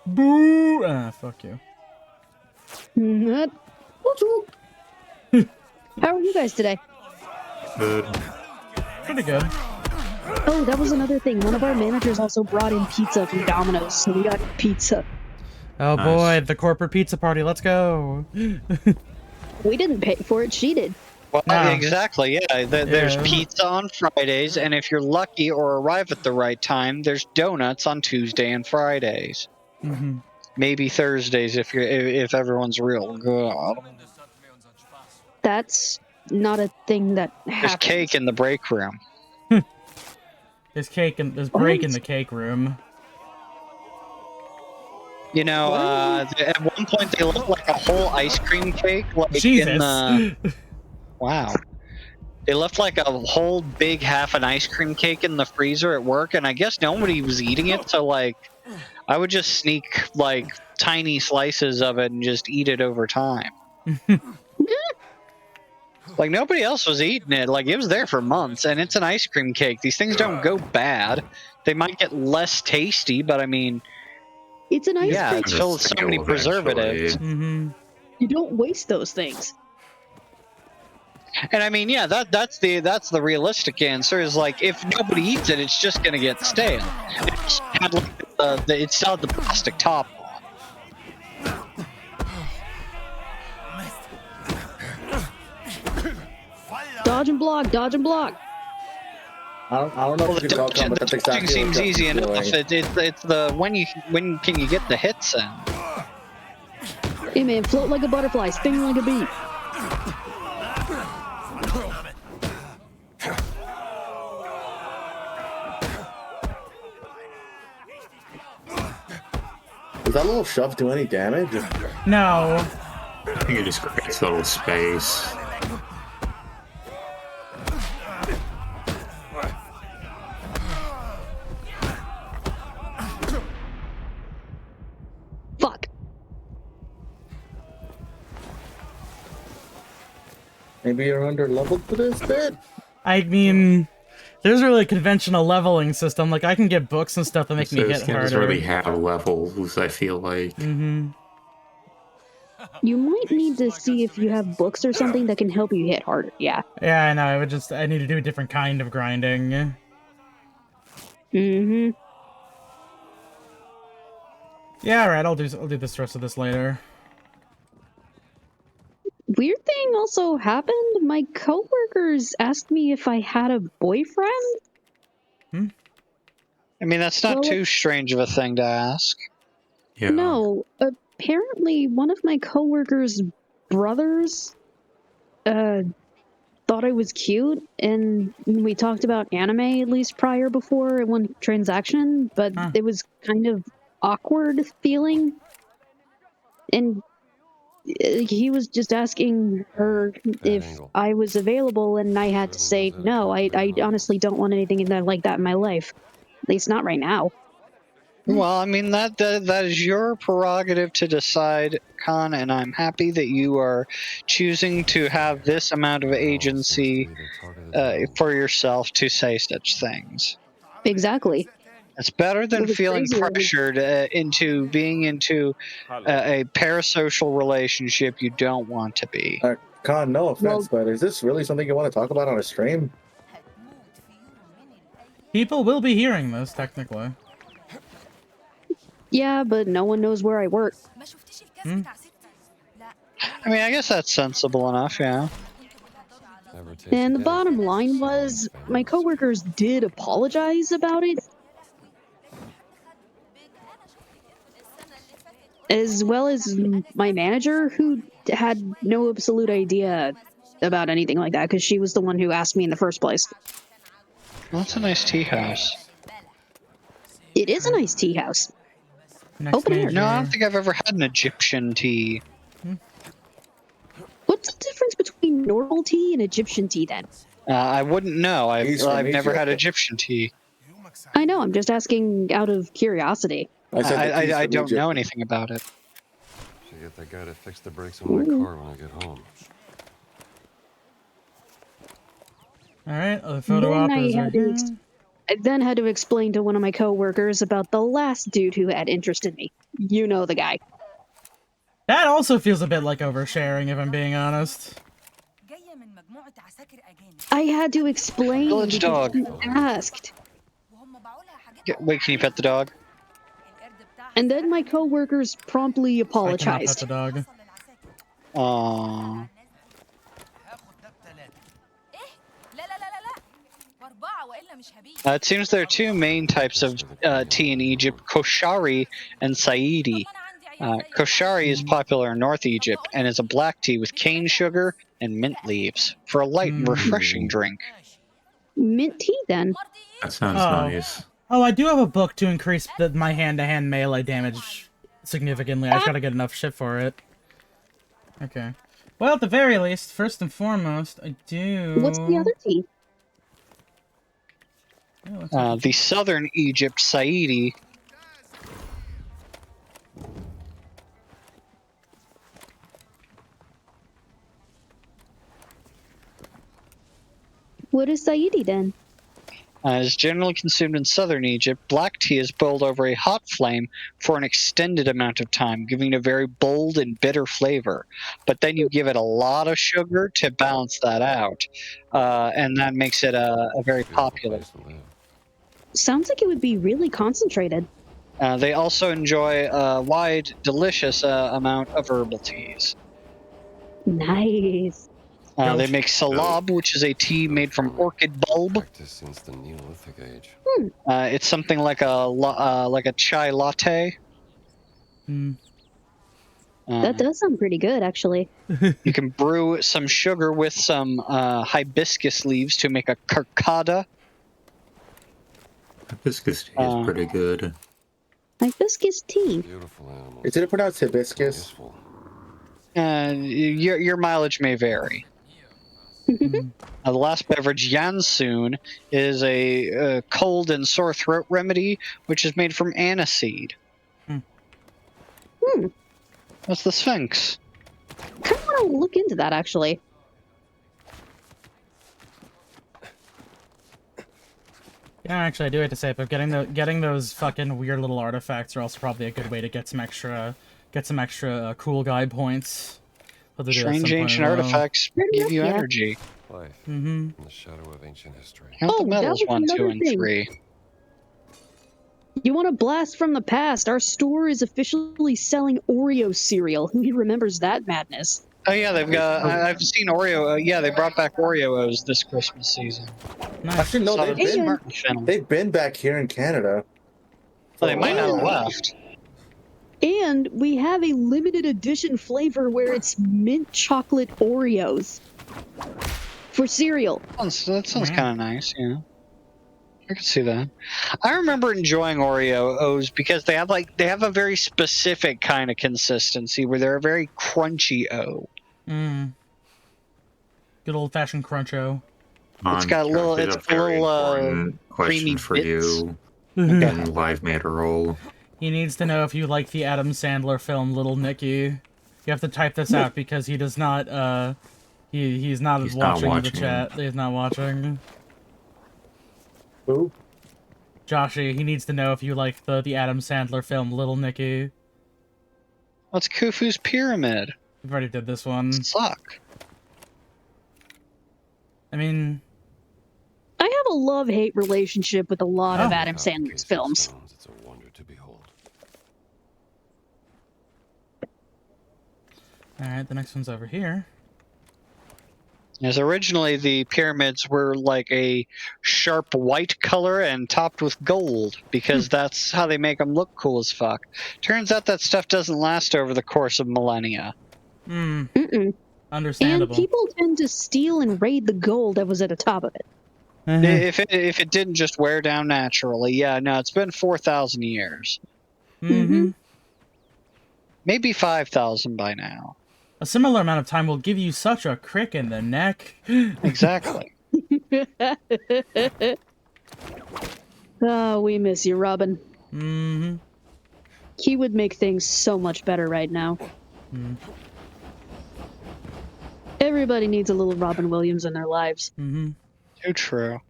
Boo! Ah, fuck you. What? How are you guys today? Good. Pretty good. Oh, that was another thing. One of our managers also brought in pizza from Domino's, so we got pizza. Oh Nice. boy, the corporate pizza party, let's go! We didn't pay for it, she did. Well, No. exactly, yeah. There's Yeah. pizza on Fridays, and if you're lucky or arrive at the right time, there's donuts on Tuesday and Fridays. Mm-hmm. Maybe Thursdays if everyone's real good. That's not a thing that There's happens. cake in the break room. There's cake and there's break in the cake room. You know, at one point they looked like a whole ice cream cake, like Jesus. in the. Wow. They left like a whole big half an ice cream cake in the freezer at work, and I guess nobody was eating it, so like, I would just sneak like tiny slices of it and just eat it over time. Like nobody else was eating it. Like it was there for months, and it's an ice cream cake. These things don't go bad. They might get less tasty, but I mean, It's an ice yeah, cream. it's filled with so many Eventually. preservatives. Mm-hmm. You don't waste those things. And I mean, yeah, that's the realistic answer. Is like if nobody eats it, it's just gonna get stale. It just had like it still had the plastic top. Dodge and block, dodge and block. I don't know if you can talk on, but that's Dodging exactly seems what easy Justin's enough. doing. It's the when can you get the hits in? Hey man, float like a butterfly, sting like a bee. Does that little shove do any damage? No. I think it just creates a little space. Fuck. Maybe you're under leveled for this bit? I mean, there's really a conventional leveling system. Like, I can get books and stuff that make me Those hit games harder. really have levels, I feel like. Mm-hmm. You might need to see if you have books or something that can help you hit harder. Yeah. Yeah, I know. I need to do a different kind of grinding. Mm-hmm. Yeah, alright, I'll do this rest of this later. Weird thing also happened. My coworkers asked me if I had a boyfriend. I mean, that's not Well, too strange of a thing to ask. Yeah. No, apparently one of my coworkers' brothers thought I was cute, and we talked about anime at least prior before one transaction, but it was kind of awkward feeling. And he was just asking her if I was available, and I had to say no. I honestly don't want anything like that in my life. At least not right now. Well, I mean that is your prerogative to decide, Khan, and I'm happy that you are choosing to have this amount of agency for yourself to say such things. Exactly. It's better than It was feeling crazy. pressured into being into a parasocial relationship you don't want to be. Khan, no offense, but is this really something you want to talk about on a stream? People will be hearing this, technically. Yeah, but no one knows where I work. I mean, I guess that's sensible enough, yeah. And the bottom line was, my coworkers did apologize about it. As well as my manager, who had no absolute idea about anything like that, because she was the one who asked me in the first place. Well, that's a nice tea house. It is a nice tea house. Open air. No, I don't think I've ever had an Egyptian tea. What's the difference between normal tea and Egyptian tea then? I wouldn't know. I've never had Egyptian tea. I know, I'm just asking out of curiosity. I don't know anything about it. Should get that guy to fix the brakes on my car when I get home. Alright, the photo operas are here. I then had to explain to one of my coworkers about the last dude who had interest in me. You know the guy. That also feels a bit like oversharing, if I'm being honest. I had to explain Village because dog. he asked. Wait, can you pet the dog? And then my coworkers promptly apologized. I cannot pet the dog. Aww. It seems there are two main types of tea in Egypt, koshari and saidi. Koshari is popular in North Egypt and is a black tea with cane sugar and mint leaves for a light and refreshing drink. Mint tea, then? That sounds nice. Oh, I do have a book to increase my hand-to-hand melee damage significantly. I just gotta get enough shit for it. Okay. Well, at the very least, first and foremost, I do... What's the other tea? The southern Egypt saidi. What is Saidi, then? Is generally consumed in southern Egypt. Black tea is boiled over a hot flame for an extended amount of time, giving it a very bold and bitter flavor. But then you give it a lot of sugar to balance that out, and that makes it a very popular. Sounds like it would be really concentrated. They also enjoy a wide, delicious amount of herbal teas. Nice. They make salab, which is a tea made from orchid bulb. Since the Neolithic age. It's something like a chai latte. That does sound pretty good, actually. You can brew some sugar with some hibiscus leaves to make a karkada. Hibiscus tea is pretty good. Hibiscus tea. Is it pronounced hibiscus? Your mileage may vary. The last beverage, Yansun, is a cold and sore throat remedy, which is made from aniseed. That's the Sphinx. Kind of want to look into that, actually. Yeah, actually, I do hate to say it, but getting those fucking weird little artifacts are also probably a good way to get some extra cool guy points. Strange ancient artifacts give you energy. Life in the shadow of ancient history. Count the that medals, was 1, 2, another and thing. 3. You want a blast from the past? Our store is officially selling Oreo cereal. Who remembers that madness? Oh yeah, they've got. I've seen Oreo. Yeah, they brought back Oreos this Christmas season. Actually, no, they've been back here in Canada. Well, they might not have left. And we have a limited edition flavor where it's mint chocolate Oreos for cereal. That sounds kind of nice, yeah. I can see that. I remember enjoying Oreos because they have a very specific kind of consistency where they're a very crunchy O. Good old-fashioned cruncho. It's got a little. It's a little creamy for bits. you in live matter roll. He needs to know if you like the Adam Sandler film Little Nicky. You have to type this out because he does not. He's not watching the chat. He's not watching. Who? Joshy, he needs to know if you like the Adam Sandler film Little Nicky. What's Khufu's Pyramid? We've already did this one. Suck. I mean, I have a love-hate relationship with a lot of Adam Sandler's films. It's a wonder to behold. Alright, the next one's over here. As originally the pyramids were like a sharp white color and topped with gold because that's how they make them look cool as fuck. Turns out that stuff doesn't last over the course of millennia. Understandable. And people tend to steal and raid the gold that was at the top of it. If it didn't just wear down naturally, yeah, no, it's been 4,000 years. Maybe 5,000 by now. A similar amount of time will give you such a crick in the neck. Exactly. Oh, we miss you, Robin. Mm-hmm. He would make things so much better right now. Mm. Everybody needs a little Robin Williams in their lives. Mm-hmm. Too true.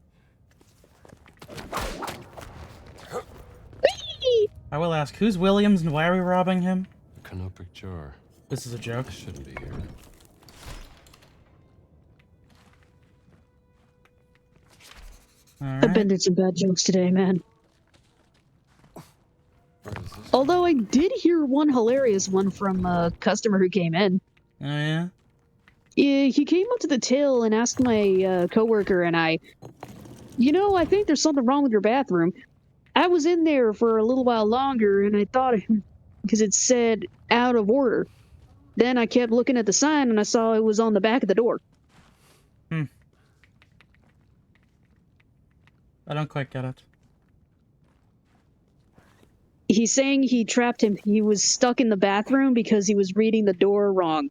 I will ask, who's Williams and why are we robbing him? A canopic jar. This is a joke. It shouldn't be here. I've been through some bad jokes today, man. Although I did hear one hilarious one from a customer who came in. Oh, yeah? Yeah, he came up to the till and asked my coworker and I, you know, I think there's something wrong with your bathroom. I was in there for a little while longer and I thought, because it said out of order. Then I kept looking at the sign and I saw it was on the back of the door. I don't quite get it. He's saying he trapped him. He was stuck in the bathroom because he was reading the door wrong.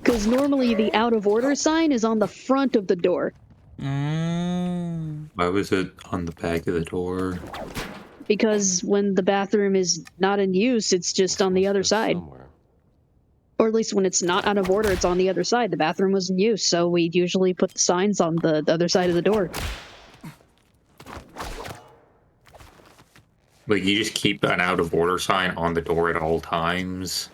Because normally the out of order sign is on the front of the door. Why was it on the back of the door? Because when the bathroom is not in use, it's just on the other side. Or at least when it's not out of order, it's on the other side. The bathroom was in use, so we usually put the signs on the other side of the door. Like, you just keep an out of order sign on the door at all times?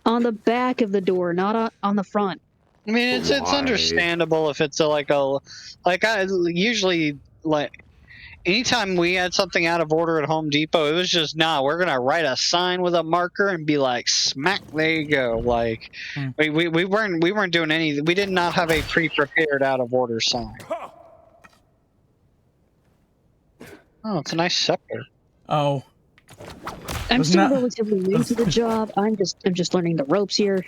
On the back of the door, not on the front. I mean, it's understandable if it's like I usually, like, anytime we had something out of order at Home Depot, it was just, nah, we're gonna write a sign with a marker and be like, smack, there you go. Like, we weren't doing anything. We did not have a pre-prepared out of order sign. Oh, it's a nice scepter. Oh. I'm still relatively new to the job. I'm just learning the ropes here.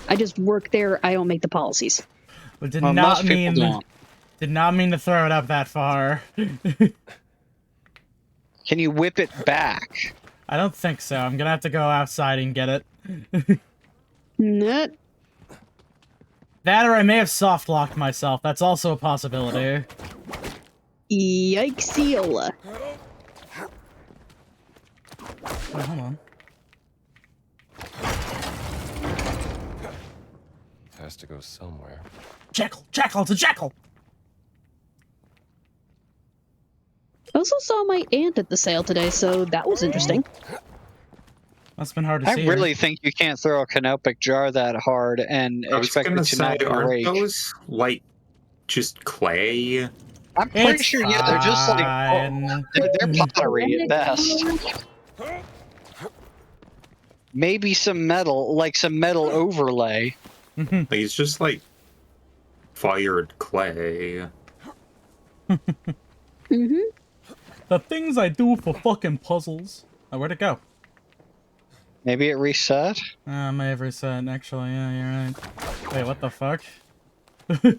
I just work there. I don't make the policies. It did not mean to throw it up that far. Can you whip it back? I don't think so. I'm gonna have to go outside and get it. Net. That or I may have soft locked myself. That's also a possibility. Yikesiola. Oh, hold on. Has to go somewhere. Jackal! Jackal! It's a jackal! I also saw my aunt at the sale today, so that was interesting. Must've been hard to see. I really think you can't throw a canopic jar that hard and expect it to not break. Aren't those, like, just clay? I'm pretty sure, yeah, they're just like, they're pottery at best. Maybe some metal, like some metal overlay. Like, it's just like fired clay. The things I do for fucking puzzles. Oh, where'd it go? Maybe it reset? I may have reset, actually. Yeah, you're right. Wait, what the fuck? Oh,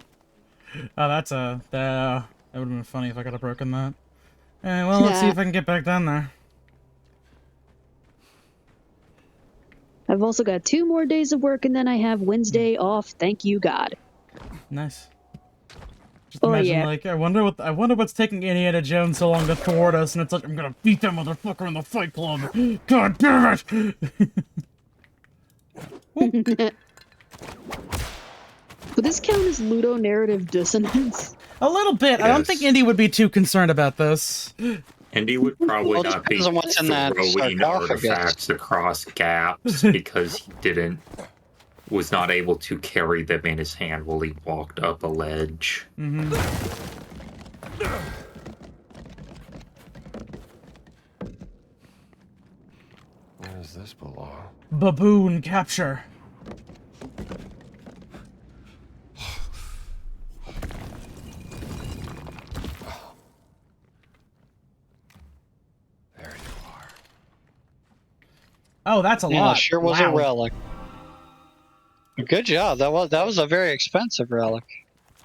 that's a... that would've been funny if I could have broken that. Alright, well, let's see if I can get back down there. I've also got 2 more days of work, and then I have Wednesday off. Thank you, God. Nice. Just imagine, like, I wonder what's taking Indiana Jones so long to thwart us, and it's like, I'm gonna beat that motherfucker in the Fight Club. God damn it! Would this count as ludonarrative dissonance? A little bit. Yes. I don't think Indy would be too concerned about this. Indy would probably not be on what's in that throwing artifacts across gaps because he was not able to carry them in his hand while he walked up a ledge. Where does this belong? Baboon capture. Oh, that's a lot. Sure was a relic. Good job. That was a very expensive relic.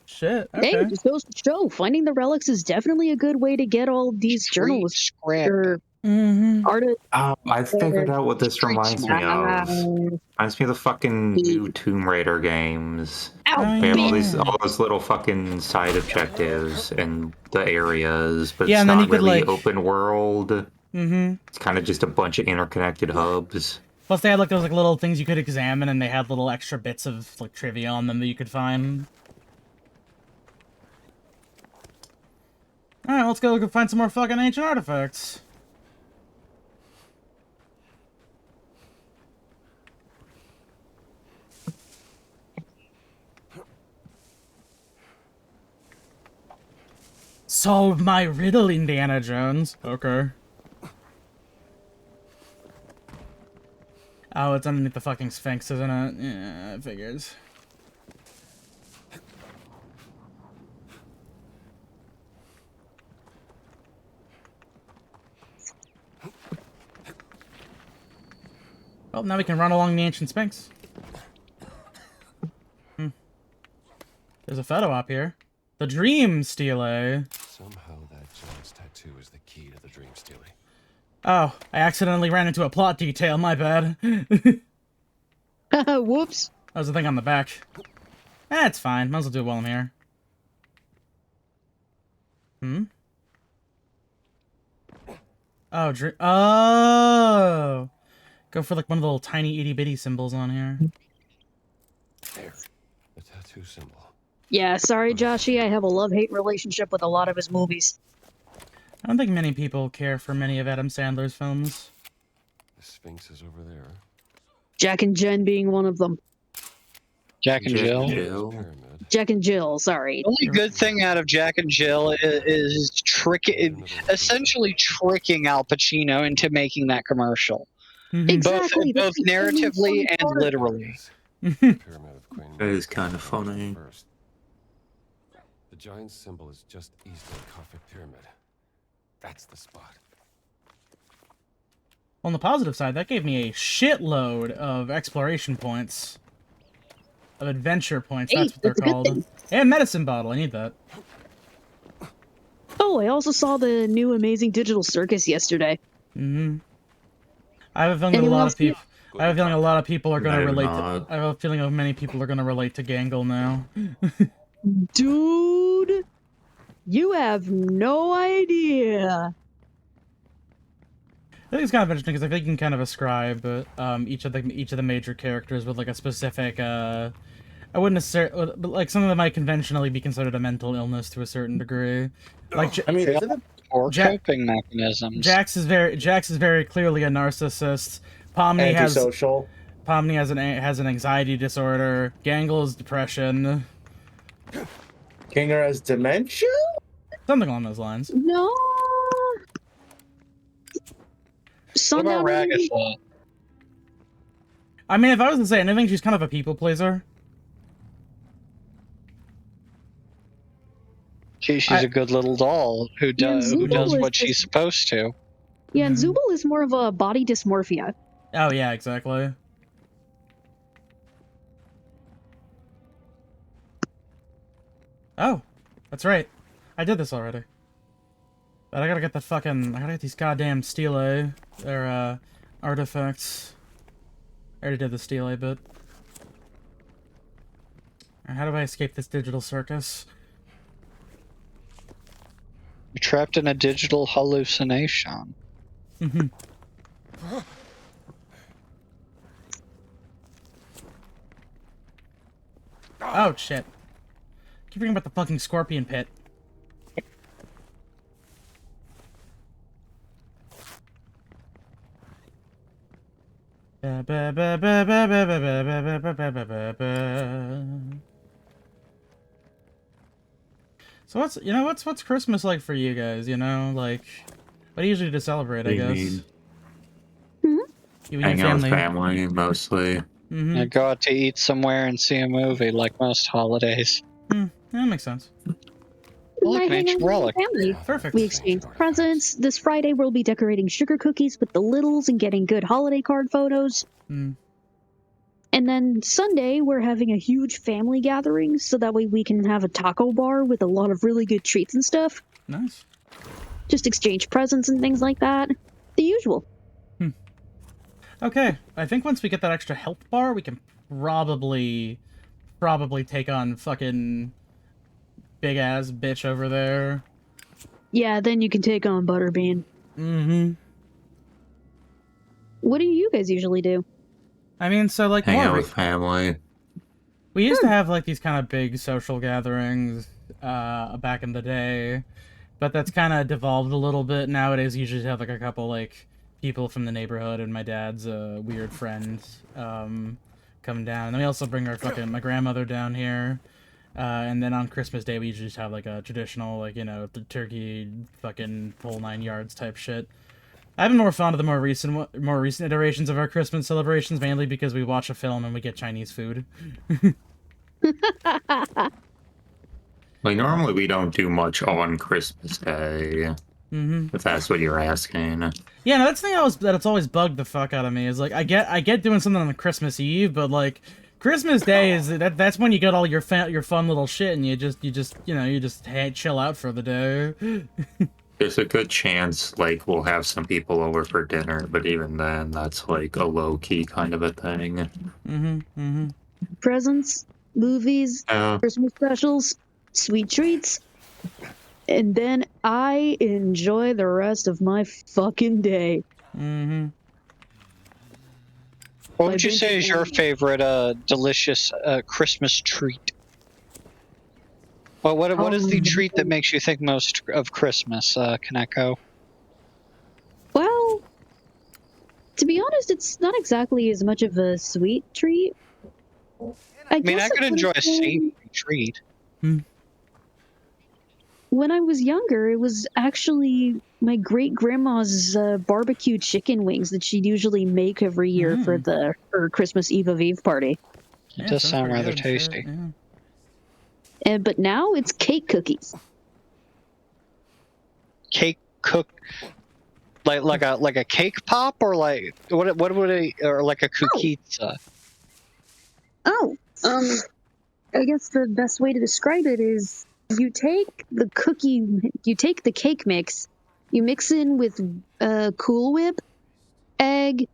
Shit. Okay. Hey, just goes to show, finding the relics is definitely a good way to get all these journals. Or I figured out what this reminds me of. Reminds me of the fucking new Tomb Raider games. Ow, They have bitch. all those little fucking side objectives and the areas, but Yeah, it's and then not you could, really like- open world. Mm-hmm. It's kind of just a bunch of interconnected hubs. Plus, they had like those like little things you could examine, and they had little extra bits of like trivia on them that you could find. All right, let's go find some more fucking ancient artifacts. Solve my riddle, Indiana Jones. Okay. Oh, it's underneath the fucking Sphinx, isn't it? Yeah, I figured. Well, now we can run along the ancient Sphinx. There's a photo op here. The Dream Stele. Somehow that giant's tattoo is the key to the Dream Stele. Oh, I accidentally ran into a plot detail, my bad. Whoops. That was the thing on the back. It's fine. Might as well do it while I'm here. Oh, oh! Go for like one of the little tiny itty bitty symbols on here. There. The tattoo symbol. Yeah, sorry, Joshy. I have a love-hate relationship with a lot of his movies. I don't think many people care for many of Adam Sandler's films. The Sphinx is over there. Jack and Jen being one of them. Jack and Jill. Jack and Jill, sorry. The only good thing out of Jack and Jill is essentially tricking Al Pacino into making that commercial. Exactly. Both narratively and literally. Pyramid of Queen That is kind of funny. First. The giant symbol is just east of the Kafir Pyramid. That's the spot. On the positive side, that gave me a shitload of exploration points. Of adventure points, Hey, that's what they're that's a good called. thing. And medicine bottle, I need that. Oh, I also saw the new Amazing Digital Circus yesterday. I have a feeling that Anyone else I have a feeling a lot of people are going I to have relate. not. I have a feeling of many people are going to relate to Gangle now. Dude, you have no idea. I think it's kind of interesting because I think you can kind of ascribe each of the major characters with like a specific. I wouldn't necessarily, but like something that might conventionally be considered a mental illness to a certain degree. Like, I mean, isn't it? Or Jack- coping mechanisms. Jax is very clearly a narcissist. Pomni Antisocial. has an anxiety disorder. Gangle is depression. Kinger has dementia? Something along those lines. No. What about Sundown. Ragatha? I mean, if I was to say anything, she's kind of a people pleaser. She's a good little doll who does Zubul what is she's just- supposed to. Yeah, and Zubul is more of a body dysmorphia. Oh yeah, exactly. Oh, that's right. I did this already. But I gotta get I gotta get these goddamn stele. They're, artifacts. I already did the stele bit. Alright, how do I escape this digital circus? You're trapped in a digital hallucination. Oh, shit. Keep forgetting about the fucking scorpion pit. So what's Christmas like for you guys, you know? Like, what do you usually do to celebrate, I guess? You and Hang your out with family. family, mostly. I go out to eat somewhere and see a movie like most holidays. Yeah, that makes sense. Like I an hang out ancient with my relic. family. Perfect. We exchange presents. This Friday we'll be decorating sugar cookies with the littles and getting good holiday card photos. And then Sunday we're having a huge family gathering so that way we can have a taco bar with a lot of really good treats and stuff. Nice. Just exchange presents and things like that. The usual. Okay, I think once we get that extra health bar, we can probably probably take on fucking big ass bitch over there. Yeah, then you can take on Butterbean. Mm-hmm. What do you guys usually do? I mean, so like Hang more out with family. we used to have like these kind of big social gatherings back in the day, but that's kind of devolved a little bit. Nowadays, you usually have like a couple like people from the neighborhood and my dad's weird friend come down. And then we also bring my grandmother down here. And then on Christmas Day, we usually just have like a traditional, like, you know, the turkey, fucking whole 9 yards type shit. I've been more fond of the more recent iterations of our Christmas celebrations, mainly because we watch a film and we get Chinese food. Like, normally we don't do much on Christmas Day. Mm-hmm. If that's what you're asking. Yeah, no, that's the thing that's always bugged the fuck out of me. Is like I get doing something on Christmas Eve, but like Christmas Day is that's when you get all your fun little shit, and you just chill out for the day. There's a good chance, like, we'll have some people over for dinner, but even then, that's like a low-key kind of a thing. Mm-hmm. Mm-hmm. Presents, movies, Christmas specials, sweet treats, and then I enjoy the rest of my fucking day. Mm-hmm. What would you say is your favorite delicious Christmas treat? Well, what is the treat that makes you think most of Christmas, Kaneko? Well, to be honest, it's not exactly as much of a sweet treat. I mean, I could enjoy a savory treat. When I was younger, it was actually my great-grandma's barbecue chicken wings that she'd usually make every year for her Christmas Eve of Eve party. It does sound rather tasty. Sure, yeah. But now it's cake cookies. Cake cook, like a cake pop, or like what would it, or like a kukitsa? Oh, I guess the best way to describe it is you take the cake mix, you mix in with Cool Whip, egg,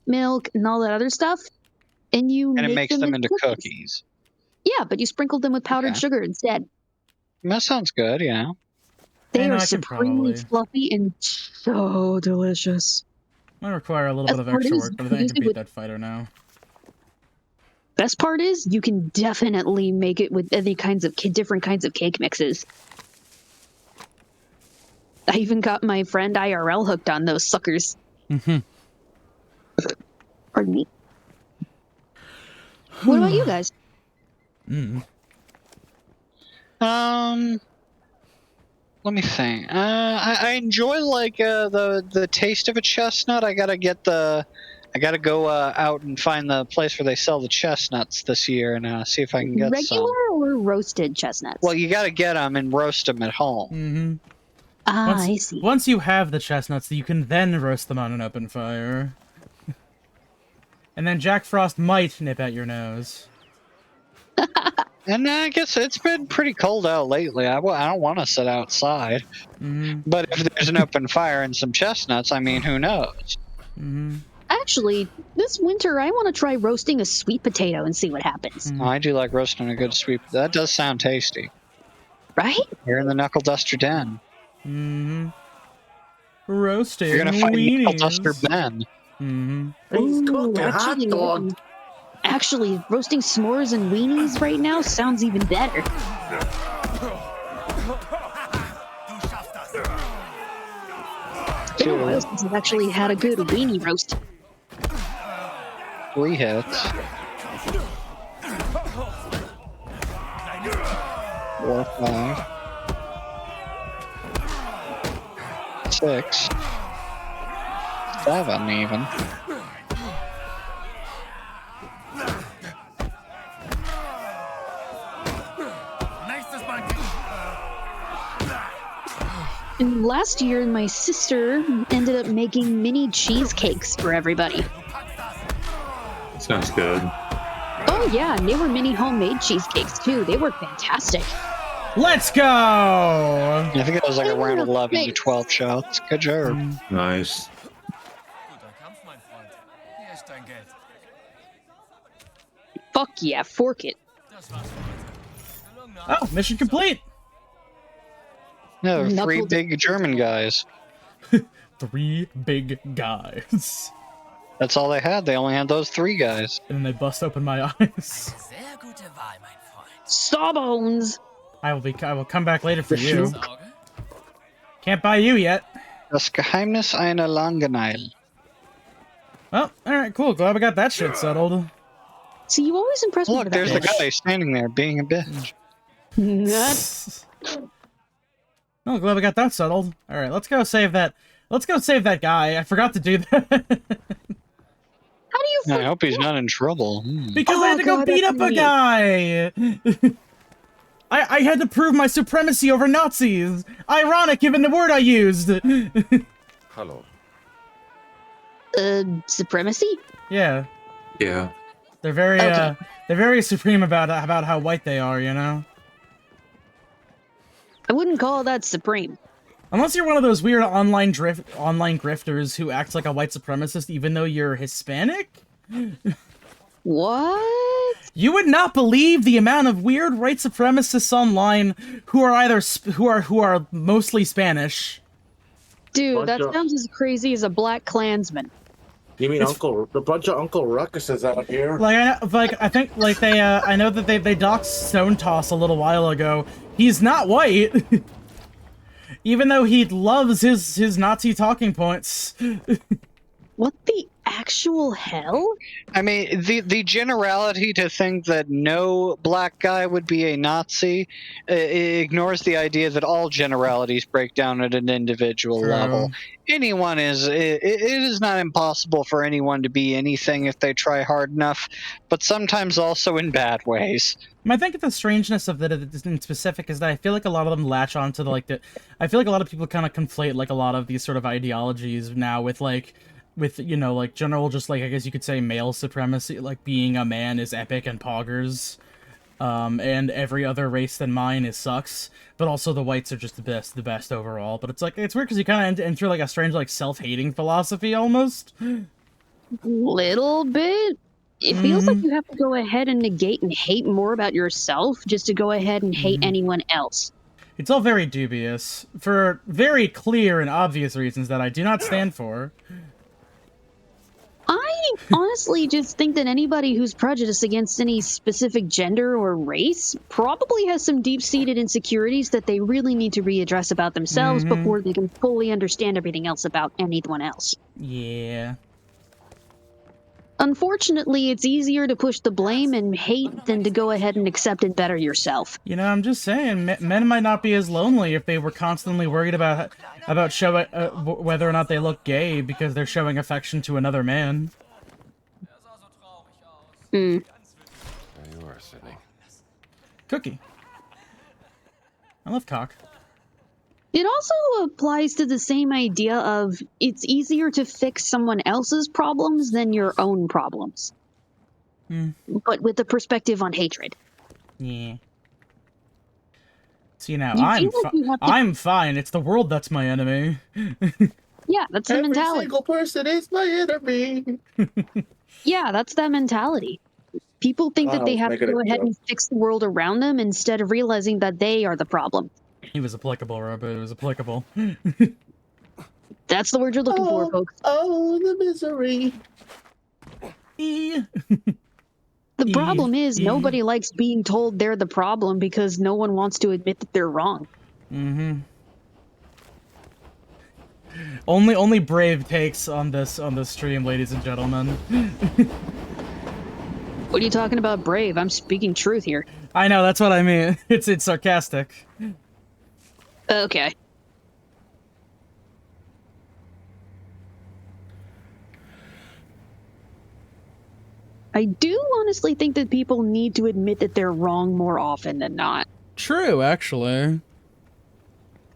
milk, and all that other stuff, and it makes them into cookies. Yeah, but you sprinkled them with powdered sugar instead. That sounds good, yeah. They are supremely fluffy and so delicious. Might require a little bit of extra work, but I think I can beat that fighter now. Best part is you can definitely make it with any kinds of different kinds of cake mixes. I even got my friend IRL hooked on those suckers. Mm-hmm. Pardon me. What about you guys? Let me think. I enjoy like the taste of a chestnut. I gotta go out and find the place where they sell the chestnuts this year and see if I can get some. Regular or roasted chestnuts? Well, you gotta get them and roast them at home. Mm-hmm. I see. Once you have the chestnuts, you can then roast them on an open fire. And then Jack Frost might nip at your nose. And I guess it's been pretty cold out lately. I don't want to sit outside. But if there's an open fire and some chestnuts, I mean, who knows? Actually, this winter I want to try roasting a sweet potato and see what happens. Oh, I do like roasting a good sweet. That does sound tasty. Right? You're in the Knuckle Duster Den. Roasting. You're gonna find weenies. Knuckle Duster Ben. He's cooking a hot dog. Actually, roasting s'mores and weenies right now sounds even better. It's been a while since I've actually had a good weenie roast. 3 hits. 4, 5. 6. 7 even. And last year, my sister ended up making mini cheesecakes for everybody. Sounds good. Oh yeah, and they were mini homemade cheesecakes too. They were fantastic. Let's go! I think it was like around 11 to 12 shots. Good job. Nice. Fuck yeah, fork it. Oh, mission complete. Yeah, there were three Knuckled- big German guys. 3 big guys. That's all they had. They only had those 3 guys. And then they bust open my eyes. Sawbones. I will come back later for you. Can't buy you yet. Das Geheimnis einer Langeneil. Well, alright, cool. Glad we got that shit settled. See, you always impress me Look, with that. there's the guy standing there being a bitch. That's Oh, glad we got that settled. Alright, let's go save that. Let's go save that guy. I forgot to do that. How do you? I hope he's not in trouble. Because I had to go beat up a guy! I had to prove my supremacy over Nazis! Ironic given the word I used! Hello. Supremacy? Yeah. Yeah. They're very supreme about how white they are, you know? I wouldn't call that supreme. Unless you're one of those weird online grifters who acts like a white supremacist even though you're Hispanic? What? You would not believe the amount of weird white supremacists online who are either who are mostly Spanish. Dude, that sounds as crazy as a black Klansman. You mean the bunch of Uncle Ruckuses out here? I think they I know that they doxed Stone Toss a little while ago. He's not white. Even though he loves his Nazi talking points. What the actual hell? I mean, the generality to think that no black guy would be a Nazi ignores the idea that all generalities break down at an individual level. Anyone it is not impossible for anyone to be anything if they try hard enough, but sometimes also in bad ways. I think the strangeness of that in specific is that I feel like a lot of them latch on to I feel like a lot of people kind of conflate like a lot of these sort of ideologies now with you know, like general, just like I guess you could say male supremacy, like being a man is epic and poggers, and every other race than mine is sucks, but also the whites are just the best overall. But it's weird because you kind of enter like a strange like self-hating philosophy almost. Little bit. It feels like you have to go ahead and negate and hate more about yourself just to go ahead and hate anyone else. It's all very dubious for very clear and obvious reasons that I do not stand for. I honestly just think that anybody who's prejudiced against any specific gender or race probably has some deep-seated insecurities that they really need to readdress about themselves before they can fully understand everything else about anyone else. Yeah. Unfortunately, it's easier to push the blame and hate than to go ahead and accept and better yourself. You know, I'm just saying, men might not be as lonely if they were constantly worried about showing whether or not they look gay because they're showing affection to another man. There you are, Sydney. Cookie. I love cock. It also applies to the same idea of it's easier to fix someone else's problems than your own problems. But with the perspective on hatred. Yeah. See now, You I'm fine. It's the world that's my enemy. Yeah, that's the mentality. Every single person is my enemy. Yeah, that's that mentality. People think that they have to go ahead and fix the world around them instead of realizing that they are the problem. He was applicable, Robert. It was applicable. That's the word you're looking for, folks. Oh, the misery. The problem is nobody likes being told they're the problem because no one wants to admit that they're wrong. Only brave takes on this stream, ladies and gentlemen. What are you talking about, brave? I'm speaking truth here. I know, that's what I mean. It's sarcastic. Okay. I do honestly think that people need to admit that they're wrong more often than not. True, actually.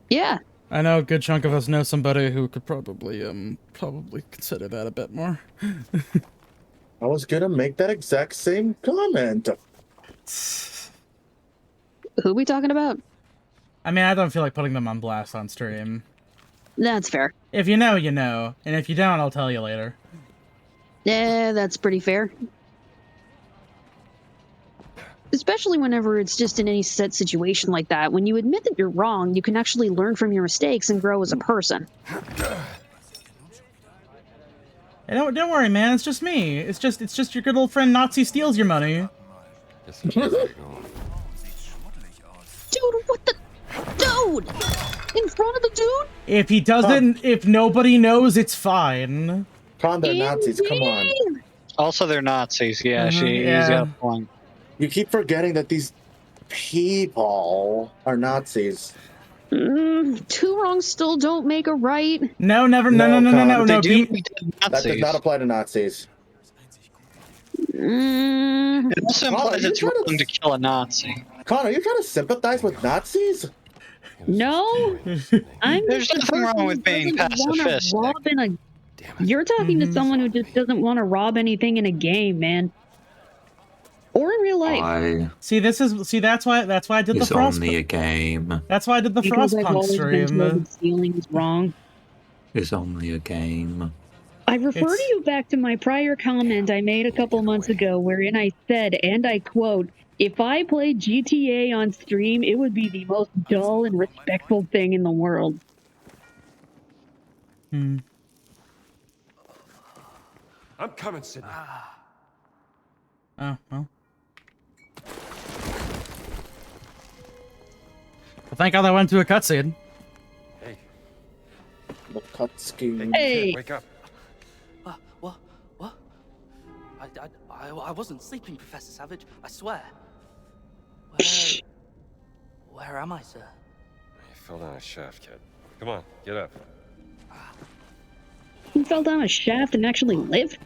Yeah. I know a good chunk of us know somebody who could probably consider that a bit more. I was gonna make that exact same comment. Who are we talking about? I mean, I don't feel like putting them on blast on stream. That's fair. If you know, you know. And if you don't, I'll tell you later. Yeah, that's pretty fair. especially whenever it's just in any set situation like that. When you admit that you're wrong, you can actually learn from your mistakes and grow as a person. Hey, don't worry, man. It's just me. It's just your good old friend Nazi steals your money. Dude, what the? Dude! In front of the dude? If he doesn't, if nobody knows, it's fine. They're Nazis, come on. Also, they're Nazis. Yeah, he's yeah. got a point. You keep forgetting that these people are Nazis. Two wrongs still don't make a right. No, never. No. That does not apply to Nazis. It also implies it's wrong to kill a Nazi. Connor, are you trying to sympathize with Nazis? No, There's nothing wrong with being pacifist. You're talking to someone who just doesn't want to rob anything in a game, man, or in real life. That's why I did the Frost. It's only a game. That's why I did the Frostpunk stream. Stealing is wrong. It's only a game. I refer to you back to my prior comment I made a couple months ago, wherein I said, and I quote, "If I played GTA on stream, it would be the most dull and respectful thing in the world." I'm coming, Sydney. Oh, well. Well, thank God I went to a cutscene. Hey. The cutscene. Hey. Wake up. What? I wasn't sleeping, Professor Savage. I swear. Where am I, sir? You fell down a shaft, kid. Come on, get up. You fell down a shaft and actually lived?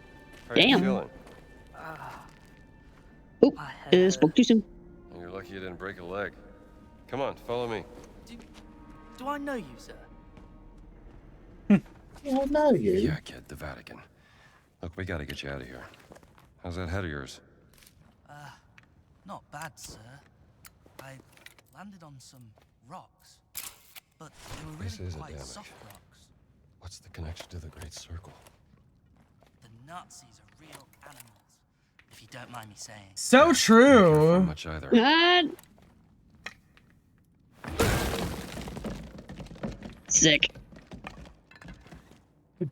How are you Damn. feeling? Oh, spoke too soon. You're lucky you didn't break a leg. Come on, follow me. Do I know you, sir? I know you. Yeah, kid, the Vatican. Look, we gotta get you out of here. How's that head of yours? Not bad, sir. I landed on some rocks, but they were This really is a quite damage. soft rocks. What's the connection to the Great Circle? The Nazis are real animals, if you don't mind me saying. So true. Not much either. Sick.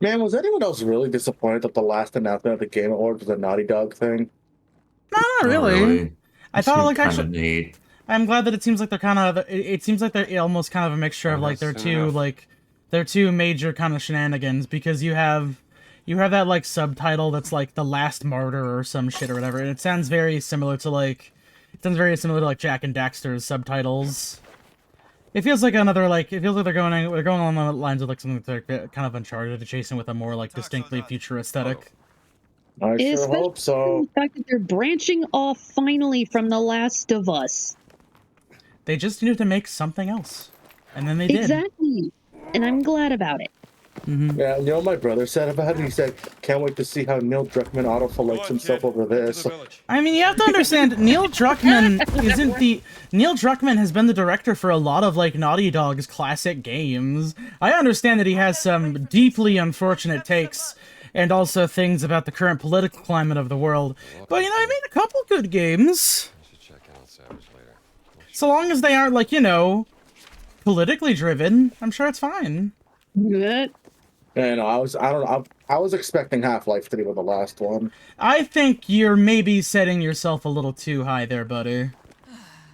Man, was anyone else really disappointed that the last announcement of the Game Awards was a Naughty Dog thing? No, not really. I thought like kind actually. of neat. I'm glad that it seems like they're kind of. It seems like they're almost kind of a mixture of like that's soon enough. their two major kind of shenanigans, because you have that like subtitle that's like The Last Martyr or some shit or whatever, and it sounds very similar to like Jack and Daxter's subtitles. It feels like they're going along the lines of like something that's like kind of Uncharted, chasing with a more like distinctly future aesthetic. I sure hope so. The fact that they're branching off finally from The Last of Us. They just needed to make something else, and then they did. Exactly, and I'm glad about it. Yeah, you know what my brother said about it? He said, "Can't wait to see how Neil Druckmann autofilates himself over this." I mean, you have to understand, Neil Druckmann has been the director for a lot of like Naughty Dog's classic games. I understand that he has some deeply unfortunate takes and also things about the current political climate of the world, but you know, he made a couple good games. So long as they aren't like, you know, politically driven, I'm sure it's fine. Good. And I was expecting Half-Life 3 with the last one. I think you're maybe setting yourself a little too high there, buddy.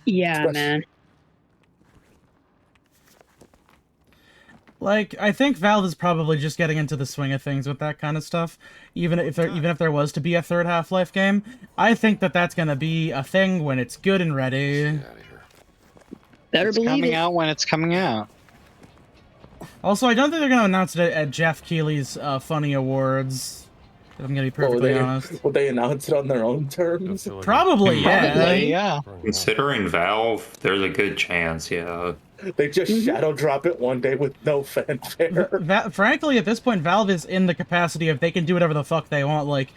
Yeah, man. Like, I think Valve is probably just getting into the swing of things with that kind of stuff. Even if there was to be a third Half-Life game, I think that that's gonna be a thing when it's good and ready. Better It's believe coming it. out when it's coming out. Also, I don't think they're gonna announce it at Jeff Keighley's Funny Awards. If I'm gonna be perfectly honest. Will they announce it on their own terms? Probably, yeah. Considering Valve, there's a good chance, yeah. They just shadow drop it one day with no fanfare. Frankly, at this point, Valve is in the capacity of they can do whatever the fuck they want. Like,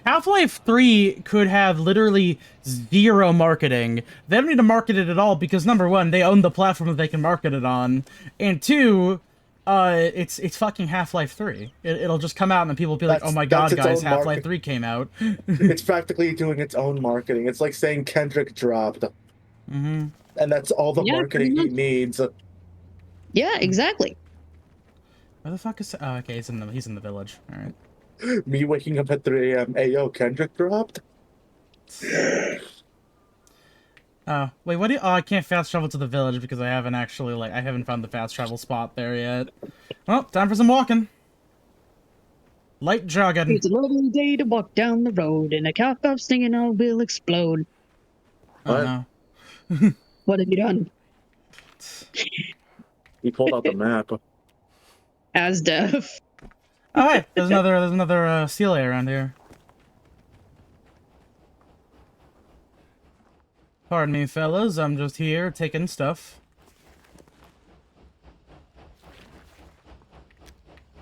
Half-Life 3 could have literally zero marketing. They don't need to market it at all because, number one, they own the platform that they can market it on. And two, It's fucking Half-Life 3. It'll just come out and then people will be like, oh my god, its guys, own Half-Life market. 3 came out. It's practically doing its own marketing. It's like saying Kendrick dropped. Mm-hmm. And that's all the Yeah, marketing pretty he needs. Yeah, exactly. Where the fuck is... Oh, okay, he's in the village. Alright. Me waking up at 3 a.m. Ayo, Kendrick dropped? Oh, wait, what do you... Oh, I can't fast travel to the village because I haven't actually, like, I haven't found the fast travel spot there yet. Well, time for some walking. Light jogging. It's a lovely day to walk down the road, and a cow singing "I will explode." Oh, no. What have you done? He pulled out the map. As deaf. Oh, hey, there's another seal around here. Pardon me, fellas. I'm just here taking stuff.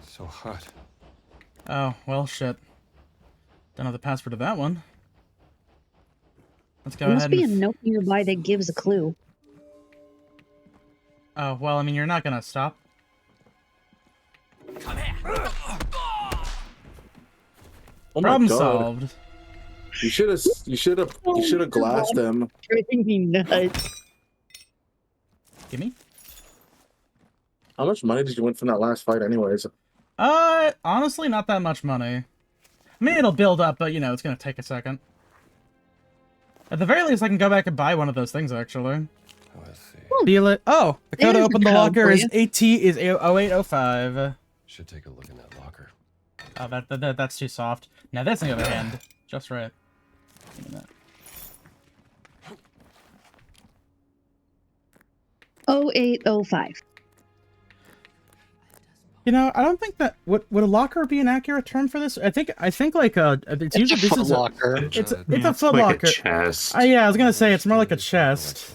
So hot. Oh, well, shit. Don't have the password to that one. Let's go There ahead must be a and... note nearby that gives a clue. Oh, well, I mean, you're not gonna stop. Come here. Oh my Problem God. solved. You should have glassed them. Driving me nuts. Gimme. How much money did you win from that last fight, anyways? Honestly, not that much money. I mean, it'll build up, but, you know, it's gonna take a second. At the very least, I can go back and buy one of those things, actually. Let's see. Feel it. Oh, the code to There's open the the code locker for is you. 0805. Should take a look in that locker. Oh, that's too soft. Now that's on the other hand. Just right. Give me that. 0805. You know, I don't think that would a locker be an accurate term for this. I think like it's usually a foot locker. It's a Yeah, foot like locker. a chest. Yeah, I was gonna say it's more like a chest.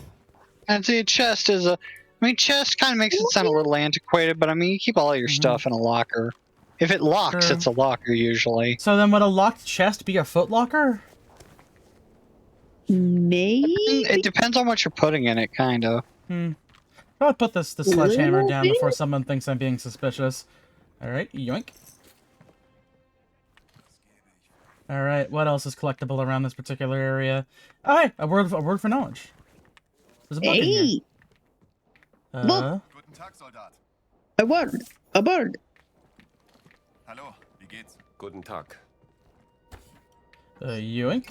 And the chest is a... I mean, chest kind of makes it sound a little antiquated, but I mean, you keep all your stuff in a locker. If it locks, Sure. it's a locker usually. So then would a locked chest be a foot locker? Maybe? It depends on what you're putting in it, kind of. I'll put the sledgehammer Little down bit? before someone thinks I'm being suspicious. Alright, yoink. Alright, what else is collectible around this particular area? Oh, hey, a word for knowledge. There's a book in here. Hey! Look! Guten Tag, Soldat. A word! A bird! Hallo, wie geht's? Guten Tag. Yoink.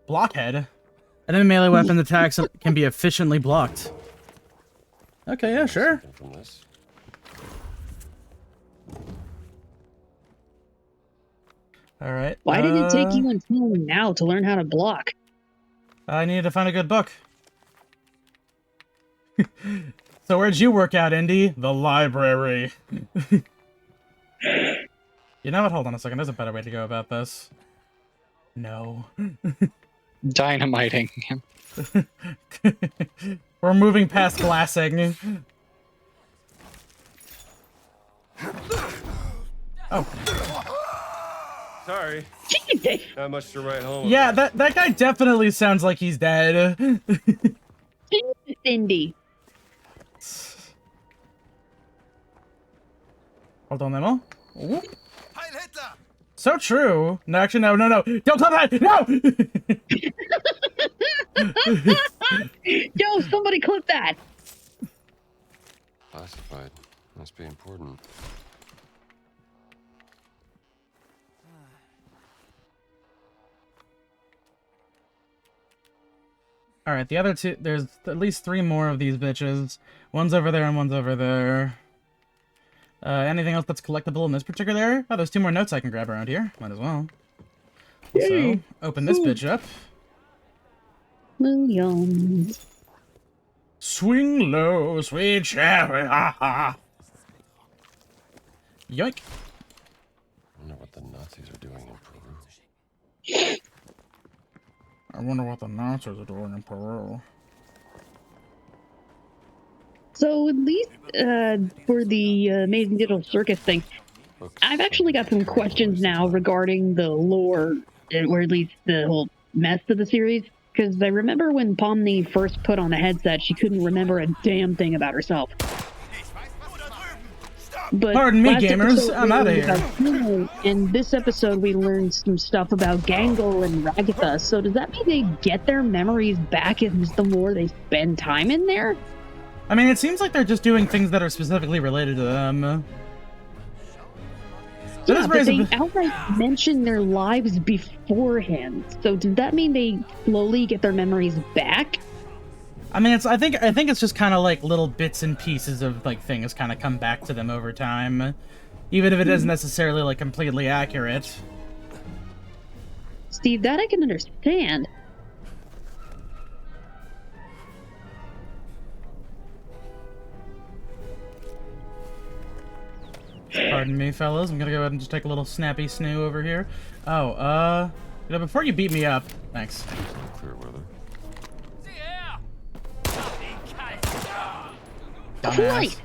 Blockhead. Enemy melee weapon attacks can be efficiently blocked. Okay, yeah, sure. Something from this. Alright. Why did it take you until now to learn how to block? I needed to find a good book. So where'd you work out, Indy? The library. You know what? Hold on a second. There's a better way to go about this. No. Dynamiting him. We're moving past glassing. Oh. Sorry. Not much to write home. Yeah, that guy definitely sounds like he's dead. Indy. Hold on, Emma. Heil Hitler! So true. No, actually, no. Don't tell that! No! Yo, somebody clip that! Classified. Must be important. Alright, the other two... There's at least 3 more of these bitches. One's over there and one's over there. Anything else that's collectible in this particular area? Oh, there's 2 more notes I can grab around here. Might as well. Yay. So, open this bitch up. Williams. Swing low, sweet cherry, ha ha. Yoink. I wonder what the Nazis are doing in Peru. I wonder what the Nazis are doing in Peru. So at least for the Amazing Digital Circus thing, I've actually got some questions now regarding the lore, or at least the whole mess of the series. Because I remember when Pomni first put on the headset, she couldn't remember a damn thing about herself. But Pardon me, last gamers. episode I'm we outta learned here. about Kuno, and this episode we learned some stuff about Gangle and Ragatha. So does that mean they get their memories back as the more they spend time in there? I mean, it seems like they're just doing things that are specifically related to them. Yeah, but they outright mention their lives beforehand. So does that mean they slowly get their memories back? I mean, I think it's just kind of like little bits and pieces of like things kind of come back to them over time, even if it isn't necessarily like completely accurate. Steve, that I can understand. Pardon me, fellas. I'm gonna go ahead and just take a little snappy snoo over here. Oh, you know, before you beat me up, thanks. Clear weather. Dumbass.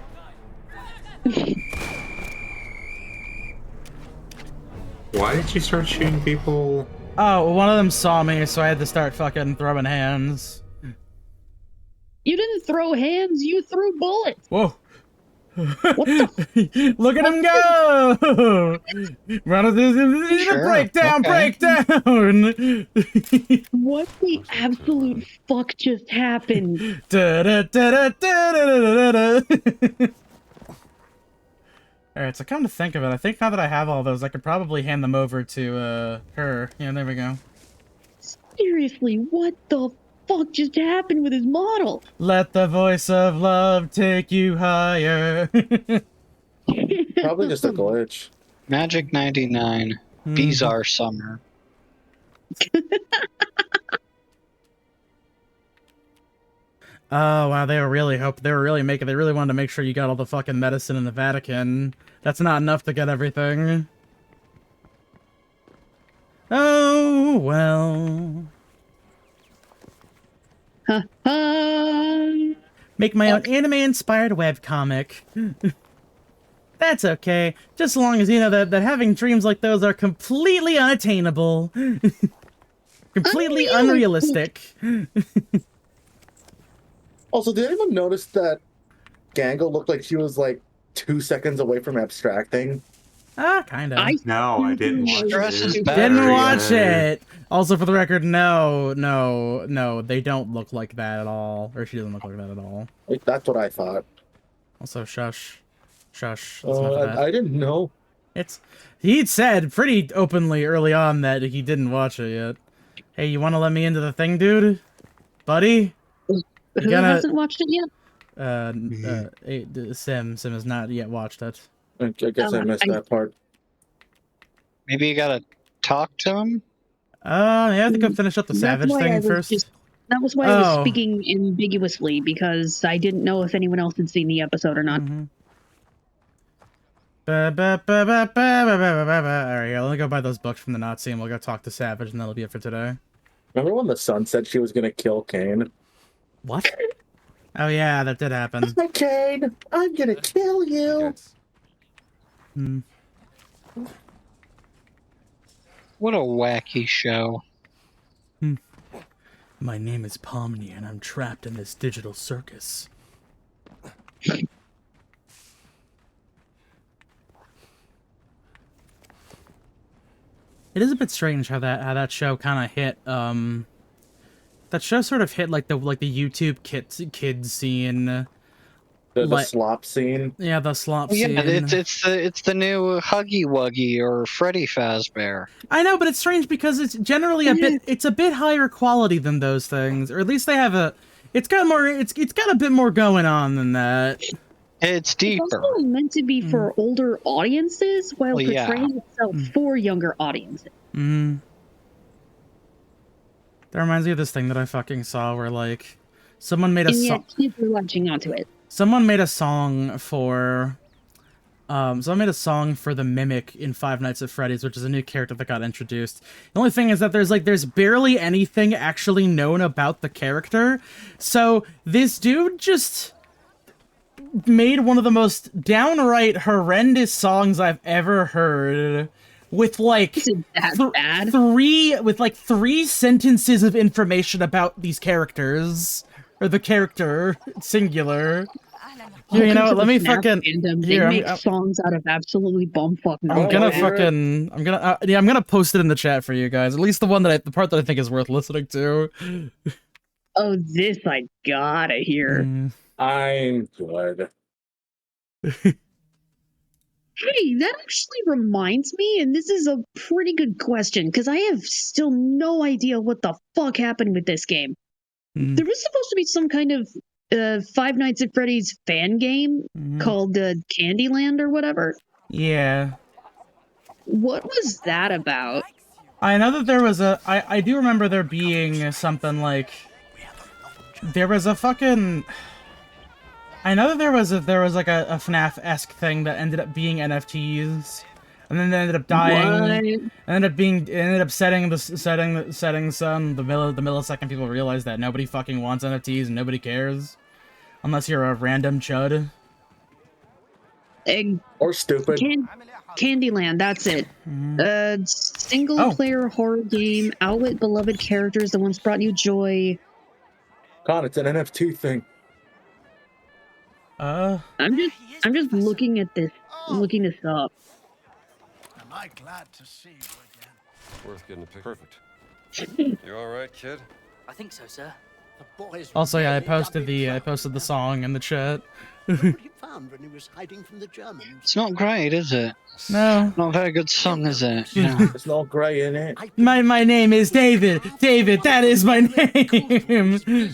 Why did you start shooting people? Oh, one of them saw me, so I had to start fucking throwing hands. You didn't throw hands, you threw bullets. Whoa. Look at him go! Run breakdown, breakdown! What the absolute fuck just happened? Alright, so come to think of it, I think now that I have all those, I could probably hand them over to, her. Yeah, there we go. Seriously, what the fuck just happened with his model? Let the voice of love take you higher. Probably just a glitch. Magic 99. Bizarre Summer. Oh wow, they really wanted to make sure you got all the fucking medicine in the Vatican. That's not enough to get everything. Oh well. Make my own anime-inspired webcomic. That's okay, just as long as you know that having dreams like those are completely unattainable. Completely unrealistic. Also, did anyone notice that Gangle looked like she was like 2 seconds away from abstracting? Kind of. No, I didn't watch it. Didn't watch it. Also, for the record, no, they don't look like that at all. Or she doesn't look like that at all. That's what I thought. Also, shush. That's enough of that. I didn't know. He'd said pretty openly early on that he didn't watch it yet. Hey, you want to let me into the thing, dude? Buddy? Who hasn't watched it yet? Sim has not yet watched it. I guess I missed that part. Maybe you gotta talk to him? Yeah, I think I'll finish up the Savage thing first. That was why I was speaking ambiguously, because I didn't know if anyone else had seen the episode or not. Alright, let me go buy those books from the Nazi and we'll go talk to Savage and that'll be it for today. Remember when the sun said she was gonna kill Kane? What? Oh yeah, that did happen. Hi, Kane! I'm gonna kill you! What a wacky show. My name is Pomni and I'm trapped in this digital circus. It is a bit strange how that show kind of hit. That show sort of hit like the YouTube kids scene. The slop scene. Yeah, the slop scene. Yeah, it's the new Huggy Wuggy or Freddy Fazbear. I know, but it's strange because it's generally a bit higher quality than those things, or at least they have it's got a bit more going on than that. It's deeper. It's also meant to be for older audiences while portraying itself for younger audiences. That reminds me of this thing that I fucking saw where like someone made a song. Kids are latching onto it. Someone made a song for the Mimic in Five Nights at Freddy's, which is a new character that got introduced. The only thing is that there's barely anything actually known about the character. So this dude just made one of the most downright horrendous songs I've ever heard with like three sentences of information about these characters, or the character singular. Here, you know what? Let me FNAF fucking. fandom, Here, they make songs out of absolutely bumfuck I'm gonna nothing. fucking. I'm gonna post it in the chat for you guys. At least the part that I think is worth listening to. Oh, this I gotta hear. I'm good. Hey, that actually reminds me, and this is a pretty good question, because I have still no idea what the fuck happened with this game. There was supposed to be some kind of Five Nights at Freddy's fan game called Candyland or whatever. Yeah. What was that about? I know that there was I do remember there being something like. There was a fucking. I know that there was like a FNAF-esque thing that ended up being NFTs, and then they ended up dying. Ended up setting the sun the millisecond people realized that nobody fucking wants NFTs and nobody cares, unless you're a random chud. Or stupid. Candyland, that's it. Single-player horror game, outwit beloved characters that once brought you joy. God, it's an NFT thing. I'm just looking at this, looking this up. Am I glad to see you again? Worth getting a pic. Perfect. You all right, kid? I think so, sir. The boys Also, yeah, I posted the song in the chat. What you found when he was hiding from the Germans? It's not great, is it? No. Not a very good song, is it? Yeah. It's not great, in it. My name is David. David, that is my name.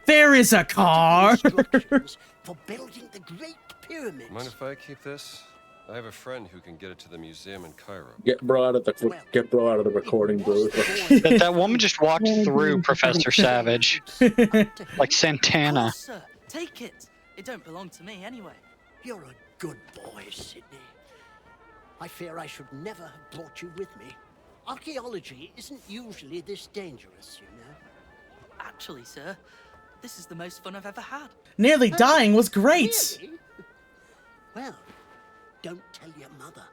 There is a car. For building the Great Pyramid. Mind if I keep this? I have a friend who can get it to the museum in Cairo. Get bro out of the recording booth. That woman just walked through Professor Savage. Like Santana. Sir, take it. It don't belong to me anyway. You're a good boy, Sydney. I fear I should never have brought you with me. Archaeology isn't usually this dangerous, you know. Actually, sir, this is the most fun I've ever had. Nearly dying was great. Really? Well, don't tell your mother,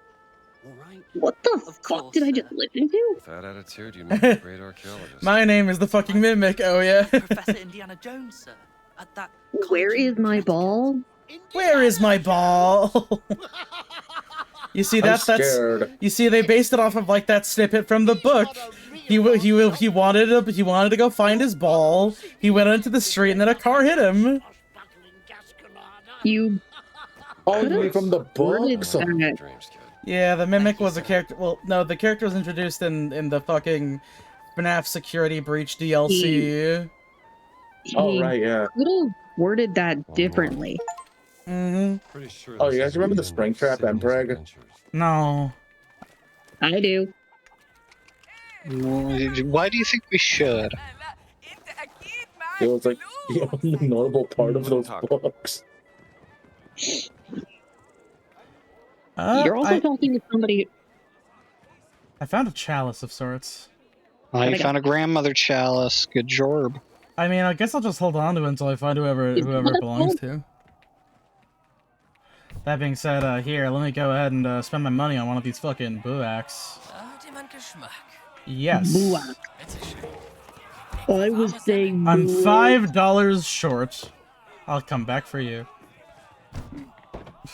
all right? What the fuck did I just listen to? With that attitude, you make a great archaeologist. My name is the fucking Mimic. Oh yeah. Professor Indiana Jones, sir. At that. Where is my ball? Where is my ball? You see that's you see they based it off of like that snippet from the book. He wanted to go find his ball. He went into the street and then a car hit him. You from the book. Yeah, the Mimic was a character. Well, no, the character was introduced in the fucking FNAF Security Breach DLC. Oh right, yeah. Could have worded that differently. Pretty sure. Oh, you guys remember the Springtrap Mpreg? No. I do. Why do you think we should? It was like the only notable part of those books. You're also talking to somebody. I found a chalice of sorts. I found a grandmother chalice. Good job. I mean, I guess I'll just hold on to it until I find whoever it belongs to. That being said, here, let me go ahead and spend my money on one of these fucking buaks. Yes. I was saying I'm $5 short. I'll come back for you. I'm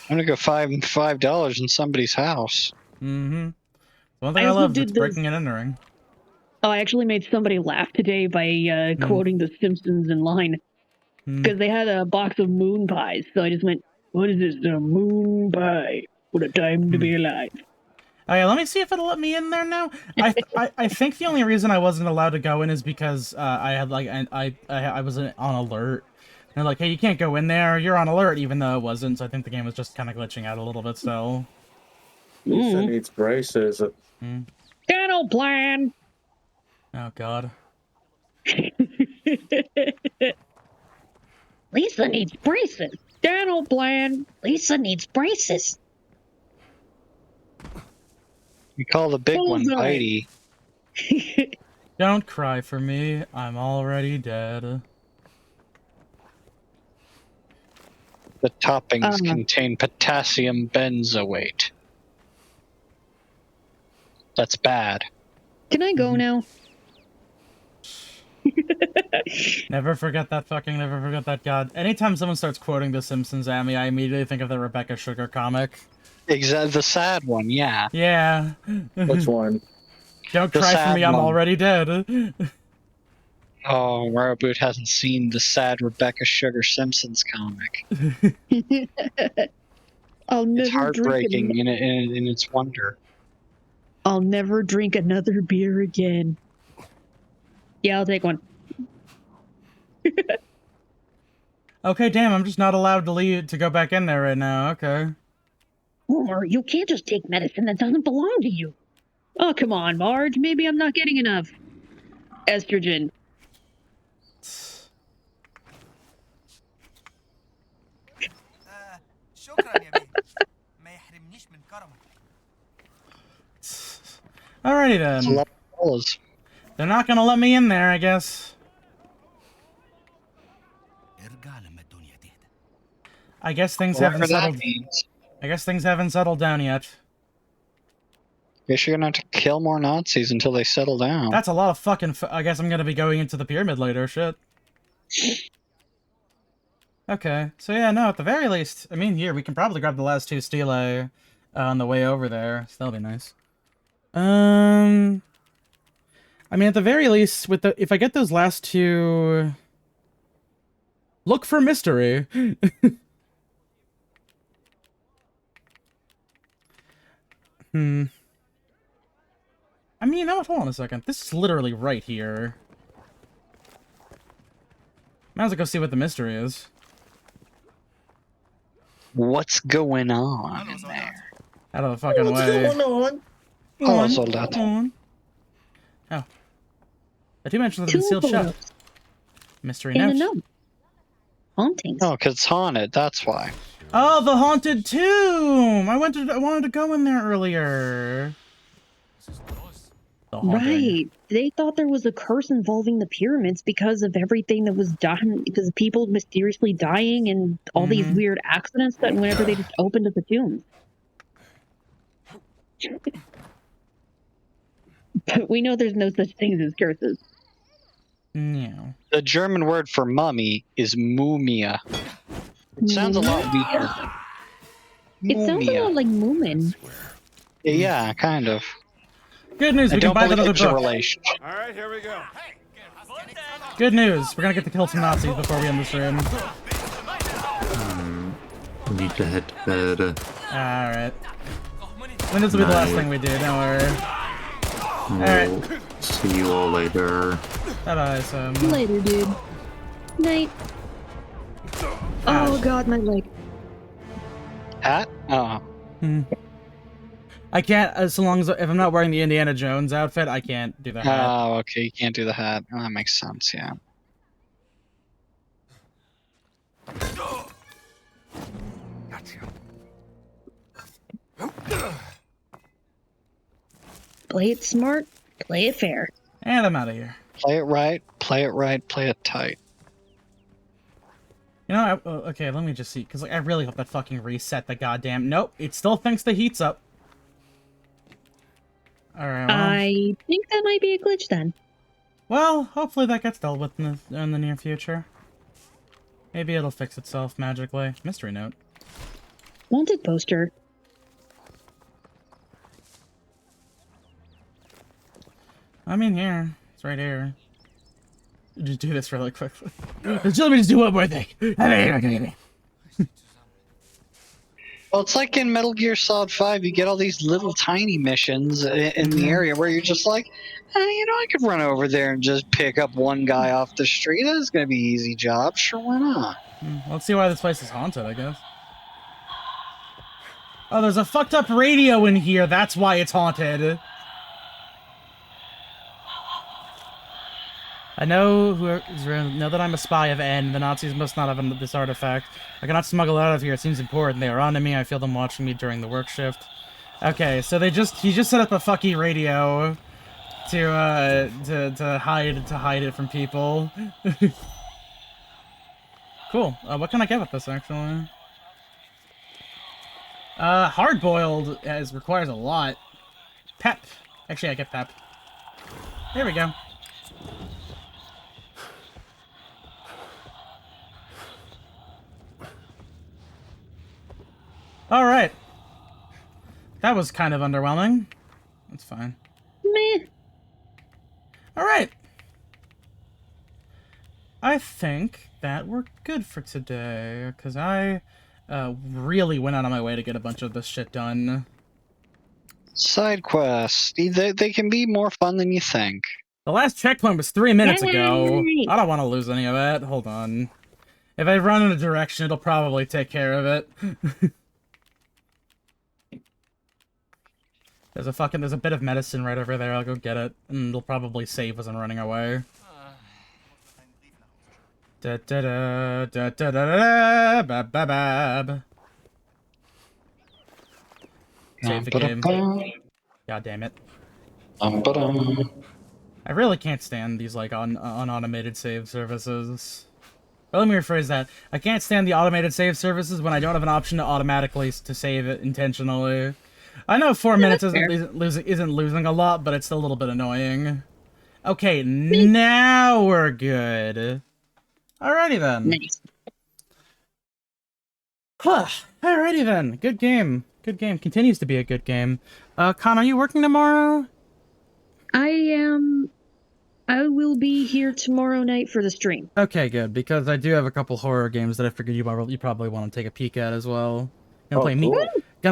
gonna go $5 in somebody's house. Mm-hmm. One thing I love is breaking and entering. Oh, I actually made somebody laugh today by quoting The Simpsons in line. Because they had a box of moon pies, so I just went, "What is this, a moon pie? What a time to be alive." Oh yeah, let me see if it'll let me in there now. I think the only reason I wasn't allowed to go in is because I had like I was on alert. And they're like, hey, you can't go in there. You're on alert, even though it wasn't. So I think the game was just kind of glitching out a little bit still. Lisa needs braces. Dental plan. Oh God. Lisa needs braces. Dental plan. Lisa needs braces. You call the big one Bitey. Don't cry for me. I'm already dead. The toppings contain potassium benzoate. That's bad. Can I go now? Never forget that god. Anytime someone starts quoting The Simpsons at me, I immediately think of the Rebecca Sugar comic. Exactly, the sad one, yeah. Yeah. Which one? Don't The cry for sad me, I'm one. already dead. Oh, Roboot hasn't seen the sad Rebecca Sugar Simpsons comic. I'll never It's heartbreaking in its wonder. I'll never drink another beer again. Yeah, I'll take one. Okay, damn, I'm just not allowed to leave to go back in there right now. Okay. Or you can't just take medicine that doesn't belong to you. Oh, come on, Marge. Maybe I'm not getting enough estrogen. Alrighty then. They're not gonna let me in there, I guess. I guess things Whatever haven't that settled. means. I guess things haven't settled down yet. Guess you're gonna have to kill more Nazis until they settle down. That's a lot of fucking. I guess I'm gonna be going into the pyramid later. Shit. Okay, so yeah, no. At the very least, I mean, here we can probably grab the last 2 stelae on the way over there. So that'll be nice. I mean, at the very least, with the if I get those last 2, look for mystery. I mean, you know what? Hold on a second. This is literally right here. Might as well go see what the mystery is. What's going on in there? Out of the fucking way. What's going on? Hello, soldat. Oh. The 2 mentions have been sealed shut. Mystery note. No. Hauntings. Oh, 'cause it's haunted, that's why. Oh, the haunted tomb! I wanted to go in there earlier. The haunting. Right. They thought there was a curse involving the pyramids because of everything that was done, because of people mysteriously dying and all these weird accidents that whenever they just opened up the tombs. But we know there's no such things as curses. No. The German word for mummy is mumia. It sounds a lot weaker. It sounds a lot like Moomin. Yeah, kind of. Good news, we can buy that other book. Relationship. All right, here we go. Good news, we're gonna get to kill some Nazis before we end the stream. Need to head to bed. Alright. Then this will be the last thing we do, don't worry. We'll see you all later. Bye-bye, Sam. Later, dude. Night. Oh god, my leg. Hat? Oh. I can't, so long as, if I'm not wearing the Indiana Jones outfit, I can't do the hat. Oh, okay, you can't do the hat. Oh, that makes sense, yeah. Play it smart, play it fair. And I'm out of here. Play it right, play it tight. You know, okay, let me just see, because like, I really hope that fucking reset the goddamn... Nope, it still thinks the heat's up. Alright, well... I think that might be a glitch then. Well, hopefully that gets dealt with in the near future. Maybe it'll fix itself magically. Mystery note. Wanted poster. I'm in here. It's right here. Just do this really quickly. Let me just do one more thing. Well, it's like in Metal Gear Solid 5, you get all these little tiny missions in the area where you're just like, you know, I could run over there and just pick up one guy off the street. That's gonna be an easy job. Sure, why not? Let's see why this place is haunted, I guess. Oh, there's a fucked up radio in here. That's why it's haunted. I know that I'm a spy of N. The Nazis must not have this artifact. I cannot smuggle it out of here. It seems important. They are onto me. I feel them watching me during the work shift. Okay, so he just set up a fucky radio to hide it from people. Cool. What can I get with this actually? Hard boiled requires a lot. Pep. Actually, I get pep. There we go. All right. That was kind of underwhelming. That's fine. Meh. All right. I think that we're good for today, because I really went out of my way to get a bunch of this shit done. Side quests. They can be more fun than you think. The last checkpoint was 3 minutes ago. Yay! I don't want to lose any of it. Hold on. If I run in a direction, it'll probably take care of it. There's a bit of medicine right over there. I'll go get it, and it'll probably save as I'm running away. Da da da da da da da bab bab bab. Save the game. God damn it. I really can't stand these like unautomated save services. Well, let me rephrase that. I can't stand the automated save services when I don't have an option to automatically to save it intentionally. I know 4 minutes isn't losing a lot, but it's still a little bit annoying. Okay, now we're good. Alrighty then. Nice. Alrighty then. Good game. Good game. Continues to be a good game. Con, are you working tomorrow? I am. I will be here tomorrow night for the stream. Okay, good, because I do have a couple horror games that I figured you probably want to take a peek at as well. Gonna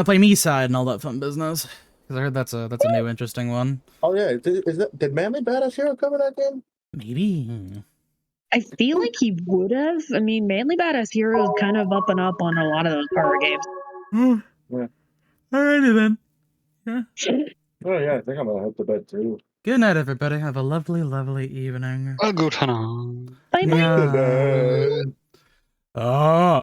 play Me Side and all that fun business. Because I heard that's a new interesting one. Oh yeah, did Manly Badass Hero cover that game? Maybe. I feel like he would have. I mean, Manly Badass Hero is kind of up and up on a lot of those horror games. Yeah. Alrighty then. Yeah. Oh yeah, I think I'm gonna head to bed too. Good night, everybody. Have a lovely, lovely evening. Good night. Bye bye. Yeah. Oh.